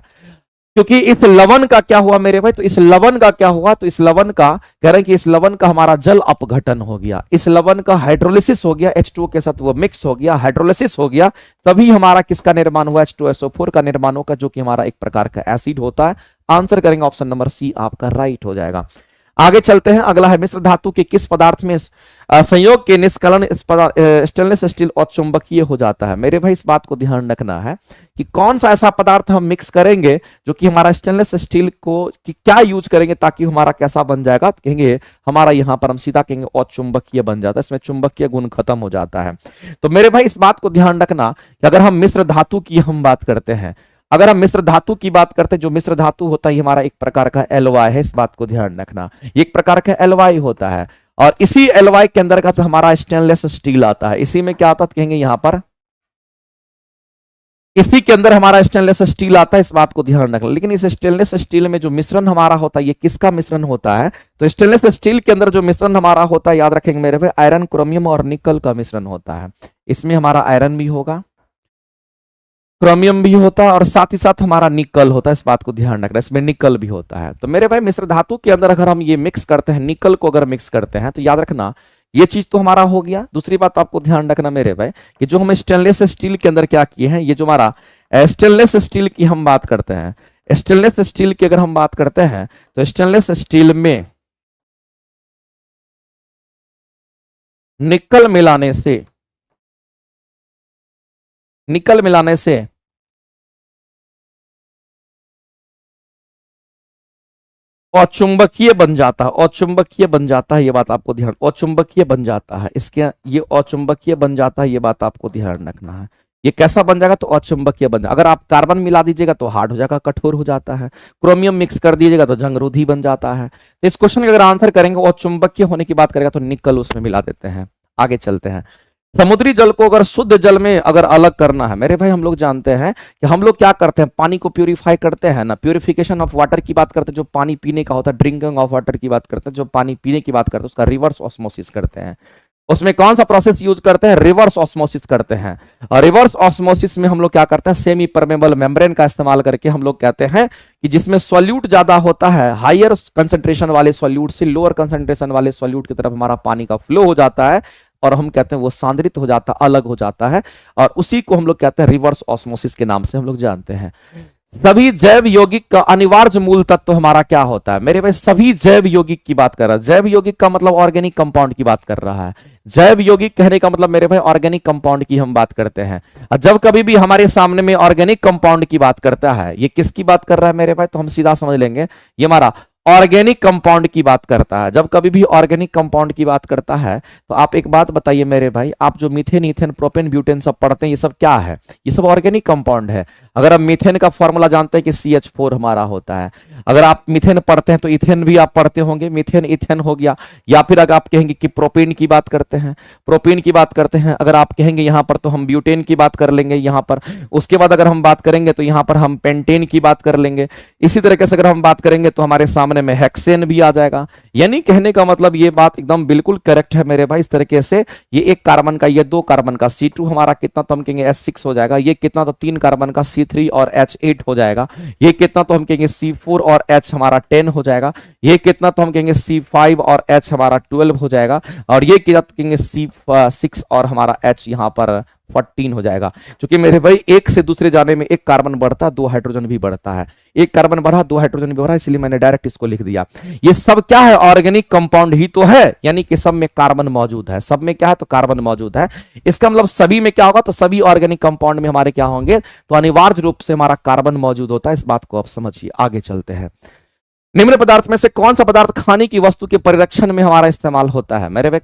क्योंकि इस लवण का क्या हुआ मेरे भाई, तो इस लवण का क्या हुआ, तो इस लवण का कह रहे हैं कि इस लवण का हमारा जल अपघटन हो गया, इस लवण का हाइड्रोलिसिस हो गया, H2O के साथ वो मिक्स हो गया, हाइड्रोलिसिस हो गया, तभी हमारा किसका निर्माण हुआ, H2SO4 का निर्माण होगा, जो कि हमारा एक प्रकार का एसिड होता है। आंसर करेंगे ऑप्शन नंबर सी आपका राइट हो जाएगा। आगे चलते हैं। अगला है मिश्र धातु के किस पदार्थ में संयोग के निष्कलन स्टेनलेस स्टील अचुंबकीय हो जाता है। मेरे भाई इस बात को ध्यान रखना है कि कौन सा ऐसा पदार्थ हम मिक्स करेंगे जो कि हमारा स्टेनलेस स्टील को कि क्या यूज करेंगे ताकि हमारा कैसा बन जाएगा, तो कहेंगे हमारा यहां पर हम सीधा कहेंगे अचुंबकीय बन जाता है, इसमें चुंबकीय गुण खत्म हो जाता है। तो मेरे भाई इस बात को ध्यान रखना कि अगर हम मिश्र धातु की हम बात करते हैं, अगर हम मिश्र धातु की बात करते हैं, जो मिश्र धातु होता है हमारा एक प्रकार का एलवाई है, इस बात को ध्यान रखना, एक प्रकार का एलवाई होता है, और इसी एलवाई के अंदर का तो हमारा स्टेनलेस स्टील आता है। इसी में क्या आता है, कहेंगे यहां पर इसी के अंदर हमारा स्टेनलेस स्टील आता है, इस बात को ध्यान रखना। लेकिन इस स्टेनलेस स्टील में जो मिश्रण हमारा होता है, ये किसका मिश्रण होता है? तो स्टेनलेस स्टील के अंदर जो मिश्रण हमारा होता है, याद रखेंगे मेरे भाई, आयरन, क्रोमियम और निकल का मिश्रण होता है। इसमें हमारा आयरन भी होगा, क्रोमियम भी होता है और साथ ही साथ हमारा निकल होता है, इस बात को ध्यान रखना, इसमें निकल भी होता है। तो मेरे भाई मिश्र धातु के अंदर अगर हम ये मिक्स करते हैं, निकल को अगर मिक्स करते हैं, तो याद रखना ये चीज तो हमारा हो गया। दूसरी बात आपको ध्यान रखना मेरे भाई कि जो हम स्टेनलेस स्टील के अंदर क्या किए हैं, ये जो हमारा स्टेनलेस स्टील की हम बात करते हैं, स्टेनलेस स्टील की अगर हम बात करते हैं, तो स्टेनलेस स्टील में निकल मिलाने से, निकल मिलाने से अचुंबकीय बन जाता है, अचुंबकीय बन जाता है, ये बात आपको ध्यान, अचुंबकीय बन जाता है, इसके ये अचुंबकीय बन जाता है, ये बात आपको ध्यान रखना है। ये कैसा बन जाएगा? तो अचुंबकीय बन जाएगा। अगर आप कार्बन मिला दीजिएगा तो हार्ड हो जाएगा, कठोर हो जाता है। क्रोमियम मिक्स कर दीजिएगा तो जंगरोधी बन जाता है। तो इस क्वेश्चन का अगर आंसर करेंगे, वो अचुंबकीय होने की बात करेगा, तो निकल उसमें मिला देते हैं। आगे चलते हैं। समुद्री जल को अगर शुद्ध जल में अगर अलग करना है, मेरे भाई हम लोग जानते हैं कि हम लोग क्या करते हैं, पानी को प्यूरिफाई करते हैं ना, प्यूरिफिकेशन ऑफ वाटर की बात करते हैं, जो पानी पीने का होता है, ड्रिंकिंग ऑफ वाटर की बात करते हैं, जो पानी पीने की बात करते हैं, उसका रिवर्स ऑस्मोसिस करते हैं। उसमें कौन सा प्रोसेस यूज करते हैं? रिवर्स ऑस्मोसिस करते हैं। और रिवर्स ऑस्मोसिस में हम लोग क्या करते हैं, सेमी परमेबल मेम्ब्रेन का इस्तेमाल करके हम लोग कहते हैं कि जिसमें सॉल्यूट ज्यादा होता है, हायर कंसंट्रेशन वाले सॉल्यूट से लोअर कंसंट्रेशन वाले सॉल्यूट की तरफ हमारा पानी का फ्लो हो जाता है, और हम कहते हैं वो सांद्रित हो जाता, अलग हो जाता है, और उसी को हम लोग कहते हैं रिवर्स ऑस्मोसिस के नाम से हम लोग जानते हैं। सभी जैव यौगिक का अनिवार्य मूल तत्व हमारा क्या होता है? मेरे भाई सभी जैव यौगिक की बात कर रहा है। जैव यौगिक का मतलब ऑर्गेनिक कंपाउंड की बात कर रहा है। जैव यौगिक कहने का मतलब मेरे भाई ऑर्गेनिक कंपाउंड की हम बात करते हैं। और जब कभी भी हमारे सामने में ऑर्गेनिक कंपाउंड की बात करता है, ये किसकी बात कर रहा है मेरे भाई? तो हम सीधा समझ लेंगे ये हमारा ऑर्गेनिक कंपाउंड की बात करता है। जब कभी भी ऑर्गेनिक कंपाउंड की बात करता है, तो आप एक बात बताइए मेरे भाई, आप जो मीथेन, ईथेन, प्रोपेन, ब्यूटेन सब पढ़ते हैं, ये सब क्या है? ये सब ऑर्गेनिक कंपाउंड है। अगर आप मीथेन का फॉर्मूला जानते हैं कि CH4 हमारा होता है। अगर आप मीथेन पढ़ते हैं तो इथेन भी आप पढ़ते होंगे, मीथेन इथेन हो गया। या फिर अगर आप कहेंगे कि प्रोपेन की बात करते हैं, प्रोपेन की बात करते हैं, अगर आप कहेंगे यहां पर तो हम ब्यूटेन की बात कर लेंगे यहां पर। उसके बाद अगर हम बात करेंगे तो यहां पर हम पेंटेन की बात कर लेंगे। इसी तरीके से अगर हम बात करेंगे तो हमारे सामने में हेक्सेन भी आ जाएगा। यानी कहने का मतलब ये बात एकदम बिल्कुल करेक्ट है मेरे भाई। इस तरीके से ये एक कार्बन का, ये दो कार्बन का C2 हमारा कितना, तो हम कहेंगे S6 हो जाएगा। ये कितना, तो तीन कार्बन का C3 और H8 हो जाएगा। ये कितना, तो हम कहेंगे C4 और H हमारा 10 हो जाएगा। ये कितना, तो हम कहेंगे C5 और H हमारा 12 हो जाएगा। और ये कितना, तो कहेंगे C6 और हमारा H यहाँ पर 14 हो जाएगा। क्योंकि मेरे भाई एक से दूसरे जाने में एक कार्बन बढ़ता है, दो हाइड्रोजन भी बढ़ता है। एक कार्बन बढ़ा, दो हाइड्रोजन भी बढ़ा, इसलिए मैंने डायरेक्ट इसको लिख दिया। ये सब क्या है? ऑर्गेनिक कंपाउंड ही तो है। यानी कि सब में कार्बन मौजूद है। सब में क्या है? तो कार्बन मौजूद है। इसका मतलब सभी में क्या होगा? तो सभी ऑर्गेनिक कंपाउंड में हमारे क्या होंगे? तो अनिवार्य रूप से हमारा कार्बन मौजूद होता है। इस बात को आप समझिए। आगे चलते हैं। निम्न पदार्थ में से कौन सा पदार्थ खाने की वस्तु के परिरक्षण में हमारा इस्तेमाल होता है? मेरे भाई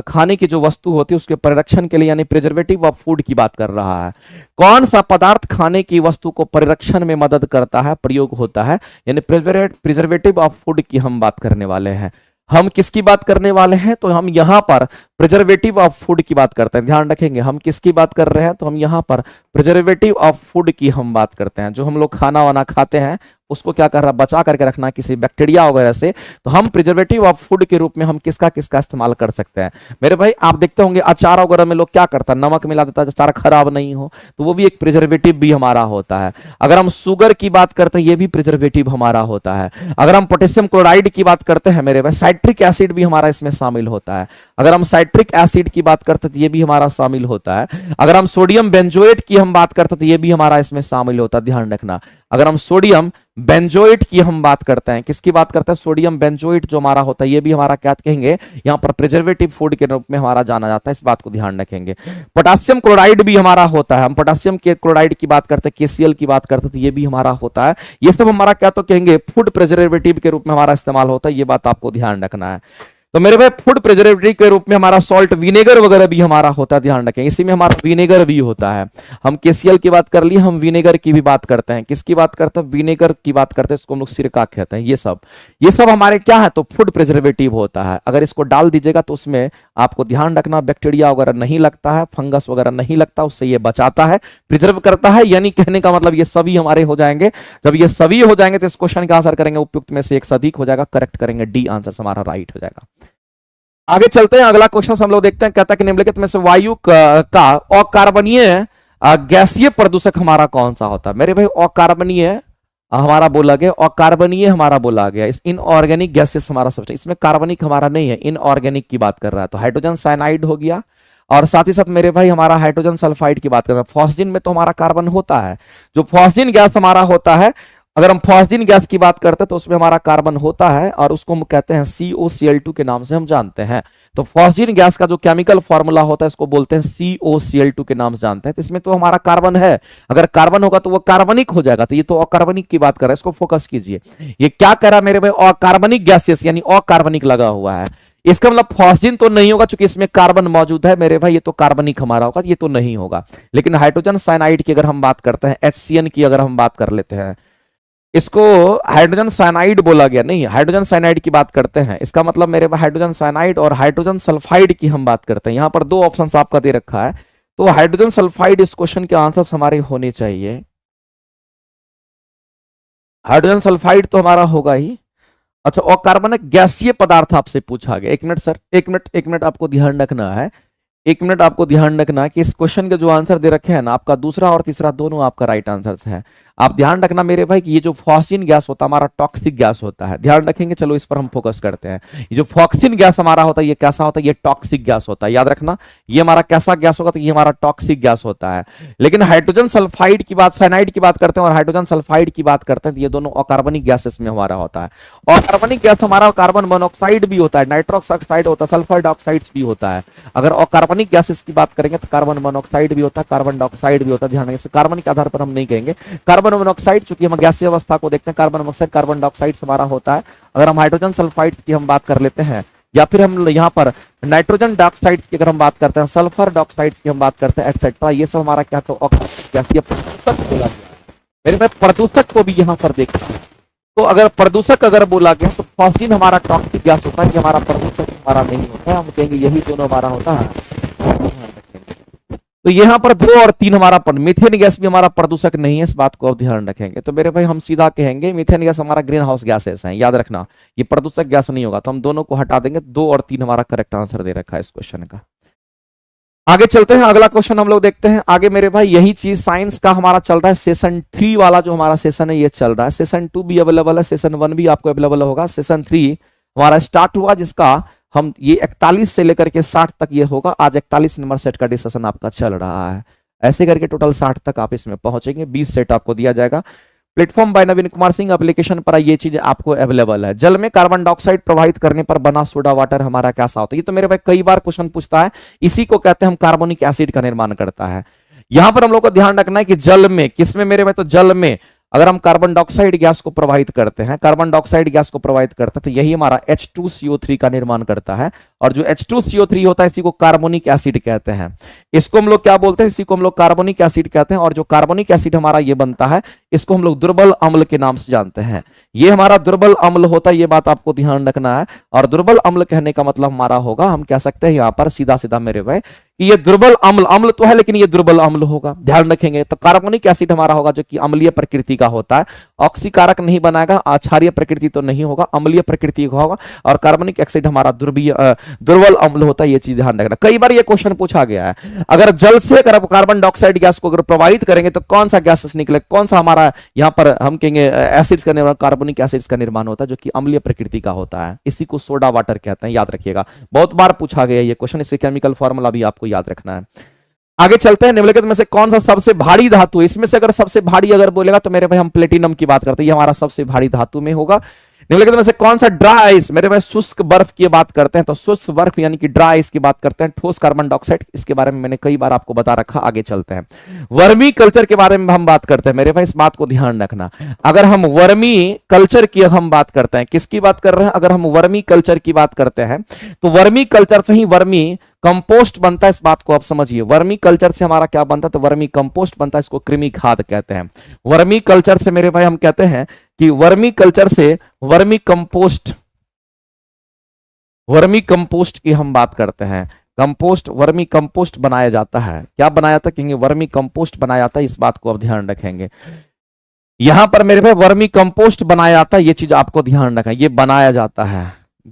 खाने की जो वस्तु होती है उसके परिरक्षण के लिए, यानी प्रिजर्वेटिव ऑफ फूड की बात कर रहा है। कौन सा पदार्थ खाने की वस्तु को परिरक्षण में मदद करता है, प्रयोग होता है? यानी प्रिजर्वेटिव ऑफ फूड की हम बात करने वाले हैं। हम किसकी बात करने वाले हैं? तो हम यहां पर प्रिजर्वेटिव ऑफ फूड की बात करते हैं। ध्यान रखेंगे, हम किसकी बात कर रहे हैं? तो हम यहां पर प्रिजर्वेटिव ऑफ फूड की हम बात करते हैं। जो हम लोग खाना वाना खाते हैं उसको क्या कर रहा है? बचा करके रखना किसी बैक्टीरिया वगैरह से। तो हम प्रिजर्वेटिव ऑफ फूड के रूप में हम किसका किसका इस्तेमाल कर सकते हैं? मेरे भाई आप देखते होंगे अचार वगैरह में लोग क्या करता है? नमक मिला देता है अचार खराब नहीं हो, तो वो भी एक प्रिजर्वेटिव भी हमारा होता है। अगर हम शुगर की बात करते हैं, ये भी प्रिजर्वेटिव हमारा होता है। अगर हम पोटेशियम क्लोराइड की बात करते हैं मेरे भाई, साइट्रिक एसिड भी हमारा इसमें शामिल होता है। अगर हम साइट्रिक एसिड की बात करते हैं तो ये भी हमारा शामिल होता है। अगर हम सोडियम बेंजोएट की हम बात करते हैं तो ये भी हमारा इसमें शामिल होता है। ध्यान रखना, अगर हम सोडियम बेंजोएट की हम बात करते हैं, किसकी बात करते हैं? सोडियम बेंजोएट जो हमारा होता है, ये भी हमारा क्या कहेंगे? यहां पर प्रिजर्वेटिव फूड के रूप में हमारा जाना जाता है। इस बात को ध्यान रखेंगे। पोटेशियम क्लोराइड भी हमारा होता है। हम पोटेशियम के क्लोराइड की बात करते हैं, KCl की बात करते हैं, तो ये भी हमारा होता है। ये सब हमारा क्या तो कहेंगे? फूड प्रिजर्वेटिव के रूप में हमारा इस्तेमाल होता है। ये बात आपको ध्यान रखना है। तो मेरे भाई फूड प्रिजर्वेटिव के रूप में हमारा सॉल्ट, विनेगर वगैरह भी हमारा होता है। ध्यान रखें, इसी में हमारा विनेगर भी होता है। हम KCl की बात कर ली, हम विनेगर की भी बात करते हैं। किसकी बात करते हैं? विनेगर की बात करते हैं। इसको हम लोग सिरका कहते हैं। ये सब हमारे क्या है? तो फूड प्रिजर्वेटिव होता है। अगर इसको डाल दीजिएगा तो उसमें आपको ध्यान रखना, बैक्टीरिया वगैरह नहीं लगता है, फंगस वगैरह नहीं लगता, उससे ये बचाता है, प्रिजर्व करता है। यानी कहने का मतलब ये सभी हमारे हो जाएंगे। जब ये सभी हो जाएंगे तो इस क्वेश्चन का आंसर करेंगे उपयुक्त में से एक से अधिक हो जाएगा, करेक्ट करेंगे, डी आंसर हमारा राइट हो जाएगा। आगे चलते हैं, अगला क्वेश्चन हम लोग देखते हैं। कहता है कि निम्नलिखित में से वायु का अकार्बनीय गैसीय प्रदूषक हमारा कौन सा होता है। मेरे भाई अकार्बनीय हमारा बोला गया, अकार्बनीय हमारा बोला गया, इस इनऑर्गेनिक गैसेस हमारा सबसे, इसमें कार्बनिक हमारा नहीं है, इनऑर्गेनिक की बात कर रहा है। तो हाइड्रोजन साइनाइड हो गया, और साथ ही साथ मेरे भाई हमारा हाइड्रोजन सल्फाइड की बात कर रहे हैं। फॉस्फिन में तो हमारा कार्बन होता है, जो फॉस्फिन गैस हमारा होता है, अगर हम फॉस्फिन गैस की बात करते हैं तो उसमें हमारा कार्बन होता है, और उसको हम कहते हैं COCl2 के नाम से हम जानते हैं। तो फॉस्फिन गैस का जो केमिकल फॉर्मूला होता है इसको बोलते हैं COCl2 के नाम से जानते हैं। तो इसमें तो हमारा कार्बन है, अगर कार्बन होगा तो वो कार्बनिक हो जाएगा। तो ये तो अकार्बनिक की बात कर रहा है, इसको फोकस कीजिए। ये क्या कर रहा है मेरे भाई, अकार्बनिक गैसेस यानी अकार्बनिक लगा हुआ है। इसका मतलब फॉस्फिन तो नहीं होगा, क्योंकि इसमें कार्बन मौजूद है मेरे भाई, ये तो कार्बनिक हमारा होगा, ये तो नहीं होगा। लेकिन हाइड्रोजन साइनाइड की अगर हम बात करते हैं, HCN की अगर हम बात कर लेते हैं, इसको हाइड्रोजन साइनाइड बोला गया, नहीं हाइड्रोजन साइनाइड की बात करते हैं। इसका मतलब मेरे पास हाइड्रोजन साइनाइड और हाइड्रोजन सल्फाइड की हम बात करते हैं। यहां पर दो ऑप्शंस आपका दे रखा है, तो हाइड्रोजन सल्फाइड इस क्वेश्चन के आंसर्स हमारे होने चाहिए। हाइड्रोजन सल्फाइड तो हमारा होगा ही। अच्छा, और कार्बनिक गैसीय पदार्थ आपसे पूछा गया। एक मिनट सर, एक मिनट आपको ध्यान रखना है, एक मिनट आपको ध्यान रखना है कि इस क्वेश्चन के जो आंसर दे रखे हैं ना, आपका दूसरा और तीसरा दोनों आपका राइट आंसर है। आप ध्यान रखना मेरे भाई कि ये जो फॉस्फिन गैस होता है हमारा टॉक्सिक गैस होता है, ध्यान रखेंगे। चलो इस पर हम फोकस करते हैं। ये जो फॉस्फिन गैस हमारा होता है ये कैसा होता है, ये टॉक्सिक गैस होता है, याद रखना। ये हमारा कैसा गैस होगा, तो ये हमारा टॉक्सिक गैस होता है। लेकिन हाइड्रोजन सल्फाइड की बात, साइनाइड की बात करते हैं और हाइड्रोजन सल्फाइड की बात करते हैं, तो ये दोनों अकार्बनिक गैसेस में हमारा होता है। अकार्बनिक गैस हमारा कार्बन मोनोऑक्साइड भी होता है, नाइट्रोक्स ऑक्साइड होता है, सल्फर डाइऑक्साइड भी होता है। अगर अकार्बनिक गैसेस की बात करेंगे तो कार्बन मोनोऑक्साइड भी होता है, कार्बन डाइऑक्साइड भी होता है। ध्यान रखिए, कार्बन के आधार पर हम नहीं कहेंगे। कार्बन मोनोऑक्साइड, चूंकि हम गैसीय अवस्था को देखते हैं, कार्बन मोनोऑक्साइड कार्बन डाइऑक्साइड हमारा होता है। अगर हम हाइड्रोजन सल्फाइड की हम बात कर लेते हैं, या फिर हम यहाँ पर नाइट्रोजन डाइऑक्साइड की अगर हम बात करते हैं, सल्फर डाइऑक्साइड की हम बात करते हैं, एटसेट्रा, ये सब हमारा क्या तो गैसीय प्रदूषक बोला गया है। मेरे में प्रदूषक को भी यहाँ पर देखना है। तो अगर प्रदूषक अगर बोला गया तो फॉस्फिन हमारा टॉक्सिक गैस होता है, कि हमारा प्रदूषक हमारा नहीं होता है, हम कहेंगे यही दोनों हमारा होता है। तो यहाँ पर 2 और 3 हमारा मीथेन गैस भी हमारा प्रदूषक नहीं है, इस बात को आप ध्यान रखेंगे। तो मेरे भाई हम सीधा कहेंगे मीथेन गैस हमारा ग्रीन हाउस गैसेस हैं, याद रखना, ये प्रदूषक गैस नहीं होगा। तो हम दोनों को हटा देंगे, 2 और 3 हमारा करेक्ट आंसर दे रखा है इस क्वेश्चन का। आगे चलते हैं, अगला क्वेश्चन हम लोग देखते हैं। आगे मेरे भाई यही चीज साइंस का हमारा चल रहा है, सेशन 3 वाला जो हमारा सेशन है ये चल रहा है। सेशन 2 भी अवेलेबल है, सेशन 1 भी आपको अवेलेबल होगा। सेशन 3 हमारा स्टार्ट हुआ, जिसका हम ये 41 से लेकर के 60 तक ये होगा। आज 41 नंबर सेट का डिस्कशन आपका चल रहा है, ऐसे करके टोटल 60 तक आप इसमें पहुंचेंगे। 20 सेट आपको दिया जाएगा। प्लेटफॉर्म बाय नवीन कुमार सिंह एप्लीकेशन पर ये चीज आपको अवेलेबल है। जल में कार्बन डाइऑक्साइड प्रवाहित करने पर बना सोडा वाटर हमारा कैसा होता है, ये तो मेरे भाई कई बार क्वेश्चन पूछता है। इसी को कहते हैं हम कार्बोनिक एसिड का निर्माण करता है। यहां पर हम लोग को ध्यान रखना है कि जल में, किसमें मेरे भाई, तो जल में अगर हम कार्बन डाइऑक्साइड गैस को प्रवाहित करते हैं, कार्बन डाइऑक्साइड गैस को प्रवाहित करते हैं, तो यही हमारा H2CO3 का निर्माण करता है। और जो H2CO3 होता है इसी को कार्बोनिक एसिड कहते हैं। इसको हम लोग क्या बोलते हैं, इसी को हम लोग कार्बोनिक एसिड कहते हैं। और जो कार्बोनिक एसिड हमारा ये बनता है, इसको हम लोग दुर्बल अम्ल के नाम से जानते हैं। ये हमारा दुर्बल अम्ल होता है, ये बात आपको ध्यान रखना है। और दुर्बल अम्ल कहने का मतलब हमारा होगा, हम कह सकते हैं यहाँ पर सीधा सीधा मेरे भाई कि ये दुर्बल अम्ल, अम्ल तो है लेकिन ये दुर्बल अम्ल होगा, ध्यान रखेंगे। तो कार्बोनिक एसिड हमारा होगा जो कि अम्लीय प्रकृति का होता है, ऑक्सीकारक नहीं बनाएगा, क्षारीय प्रकृति तो नहीं होगा, अम्लीय प्रकृति का होगा। और कार्बोनिक एसिड हमारा दुर्बल अम्ल होता है, ये चीज ध्यान रखना। कई बार ये क्वेश्चन पूछा गया है, अगर जल से अगर कार्बन डाइऑक्साइड गैस को अगर प्रवाहित करेंगे तो कौन सा गैसेस निकले, कौन सा हमारा यहाँ पर हम कहेंगे एसिड्स का निर्माण, कार्बोनिक एसिड्स का निर्माण होता है जो कि अम्लीय प्रकृति का होता है। इसी को सोडा वाटर कहते हैं, याद रखिएगा। बहुत बार पूछा गया ये क्वेश्चन, इससे केमिकल फॉर्मूला भी आपको याद रखना है। आगे चलते हैं, निम्नलिखित में से कौन सा सबसे भारी धातु, इसमें से अगर सबसे भारी अगर बोलेगा तो मेरे भाई हम प्लेटिनम की बात करते हैं, ये हमारा सबसे भारी धातु में होगा। निम्नलिखित में से कौन सा ड्राई आइस, मेरे भाई शुष्क बर्फ की बात करते हैं, तो शुष्क बर्फ यानी कि ड्राई आइस की बात करते हैं। ठोस कार्बन डाइऑक्साइड, इसके बारे में मैंने कई बार आपको बता रखा। आगे चलते हैं, वर्मी कल्चर के बारे में हम बात करते हैं। मेरे भाई इस बात को ध्यान रखना, अगर हम वर्मी कल्चर की हम बात करते हैं, किसकी बात कर रहे हैं, अगर हम वर्मी कल्चर की बात करते हैं तो वर्मी कल्चर से ही वर्मी कंपोस्ट बनता है, इस बात को आप समझिए। वर्मी कल्चर से हमारा क्या बनता है, तो वर्मी कंपोस्ट बनता है, इसको कृमि खाद कहते हैं। वर्मी कल्चर से मेरे भाई हम कहते हैं कि वर्मी कल्चर से वर्मी कंपोस्ट वर्मी कंपोस्ट की हम बात करते हैं। कंपोस्ट, वर्मी कंपोस्ट बनाया जाता है। क्या बनाया था कहेंगे? वर्मी कंपोस्ट बनाया जाता है। इस बात को आप ध्यान रखेंगे। यहां पर मेरे भाई वर्मी कंपोस्ट बनाया जाता है, ये चीज आपको ध्यान रखना, ये बनाया जाता है।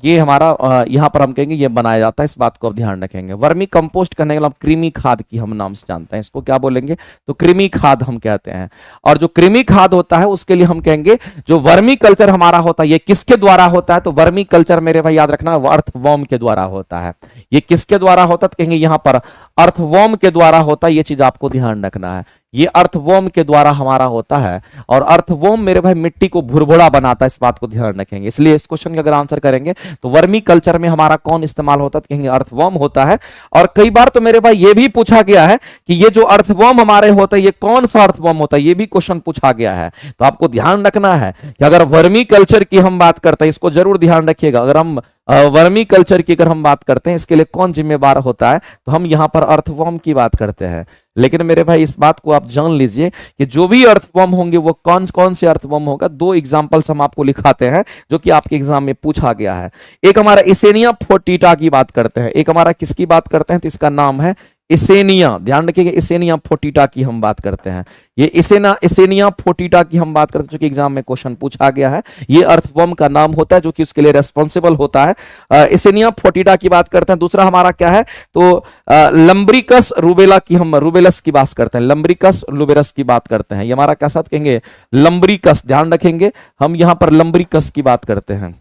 ये हमारा यहां पर हम कहेंगे ये बनाया जाता है, इस बात को आप ध्यान रखेंगे। वर्मी कंपोस्ट करने के लिए कृमि खाद की हम नाम से जानते हैं, इसको क्या बोलेंगे? तो कृमि खाद हम कहते हैं। और जो कृमि खाद होता है उसके लिए हम कहेंगे जो वर्मी कल्चर हमारा होता है, ये किसके द्वारा होता है? तो वर्मी कल्चर मेरे भाई याद रखना अर्थवॉर्म के द्वारा होता है। ये किसके द्वारा होता है? तो कहेंगे यहां पर अर्थवॉर्म के द्वारा होता है, ये चीज आपको ध्यान रखना है। ये अर्थवॉर्म के द्वारा हमारा होता है। और अर्थवॉर्म मेरे भाई मिट्टी को भुरभुरा बनाता है, इस बात को ध्यान रखेंगे। इसलिए इस क्वेश्चन का अगर आंसर करेंगे तो वर्मी कल्चर में हमारा कौन इस्तेमाल होता है? तो कहेंगे अर्थवॉर्म होता है। और कई बार तो मेरे भाई ये भी पूछा गया है कि ये जो अर्थवॉर्म हमारे होता है ये कौन सा अर्थवॉर्म होता है, ये भी क्वेश्चन पूछा गया है। तो आपको ध्यान रखना है कि अगर वर्मी कल्चर की हम बात करते हैं, इसको जरूर ध्यान रखिएगा। अगर हम वर्मी कल्चर की अगर हम बात करते हैं, इसके लिए कौन जिम्मेदार होता है? तो हम यहां पर अर्थवॉर्म की बात करते हैं। लेकिन मेरे भाई इस बात को आप जान लीजिए कि जो भी अर्थवॉर्म होंगे वो कौन कौन से अर्थवॉर्म होगा। दो एग्जांपल्स हम आपको लिखाते हैं जो कि आपके एग्जाम में पूछा गया है। एक हमारा इसेनिया फोर्टिटा की बात करते हैं, एक हमारा किसकी बात करते हैं? तो इसका नाम है इसेनिया। ध्यान रखिएगा, इसेनिया फोर्टिटा की हम बात करते हैं। ये इसेनिया फोर्टिटा की हम बात करते हैं, जो कि एग्जाम में क्वेश्चन पूछा गया है। ये अर्थवॉर्म का नाम होता है जो कि उसके लिए रेस्पॉन्सिबल होता है। इसेनिया फोर्टिटा की बात करते हैं। दूसरा हमारा क्या है? तो लंब्रिकस रूबेला की हम रूबेलस की बात करते हैं, लंब्रिकस रूबेलस की बात करते हैं। ये हमारा क्या साथ कहेंगे? लंब्रिकस। ध्यान रखेंगे, हम यहां पर लंब्रिकस की बात करते हैं।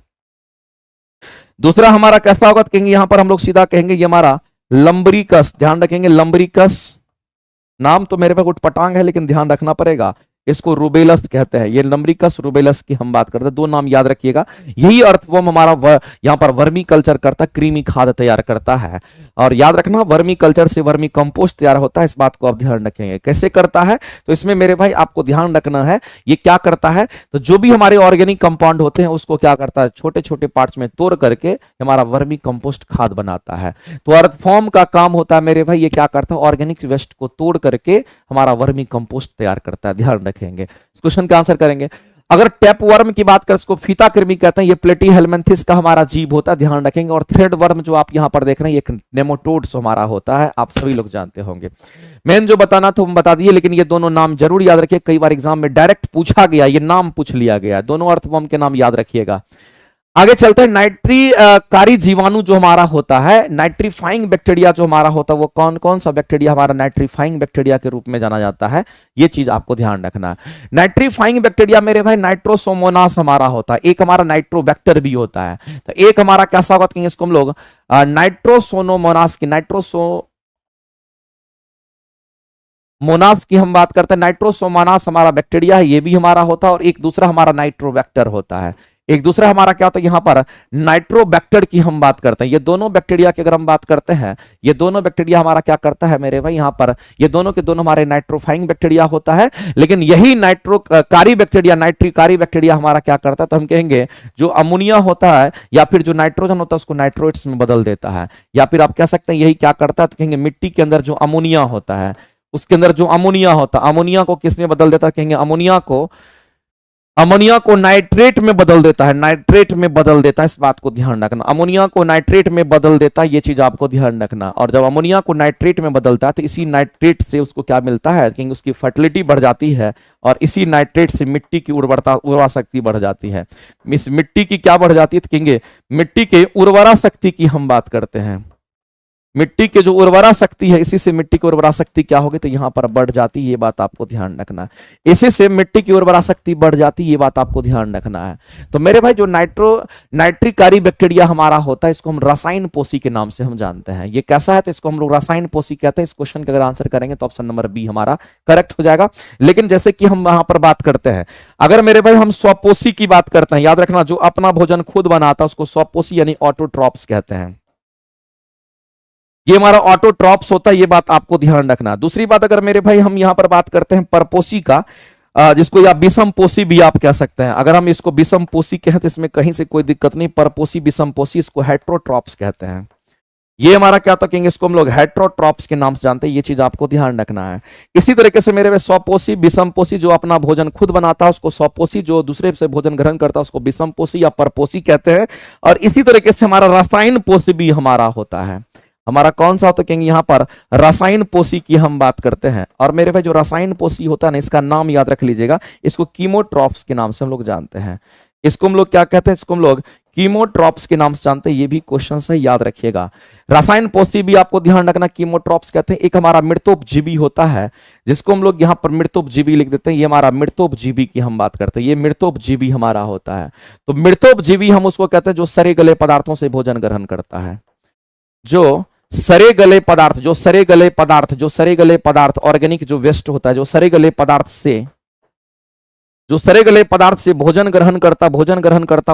दूसरा हमारा कैसा होगा? कहेंगे यहां पर हम लोग सीधा कहेंगे ये हमारा लंब्रिकस। ध्यान रखेंगे, लंब्रिकस नाम तो मेरे पे उटपटांग है लेकिन ध्यान रखना पड़ेगा, इसको रूबेलस कहते हैं। ये लंब्रिकस रूबेलस की हम बात करते हैं। दो नाम याद रखिएगा। यही अर्थवॉर्म हमारा यहां पर वर्मी कल्चर करता है, कृमि खाद तैयार करता है। और याद रखना वर्मी कल्चर से वर्मी कंपोस्ट तैयार होता है, इस बात को आप ध्यान रखेंगे। कैसे करता है? तो इसमें मेरे भाई आपको ध्यान रखना है ये क्या करता है। तो जो भी हमारे ऑर्गेनिक कंपाउंड होते हैं उसको क्या करता है? छोटे छोटे पार्ट्स में तोड़ करके हमारा वर्मी कंपोस्ट खाद बनाता है। तो अर्थवॉर्म का काम होता है मेरे भाई, ये क्या करता है? ऑर्गेनिक वेस्ट को तोड़ करके हमारा वर्मी कंपोस्ट तैयार करता है। ध्यान रखेंगे, इस क्वेश्चन का आंसर करेंगे। अगर टैप वर्म की बात करें, इसको फीता कृमि कहते हैं। ये प्लेटीहेलमिन्थिस का हमारा जीव होता है, ध्यान रखेंगे। और थ्रेड वर्म जो आप यहां पर देख रहे हैं ये नेमाटोड्स हमारा होता है, आप सभी लोग जानते होंगे। मेन जो बताना तो हम बता दिए, लेकिन ये दोनों नाम जरूर याद रखिए। कई बार एग्जाम में डायरेक्ट पूछा गया, ये नाम पूछ लिया गया। दोनों अर्थवॉर्म के नाम याद रखिएगा। आगे चलते हैं। नाइट्रीकारी जीवाणु जो हमारा होता है, नाइट्रीफाइंग बैक्टीरिया जो हमारा होता है, वो कौन कौन सा बैक्टीरिया हमारा नाइट्रीफाइंग बैक्टीरिया के रूप में जाना जाता है? ये चीज आपको ध्यान रखना है। नाइट्रीफाइंग बैक्टीरिया मेरे भाई नाइट्रोसोमोनास हमारा होता है। एक हमारा नाइट्रोबैक्टर भी होता है। तो एक हमारा कैसा होगा? इसको हम लोग नाइट्रोसोनोमोनास की मोनास की हम बात करते हैं। नाइट्रोसोमोनास हमारा बैक्टीरिया है, ये भी हमारा होता है। और एक दूसरा हमारा नाइट्रोबैक्टर होता है। एक दूसरा हमारा क्या होता है? यहां पर नाइट्रोबैक्टर की हम बात करते हैं। ये दोनों बैक्टीरिया की अगर हम बात करते हैं, ये दोनों बैक्टीरिया हमारा क्या करता है मेरे भाई? यहां पर ये दोनों के दोनों हमारे नाइट्रोफाइंग बैक्टीरिया होता है। लेकिन यही नाइट्रोकारी बैक्टीरिया, नाइट्रीकारी बैक्टीरिया हमारा क्या करता है? तो हम कहेंगे जो अमोनिया होता है या फिर जो नाइट्रोजन होता है उसको नाइट्रोइड्स में बदल देता है। या फिर आप कह सकते हैं यही क्या करता है? तो कहेंगे मिट्टी के अंदर जो अमोनिया होता है, उसके अंदर जो अमोनिया होता है, अमोनिया को किसमें बदल देता है? कहेंगे अमोनिया को नाइट्रेट में बदल देता है। नाइट्रेट में बदल देता है, इस बात को ध्यान रखना। अमोनिया को नाइट्रेट में बदल देता है, ये चीज आपको ध्यान रखना। और जब अमोनिया को नाइट्रेट में बदलता है तो इसी नाइट्रेट से उसको क्या मिलता है? कि उसकी फर्टिलिटी बढ़ जाती है। और इसी नाइट्रेट से मिट्टी की उर्वरा शक्ति बढ़ जाती है। इस मिट्टी की क्या बढ़ जाती है? तो कहेंगे मिट्टी के उर्वरा शक्ति की हम बात करते हैं। मिट्टी के जो उर्वरा शक्ति है, इसी से मिट्टी की उर्वरा शक्ति क्या होगी? तो यहां पर बढ़ जाती है, ये बात आपको ध्यान रखना है। इसी से मिट्टी की उर्वरा शक्ति बढ़ जाती है, ये बात आपको ध्यान रखना है। तो मेरे भाई जो नाइट्रिकारी बैक्टीरिया हमारा होता है, इसको हम रसायन पोषी के नाम से हम जानते हैं। ये कैसा है? तो इसको हम लोग रसायन पोषी कहते हैं। इस क्वेश्चन का अगर आंसर करेंगे तो ऑप्शन नंबर बी हमारा करेक्ट हो जाएगा। लेकिन जैसे कि हम वहां पर बात करते हैं, अगर मेरे भाई हम स्वपोषी की बात करते हैं, याद रखना जो अपना भोजन खुद बनाता है उसको स्वपोषी यानी ऑटोट्रॉप्स कहते हैं। ये हमारा ऑटोट्रॉप्स होता है, ये बात आपको ध्यान रखना। दूसरी बात अगर मेरे भाई हम यहां पर बात करते हैं परपोषी का, जिसको या विषम पोषी भी आप कह सकते हैं। अगर हम इसको विषम पोषी कहें तो इसमें कहीं से कोई दिक्कत नहीं। परपोषी विषम पोषी, इसको हेट्रोट्रॉप्स कहते हैं। ये हमारा क्या होता है, इसको हम लोग हेट्रोट्रॉप्स के नाम से जानते हैं, ये चीज आपको ध्यान रखना है। इसी तरीके से मेरे स्वपोषी, विषमपोषी, जो अपना भोजन खुद बनाता है उसको स्वपोषी, जो दूसरे से भोजन ग्रहण करता है उसको विषमपोषी या परपोषी कहते हैं। और इसी तरीके से हमारा रसायन पोषी भी हमारा होता है। हमारा कौन सा होता है, यहाँ पर रसायन पोषी की हम बात करते हैं। और मेरे भाई जो रसायन पोषी होता है ना, इसका नाम याद रख लीजिएगा, इसको कीमोट्रॉप्स के नाम से हम लोग जानते हैं। इसको हम लोग क्या कहते हैं, इसको हम लोग कीमोट्रॉप्स के नाम से जानते हैं। ये भी क्वेश्चन से याद रखिएगा। रसायन पोषी भी आपको ध्यान रखना, कीमोट्रॉप्स कहते हैं। एक हमारा मृतोपजीवी होता है, जिसको हम लोग यहाँ पर मृतोपजीवी लिख देते हैं। ये हमारा मृतोपजीवी की हम बात करते हैं, ये मृतोपजीवी हमारा होता है। तो मृतोपजीवी हम उसको कहते हैं जो सड़े गले पदार्थों से भोजन ग्रहण करता है। जो सड़े गले पदार्थ, जो सड़े गले पदार्थ ऑर्गेनिक जो वेस्ट होता है, जो सड़े गले पदार्थ से भोजन ग्रहण करता,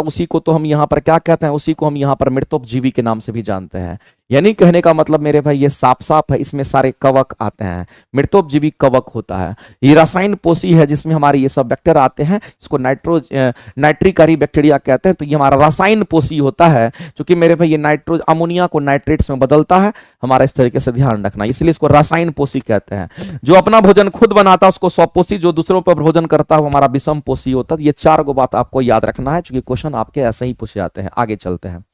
उसी को तो हम यहाँ पर क्या कहते हैं, उसी को हम यहाँ पर मृतोपजीवी के नाम से भी जानते हैं। यानी कहने का मतलब मेरे भाई ये साफ साफ है, इसमें सारे कवक आते हैं, मृतोपजीवी कवक होता है। ये रसायन पोषी है जिसमें हमारे ये सब बैक्टर आते हैं, इसको नाइट्रिकारी बैक्टीरिया कहते हैं। तो ये हमारा रसायन पोषी होता है, क्योंकि मेरे भाई ये अमोनिया को नाइट्रेट्स में बदलता है, हमारा इस तरीके से ध्यान रखना, इसलिए इसको रसायन पोषी कहते हैं। जो अपना भोजन खुद बनाता है उसको स्वपोषी, जो दूसरों पर भोजन करता है वो हमारा विषम पोषी होता है। ये 4 गो बात आपको याद रखना है, क्योंकि क्वेश्चन आपके ऐसे ही पूछे जाते हैं। आगे चलते हैं।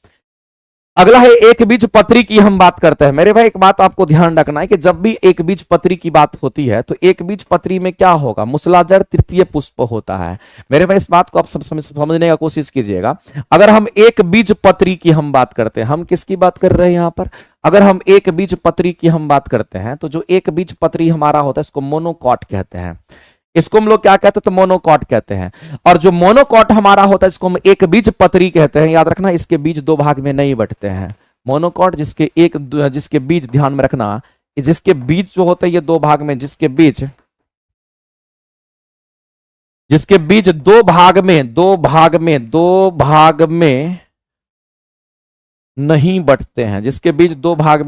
अगला है एक बीज पत्री की हम बात करते हैं। मेरे भाई एक बात आपको ध्यान रखना है कि जब भी एक बीज पत्री की बात होती है तो एक बीज पत्री में क्या होगा, मूसलाधार तृतीय पुष्प होता है। मेरे भाई इस बात को आप सब समझने का कोशिश कीजिएगा। अगर हम एक बीज पत्री की हम बात करते हैं, हम किसकी बात कर रहे हैं यहाँ पर, अगर हम एक बीज पत्री की हम बात करते हैं तो जो एक बीज पत्री हमारा होता है इसको मोनोकॉट कहते हैं। इसको हम लोग क्या कहते हैं, तो मोनोकॉट कहते हैं। और जो मोनोकॉट हमारा होता है इसको हम एक बीज पत्री कहते हैं। याद रखना, इसके बीज 2 भाग में नहीं बंटते हैं। मोनोकॉट जिसके बीज ध्यान में रखना, जिसके बीज जो होते हैं ये 2 भाग में, जिसके बीज 2 भाग में नहीं बंटते हैं, जिसके बीज 2 भाग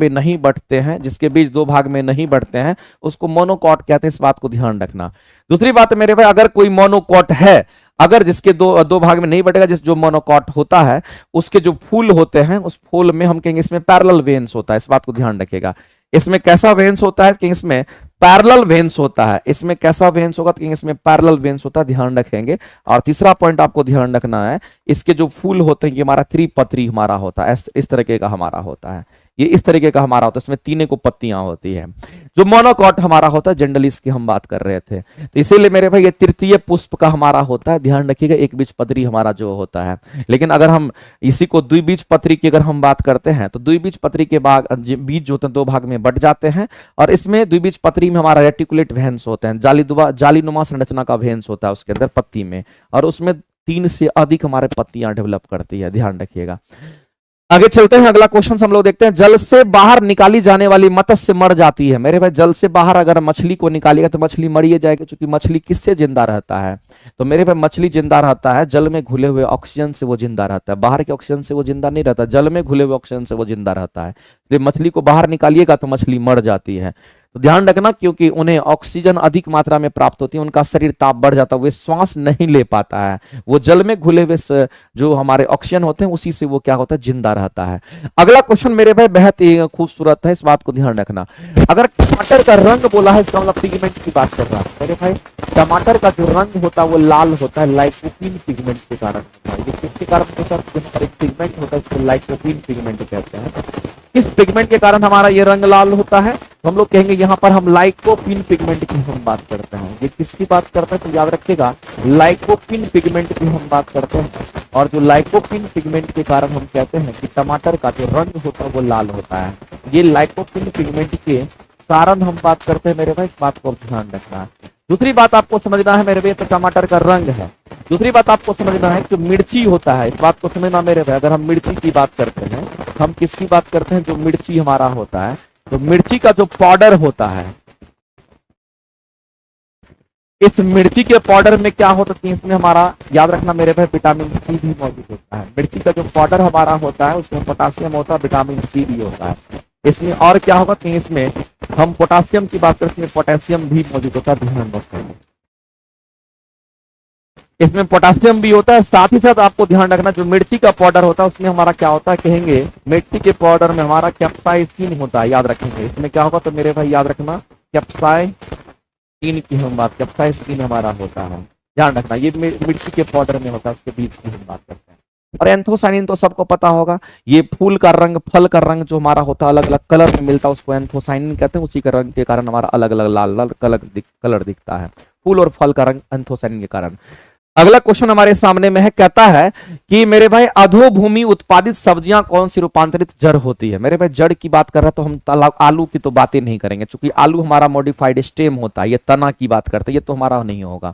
में नहीं बंटते हैं, उसको मोनोकॉट कहते हैं। इस बात को ध्यान रखना। दूसरी बात मेरे भाई, अगर कोई मोनोकॉट है, अगर जिसके दो भाग में नहीं बटेगा, जो मोनोकॉट होता है उसके जो फूल होते हैं उस फूल में हम कहेंगे इसमें पैरेलल वेन्स होता है। इस बात को ध्यान रखिएगा। इसमें कैसा वेन्स होता है कि इसमें पैरेलल वेन्स होता है। इसमें कैसा वेन्स होगा तो इसमें पैरेलल वेन्स होता है, ध्यान रखेंगे। और तीसरा पॉइंट आपको ध्यान रखना है, इसके जो फूल होते हैं ये हमारा त्रिपत्री हमारा होता है, इस तरीके का हमारा होता है। ये इस तरीके का हमारा होता है, इसमें 3 को पत्तियां होती है। जो मोनोकॉट हमारा होता है जनरली इसकी हम बात कर रहे थे, तो इसीलिए मेरे भाई ये तृतीय पुष्प का हमारा होता है। ध्यान रखिएगा, एक बीज पत्री हमारा जो होता है। लेकिन अगर हम इसी को द्विबीज पत्री की अगर हम बात करते हैं तो द्विबीज पत्री के बीज जो होते हैं 2 भाग में बट जाते हैं। और इसमें द्विबीज पत्री में हमारा रेटिकुलेट वेन्स होते हैं, जालीनुमा संरचना का वेन्स होता है उसके अंदर पत्ती में, और उसमें 3 से अधिक हमारे पत्तियां डेवलप करती है, ध्यान रखिएगा। आगे चलते हैं। अगला क्वेश्चन हम लोग देखते हैं। जल से बाहर निकाली जाने वाली मत्स्य मर जाती है। मेरे भाई जल से बाहर अगर मछली को निकालेगा तो मछली मर ही जाएगी, क्योंकि मछली किससे जिंदा रहता है, तो मेरे भाई मछली जिंदा रहता है जल में घुले हुए ऑक्सीजन से, वो जिंदा रहता है। बाहर के ऑक्सीजन से वो जिंदा नहीं रहता, जल में घुले हुए ऑक्सीजन से वो जिंदा रहता है। इसलिए मछली को बाहर निकालिएगा तो मछली मर जाती है। तो ध्यान रखना, क्योंकि उन्हें ऑक्सीजन अधिक मात्रा में प्राप्त होती है, उनका शरीर ताप बढ़ जाता है, वे श्वास नहीं ले पाता है। वो जल में घुले हुए जो हमारे ऑक्सीजन होते हैं उसी से वो क्या होता है, जिंदा रहता है। अगला क्वेश्चन मेरे भाई बेहद ही खूबसूरत है, इस बात को ध्यान रखना। अगर टमाटर का रंग बोला है, इसका मतलब पिगमेंट की बात कर रहा है मेरे भाई। टमाटर का जो रंग होता है वो लाल होता है लाइकोपीन पिगमेंट के कारण। ये किसके कारण होता है, एक पिगमेंट होता है इसको लाइकोपीन पिगमेंट कहते हैं। किस पिगमेंट के कारण हमारा ये रंग लाल होता है, तो हम लोग कहेंगे यहाँ पर हम लाइकोपीन पिगमेंट की हम बात करते हैं। ये किसकी बात करते हैं, तो याद रखिएगा लाइकोपीन पिगमेंट की हम बात करते हैं। और जो लाइकोपीन पिगमेंट के कारण हम कहते हैं कि टमाटर का जो रंग होता है वो लाल होता है। ये लाइकोपीन पिगमेंट के कारण हम बात करते हैं मेरे भाई, इस बात को ध्यान रखना है। दूसरी बात आपको समझना है मेरे भाई, तो टमाटर का रंग है। दूसरी बात आपको समझना है जो मिर्ची होता है, इस बात को समझना मेरे भाई। अगर हम मिर्ची की बात करते हैं, हम किसकी बात करते हैं, जो मिर्ची हमारा होता है, तो मिर्ची का जो पाउडर होता है, इस मिर्ची के पाउडर में क्या होता है, इसमें हमारा याद रखना मेरे भाई विटामिन सी भी मौजूद होता है। मिर्ची का जो पाउडर हमारा होता है उसमें पोटासियम होता है, विटामिन सी भी होता है। इसमें और क्या होगा कि इसमें हम पोटासियम की बात करते हैं, पोटेशियम भी मौजूद होता है, ध्यान रखेंगे। इसमें पोटासियम भी होता है। साथ ही साथ आपको ध्यान रखना जो मिर्ची का पाउडर होता है उसमें हमारा क्या होता है, कहेंगे मिर्ची के पाउडर में हमारा कैप्साइसिन होता है, याद रखेंगे। इसमें क्या होगा तो मेरे भाई याद रखना, कैप्साइसिन की हम बात, कैप्साइसिन हमारा होता है, ध्यान रखना। ये मिर्ची के पाउडर में होता है, उसके बीज की हम बात करते हैं। और एंथोसाइनिन तो सबको पता होगा, ये फूल का रंग, फल का रंग जो हमारा होता है अलग अलग कलर में मिलता है, उसको एंथोसाइनिन कहते हैं। उसी के रंग के कारण हमारा अलग अलग लाल लाल कलर दिखता है, फूल और फल का रंग एंथोसाइनिन के कारण। अगला क्वेश्चन हमारे सामने में है, कहता है कि मेरे भाई अधोभूमि उत्पादित सब्जियां कौन सी रूपांतरित जड़ होती है। मेरे भाई जड़ की बात कर रहा है तो हम आलू की तो बातें नहीं करेंगे, क्योंकि आलू हमारा मॉडिफाइड स्टेम होता है, ये तना की बात करते हैं, ये तो हमारा नहीं होगा।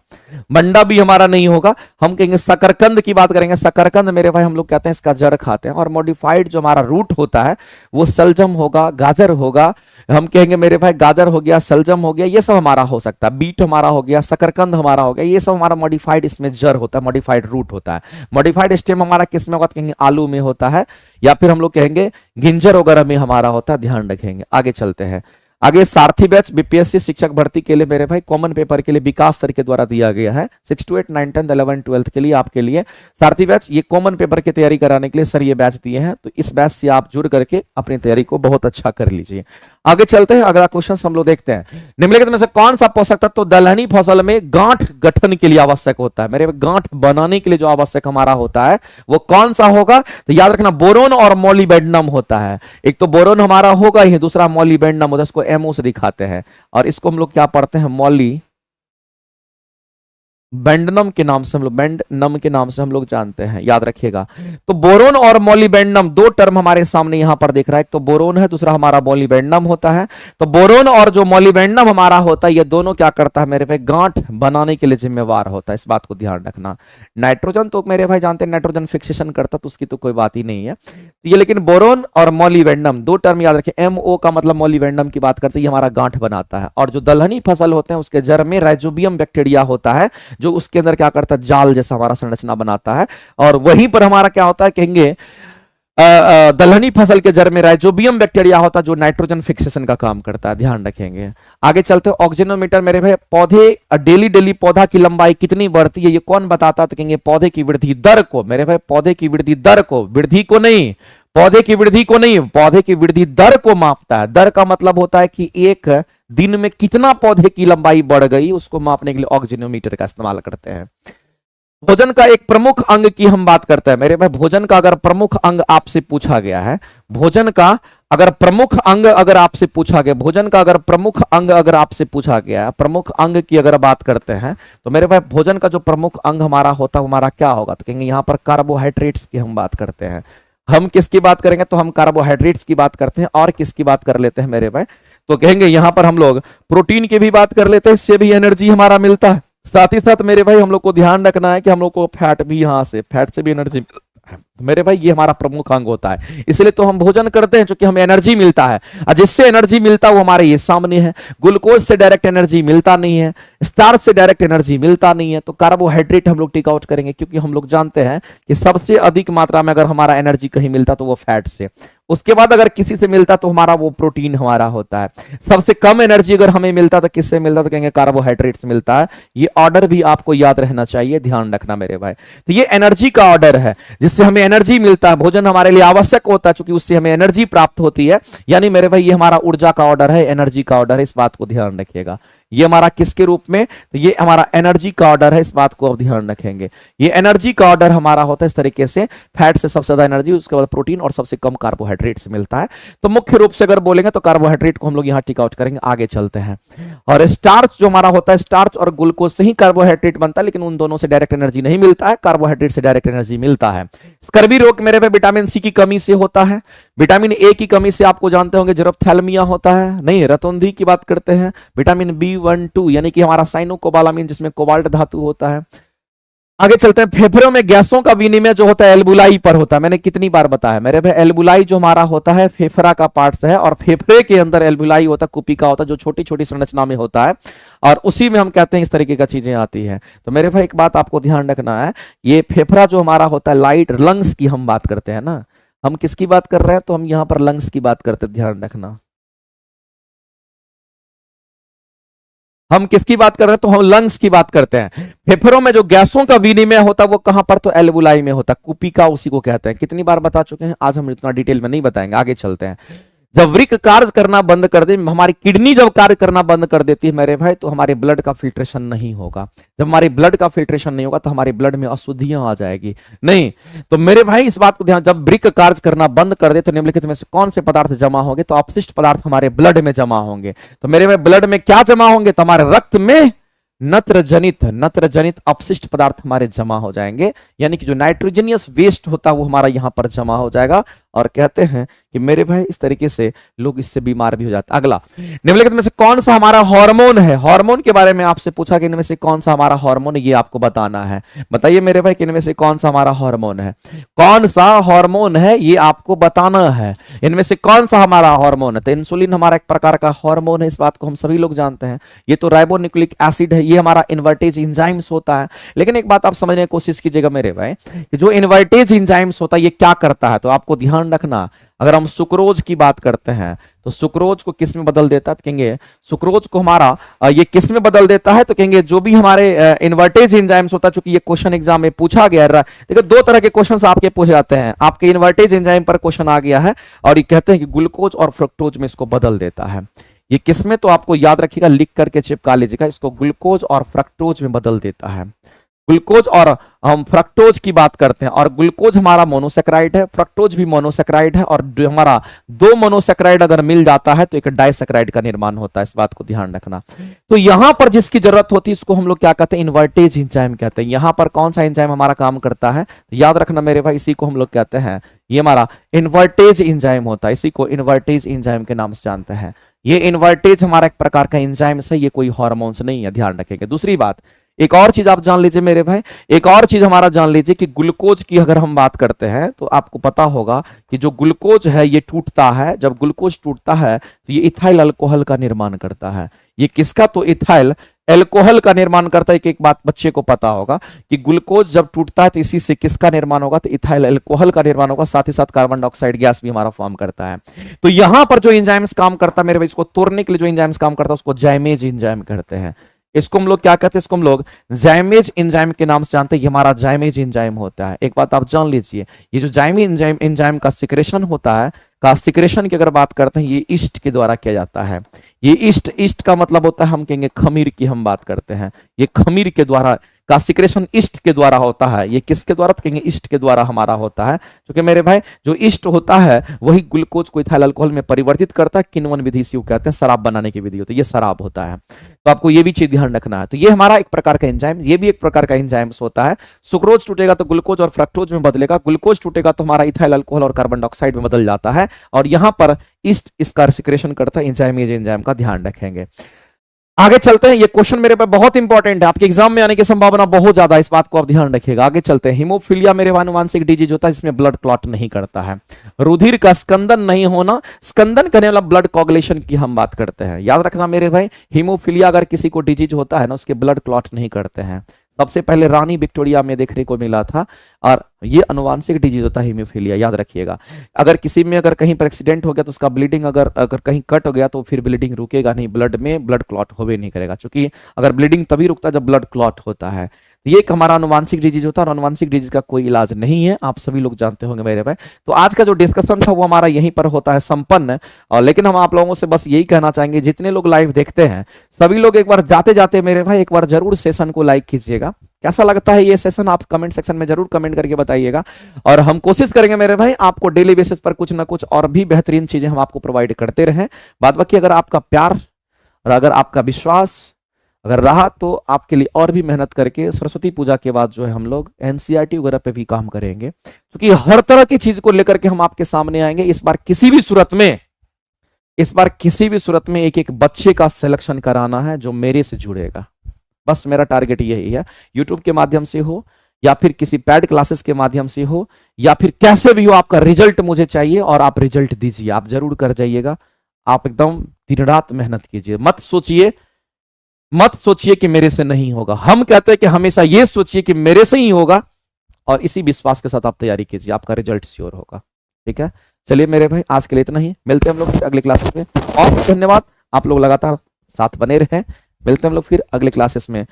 मंडा भी हमारा नहीं होगा। हम कहेंगे शकरकंद की बात करेंगे। शकरकंद मेरे भाई हम लोग कहते हैं इसका जड़ खाते हैं। और मॉडिफाइड जो हमारा रूट होता है वो सलजम होगा, गाजर होगा। हम कहेंगे मेरे भाई गाजर हो गया, सलजम हो गया, ये सब हमारा हो सकता है। बीट हमारा हो गया, शकरकंद हमारा हो गया, ये सब हमारा मॉडिफाइड इसमें जड़ होता है, मॉडिफाइड रूट होता है। मॉडिफाइड स्टेम हमारा किस में होगा तो कहेंगे आलू में होता है, या फिर हम लोग कहेंगे गिंजर वगैरह में हमारा होता है, ध्यान रखेंगे। आगे चलते हैं। आगे सारथी बैच बीपीएससी शिक्षक भर्ती के लिए मेरे भाई कॉमन पेपर के लिए विकास सर के द्वारा दिया गया है। 6 to 8 9 10 11 12 के लिए आपके लिए सारथी बैच, ये कॉमन पेपर की तैयारी कराने के लिए सर ये बैच दिए हैं। तो इस बैच से आप जुड़ करके अपनी तैयारी को बहुत अच्छा कर लीजिए। आगे चलते हैं, अगला क्वेश्चन हम लोग देखते हैं। निम्नलिखित में से कौन सा पोषक तत्व तो दलहनी फसल में गांठ गठन के लिए आवश्यक होता है। मेरे गांठ बनाने के लिए जो आवश्यक हमारा होता है वो कौन सा होगा तो याद रखना बोरोन और मॉलिबेडनम होता है। एक तो बोरोन हमारा होगा ही, दूसरा मॉलिबेडनम होता है, इसको एमओ से दिखाते हैं। और इसको हम लोग क्या पढ़ते हैं, मॉली बेंडनम के नाम से हम लोग, बेंडनम के नाम से हम लोग जानते हैं, याद रखिएगा। तो बोरोन और मॉलिबेंडनम दो टर्म हमारे सामने यहां पर दिख रहा है, एक तो बोरोन है, दूसरा हमारा मॉलिबेंडनम होता है। तो बोरोन और जो मॉलिबेंडनम हमारा होता है ये दोनों क्या करता है मेरे भाई, गांठ बनाने के लिए जिम्मेवार होता है, इस बात को ध्यान रखना। नाइट्रोजन तो मेरे भाई जानते हैं नाइट्रोजन फिक्सेशन करता, तो उसकी तो कोई बात ही नहीं है। तो ये लेकिन बोरोन और मॉलिबेंडनम दो टर्म याद रखें, एमओ का मतलब मॉलिबेंडनम की बात करते हैं, ये हमारा गांठ बनाता है। और जो दलहनी फसल होते हैं उसके जड़ में राइजोबियम बैक्टीरिया होता है, जो उसके अंदर क्या करता है, जाल जैसा हमारा संरचना बनाता है। और वहीं पर हमारा क्या होता है, कहेंगे दलहनी फसल के जड़ में राइजोबियम बैक्टीरिया होता है जो नाइट्रोजन फिक्सेशन का काम करता है, ध्यान रखेंगे। आगे चलते हैं, ऑक्सीजनोमीटर मेरे भाई पौधे डेली डेली पौधा की लंबाई कितनी बढ़ती है ये कौन बताता है तो कहेंगे पौधे की वृद्धि दर को। मेरे भाई पौधे की वृद्धि दर को, वृद्धि को नहीं, पौधे की वृद्धि को नहीं, पौधे की वृद्धि दर को मापता है। दर का मतलब होता है कि एक दिन में कितना पौधे की लंबाई बढ़ गई, उसको मापने के लिए ऑक्सीजनोमीटर का इस्तेमाल करते हैं। भोजन का एक प्रमुख अंग की हम बात करते हैं मेरे भाई, भोजन का अगर प्रमुख अंग आपसे पूछा गया है, भोजन का अगर प्रमुख अंग अगर आपसे पूछा गया, भोजन का अगर प्रमुख अंग अगर आपसे पूछा गया, प्रमुख अंग की अगर बात करते हैं तो मेरे भाई भोजन का जो प्रमुख अंग हमारा होता है हमारा क्या होगा तो कहेंगे यहां पर कार्बोहाइड्रेट्स की हम बात करते हैं। हम किसकी बात करेंगे तो हम कार्बोहाइड्रेट्स की बात करते हैं। और किसकी बात कर लेते हैं मेरे भाई तो कहेंगे यहां पर हम लोग प्रोटीन की भी बात कर लेते हैं, इससे भी एनर्जी हमारा मिलता है। साथ ही साथ मेरे भाई हम लोग को ध्यान रखना है कि हम लोग को फैट भी, यहां से फैट से भी एनर्जी, मेरे भाई ये हमारा प्रमुख अंग होता है, इसलिए तो हम भोजन करते हैं क्योंकि हमें एनर्जी मिलता है। और जिससे एनर्जी मिलता है वो हमारे ये सामने है। ग्लूकोज से डायरेक्ट एनर्जी मिलता नहीं है, स्टार्च से डायरेक्ट एनर्जी मिलता नहीं है, तो कार्बोहाइड्रेट हम लोग टेक आउट करेंगे, क्योंकि हम लोग जानते हैं कि सबसे अधिक मात्रा में अगर हमारा एनर्जी कहीं मिलता तो वो फैट से, उसके बाद अगर किसी से मिलता तो हमारा वो प्रोटीन हमारा होता है। सबसे कम एनर्जी अगर हमें मिलता तो किससे मिलता तो कहेंगे कार्बोहाइड्रेट से मिलता है। ये ऑर्डर भी आपको याद रहना चाहिए, ध्यान रखना मेरे भाई। तो ये एनर्जी का ऑर्डर है, जिससे हमें एनर्जी मिलता है, भोजन हमारे लिए आवश्यक होता है क्योंकि उससे हमें एनर्जी प्राप्त होती है। यानी मेरे भाई ये हमारा ऊर्जा का ऑर्डर है, एनर्जी का ऑर्डर है, इस बात को ध्यान रखिएगा। ये हमारा किसके रूप में तो ये हमारा एनर्जी का ऑर्डर है, इस बात को अब ध्यान रखेंगे। ये एनर्जी का ऑर्डर हमारा होता है इस तरीके से, फैट से सबसे ज्यादा एनर्जी, उसके बाद प्रोटीन और सबसे कम कार्बोहाइड्रेट से मिलता है। तो मुख्य रूप से अगर बोलेंगे तो कार्बोहाइड्रेट को हम लोग यहां टिक आउट करेंगे। आगे चलते हैं, और स्टार्च जो हमारा होता है, स्टार्च और ग्लूकोज से ही कार्बोहाइड्रेट बनता है, लेकिन उन दोनों से डायरेक्ट एनर्जी नहीं मिलता है, कार्बोहाइड्रेट से डायरेक्ट एनर्जी मिलता है। स्कर्वी रोग मेरे पे विटामिन सी की कमी से होता है, विटामिन ए की कमी से आपको जानते होंगे जरप्थैल्मिया होता है, नहीं रतौंधी की बात करते हैं, विटामिन B12 यानी कि हमारा साइनोकोबालामिन जिसमें कोबाल्ट धातु होता है। आगे चलते हैं, फेफड़ों में गैसों का विनिमय जो होता है एल्बुलाई पर होता है। मैंने कितनी बार बताया मेरे भाई, एल्बुलाई जो हमारा होता है फेफड़ा का पार्ट है, और फेफड़े के अंदर एल्बुलाई होता है, कुपिका होता है, जो छोटी छोटी संरचना में होता है, और उसी में हम कहते हैं इस तरीके का चीजें आती है। तो मेरे भाई एक बात आपको ध्यान रखना है, ये फेफड़ा जो हमारा होता है, लाइट लंग्स की हम बात करते हैं ना, हम किसकी बात कर रहे हैं तो हम यहां पर लंग्स की बात करते हैं, ध्यान रखना। हम किसकी बात कर रहे हैं? तो हम लंग्स की बात करते हैं। फेफड़ों में जो गैसों का विनिमय होता है वो कहां पर? तो एल्वुलाई में होता है। कुपिका उसी को कहते हैं। कितनी बार बता चुके हैं, आज हम इतना डिटेल में नहीं बताएंगे, आगे चलते हैं। जब वृक्क कार्य करना बंद कर दे, हमारी किडनी जब कार्य करना बंद कर देती है मेरे भाई, तो हमारे ब्लड का फिल्ट्रेशन नहीं होगा। जब हमारे ब्लड का फिल्ट्रेशन नहीं होगा तो हमारे ब्लड में अशुद्धियां आ जाएगी। नहीं तो मेरे भाई इस बात को ध्यान, जब वृक्क कार्य करना बंद कर दे तो निम्नलिखित में से कौन से पदार्थ जमा होंगे? तो अपशिष्ट पदार्थ हमारे ब्लड में जमा होंगे। तो मेरे भाई ब्लड में क्या जमा होंगे? तो हमारे रक्त में नत्रजनित अपशिष्ट पदार्थ हमारे जमा हो जाएंगे, यानी कि जो नाइट्रोजनियस वेस्ट होता है वो हमारा यहां पर जमा हो जाएगा। और कहते हैं कि मेरे भाई इस तरीके से लोग इससे बीमार भी हो जाते हैं। अगला, निम्नलिखित में से कौन सा हमारा हार्मोन है? हार्मोन के बारे में आपसे पूछा कि इनमें से कौन सा हमारा हार्मोन है, ये आपको बताना है। बताइए मेरे भाई कि इनमें से कौन सा हमारा हार्मोन है? कौन सा हार्मोन है ये आपको बताना है। इनमें से कौन सा हमारा हार्मोन है? तो इंसुलिन हमारा एक प्रकार का हार्मोन है, इस बात को हम सभी लोग जानते हैं। ये तो राइबोन्यूक्लिक एसिड है, ये हमारा इन्वर्टेज एंजाइम्स होता है। लेकिन एक बात आप समझने की कोशिश कीजिएगा मेरे भाई, कि जो इन्वर्टेज एंजाइम्स होता है ये क्या करता है? तो आपको ध्यान रखना, अगर हम सुक्रोज की बात करते हैं तो सुक्रोज को किस में बदल देता है? तो कहेंगे सुक्रोज को हमारा ये किस में बदल देता है? तो कहेंगे जो भी हमारे इन्वर्टेज एंजाइम्स होता है, चूंकि ये क्वेश्चन एग्जाम में पूछा गया है। देखिए दो तरह के क्वेश्चन आपके पूछे जाते हैं। आपके इन्वर्टेज एंजाइम पर क्वेश्चन आ गया है और ये कहते हैं कि ग्लूकोज और फ्रक्टोज में इसको बदल देता है। ये किस में? तो आपको याद रखिएगा, लिख करके चिपका लीजिएगा, इसको ग्लूकोज और फ्रक्टोज में बदल देता है। ग्लूकोज और हम फ्रक्टोज की बात करते हैं, और ग्लूकोज हमारा मोनोसेक्राइड है, फ्रक्टोज भी मोनोसेक्राइड है, और हमारा दो मोनोसेक्राइड अगर मिल जाता है तो एक डाइसेक्राइड का निर्माण होता है। इस बात को ध्यान रखना। तो यहां पर जिसकी जरूरत होती है इसको हम लोग क्या कहते हैं? इन्वर्टेज एंजाइम कहते हैं। यहां पर कौन सा एंजाइम हमारा काम करता है? तो याद रखना मेरे भाई, इसी को हम लोग कहते हैं, ये हमारा इन्वर्टेज एंजाइम होता है। इसी को इन्वर्टेज एंजाइम के नाम से जानते हैं। ये इन्वर्टेज हमारा एक प्रकार का एंजाइम है, ये कोई हार्मोन्स नहीं है, ध्यान रखेंगे। दूसरी बात, एक और चीज आप जान लीजिए मेरे भाई, एक और चीज हमारा जान लीजिए कि ग्लूकोज की अगर हम बात करते हैं तो आपको पता होगा कि जो ग्लूकोज है ये टूटता है। जब ग्लूकोज टूटता है तो ये इथाइल अल्कोहल का निर्माण करता है। ये किसका? तो इथाइल एल्कोहल का निर्माण करता है। एक बात बच्चे को पता होगा कि ग्लूकोज जब टूटता है तो इसी से किसका निर्माण होगा? तो इथाइल एल्कोहल का निर्माण होगा। साथ ही साथ कार्बन डाइऑक्साइड गैस भी हमारा फॉर्म करता है। तो यहां पर जो एंजाइम्स काम करता है मेरे भाई, इसको तोड़ने के लिए जो एंजाइम्स काम करता है उसको जाइमेज एंजाइम कहते हैं। इसको हम लोग क्या कहते हैं? इसको हम लोग जाइमेज एंजाइम के नाम से जानते हैं। ये हमारा जाइमेज एंजाइम होता है। एक बात आप जान लीजिए, ये जो जाइमेज एंजाइम का सिक्रेशन होता है, का सिक्रेशन की अगर बात करते हैं, ये ईस्ट के द्वारा किया जाता है। ये ईस्ट का मतलब होता है, हम कहेंगे खमीर की हम बात करते हैं। ये खमीर के द्वारा का सिक्रेशन ईस्ट के द्वारा होता है। ये किसके द्वारा? तो कहेंगे ईस्ट के द्वारा हमारा होता है। क्योंकि मेरे भाई जो ईस्ट होता है वही ग्लूकोज को इथाइल अल्कोहल में परिवर्तित करता है। किण्वन विधि इसी को कहते हैं, शराब बनाने की विधि होती है। ये शराब होता है, तो आपको ये भी चीज ध्यान रखना है। तो ये हमारा एक प्रकार का एंजाइम, ये भी एक प्रकार का एंजाइम्स होता है। सुक्रोज टूटेगा तो ग्लूकोज और फ्रक्टोज में बदलेगा, ग्लूकोज टूटेगा तो हमारा इथाइल अल्कोहल और कार्बन डाइऑक्साइड में बदल जाता है। और यहां पर ईस्ट इसका सिक्रेशन करता है। एंजाइम का ध्यान रखेंगे। आगे चलते हैं। ये क्वेश्चन मेरे पे बहुत इंपॉर्टेंट है, आपके एग्जाम में आने की संभावना बहुत ज्यादा है, इस बात को आप ध्यान रखिएगा। आगे चलते हैं। हीमोफीलिया मेरे आनुवांशिक डिजीज होता है जिसमें ब्लड क्लॉट नहीं करता है। रुधिर का स्कंदन नहीं होना, स्कंदन करने वाला ब्लड कोगुलेशन की हम बात करते हैं। याद रखना मेरे भाई, हीमोफीलिया अगर किसी को डिजीज होता है ना, उसके ब्लड क्लॉट नहीं करते हैं। सबसे पहले रानी विक्टोरिया में देखने को मिला था, और ये अनुवांशिक डिजीज होता है हीमोफीलिया, याद रखिएगा। अगर किसी में अगर कहीं पर एक्सीडेंट हो गया तो उसका ब्लीडिंग अगर कहीं कट हो गया तो फिर ब्लीडिंग रुकेगा नहीं, ब्लड में ब्लड क्लॉट होवे नहीं करेगा। क्योंकि अगर ब्लीडिंग तभी रुकता है जब ब्लड क्लॉट होता है। ये एक हमारा अनुवांशिक डिजीज होता है, और अनुवांशिक डिजीज का कोई इलाज नहीं है, आप सभी लोग जानते होंगे मेरे भाई। तो आज का जो डिस्कशन था वो हमारा यहीं पर होता है संपन्न। और लेकिन हम आप लोगों से बस यही कहना चाहेंगे, जितने लोग लाइव देखते हैं सभी लोग एक बार जाते जाते मेरे भाई एक बार जरूर सेशन को लाइक कीजिएगा। कैसा लगता है ये सेशन, आप कमेंट सेक्शन में जरूर कमेंट करके बताइएगा। और हम कोशिश करेंगे मेरे भाई आपको डेली बेसिस पर कुछ ना कुछ और भी बेहतरीन चीजें हम आपको प्रोवाइड करते रहें। बाद बाकी अगर आपका प्यार और अगर आपका विश्वास अगर रहा तो आपके लिए और भी मेहनत करके सरस्वती पूजा के बाद जो है हम लोग एनसीईआरटी वगैरह पे भी काम करेंगे, क्योंकि हर तरह की चीज को लेकर के हम आपके सामने आएंगे। इस बार किसी भी सूरत में एक एक बच्चे का सिलेक्शन कराना है जो मेरे से जुड़ेगा। बस मेरा टारगेट यही है, यूट्यूब के माध्यम से हो या फिर किसी पैड क्लासेस के माध्यम से हो या फिर कैसे भी हो, आपका रिजल्ट मुझे चाहिए और आप रिजल्ट दीजिए। आप जरूर कर जाइएगा, आप एकदम दिन रात मेहनत कीजिए। मत सोचिए कि मेरे से नहीं होगा। हम कहते हैं कि हमेशा ये सोचिए कि मेरे से ही होगा, और इसी विश्वास के साथ आप तैयारी कीजिए, आपका रिजल्ट श्योर होगा। ठीक है, चलिए मेरे भाई आज के लिए इतना ही, मिलते हैं हम लोग अगले क्लास में। और धन्यवाद, आप लोग लगातार साथ बने रहें। मिलते हैं हम लोग फिर अगले क्लासेस में।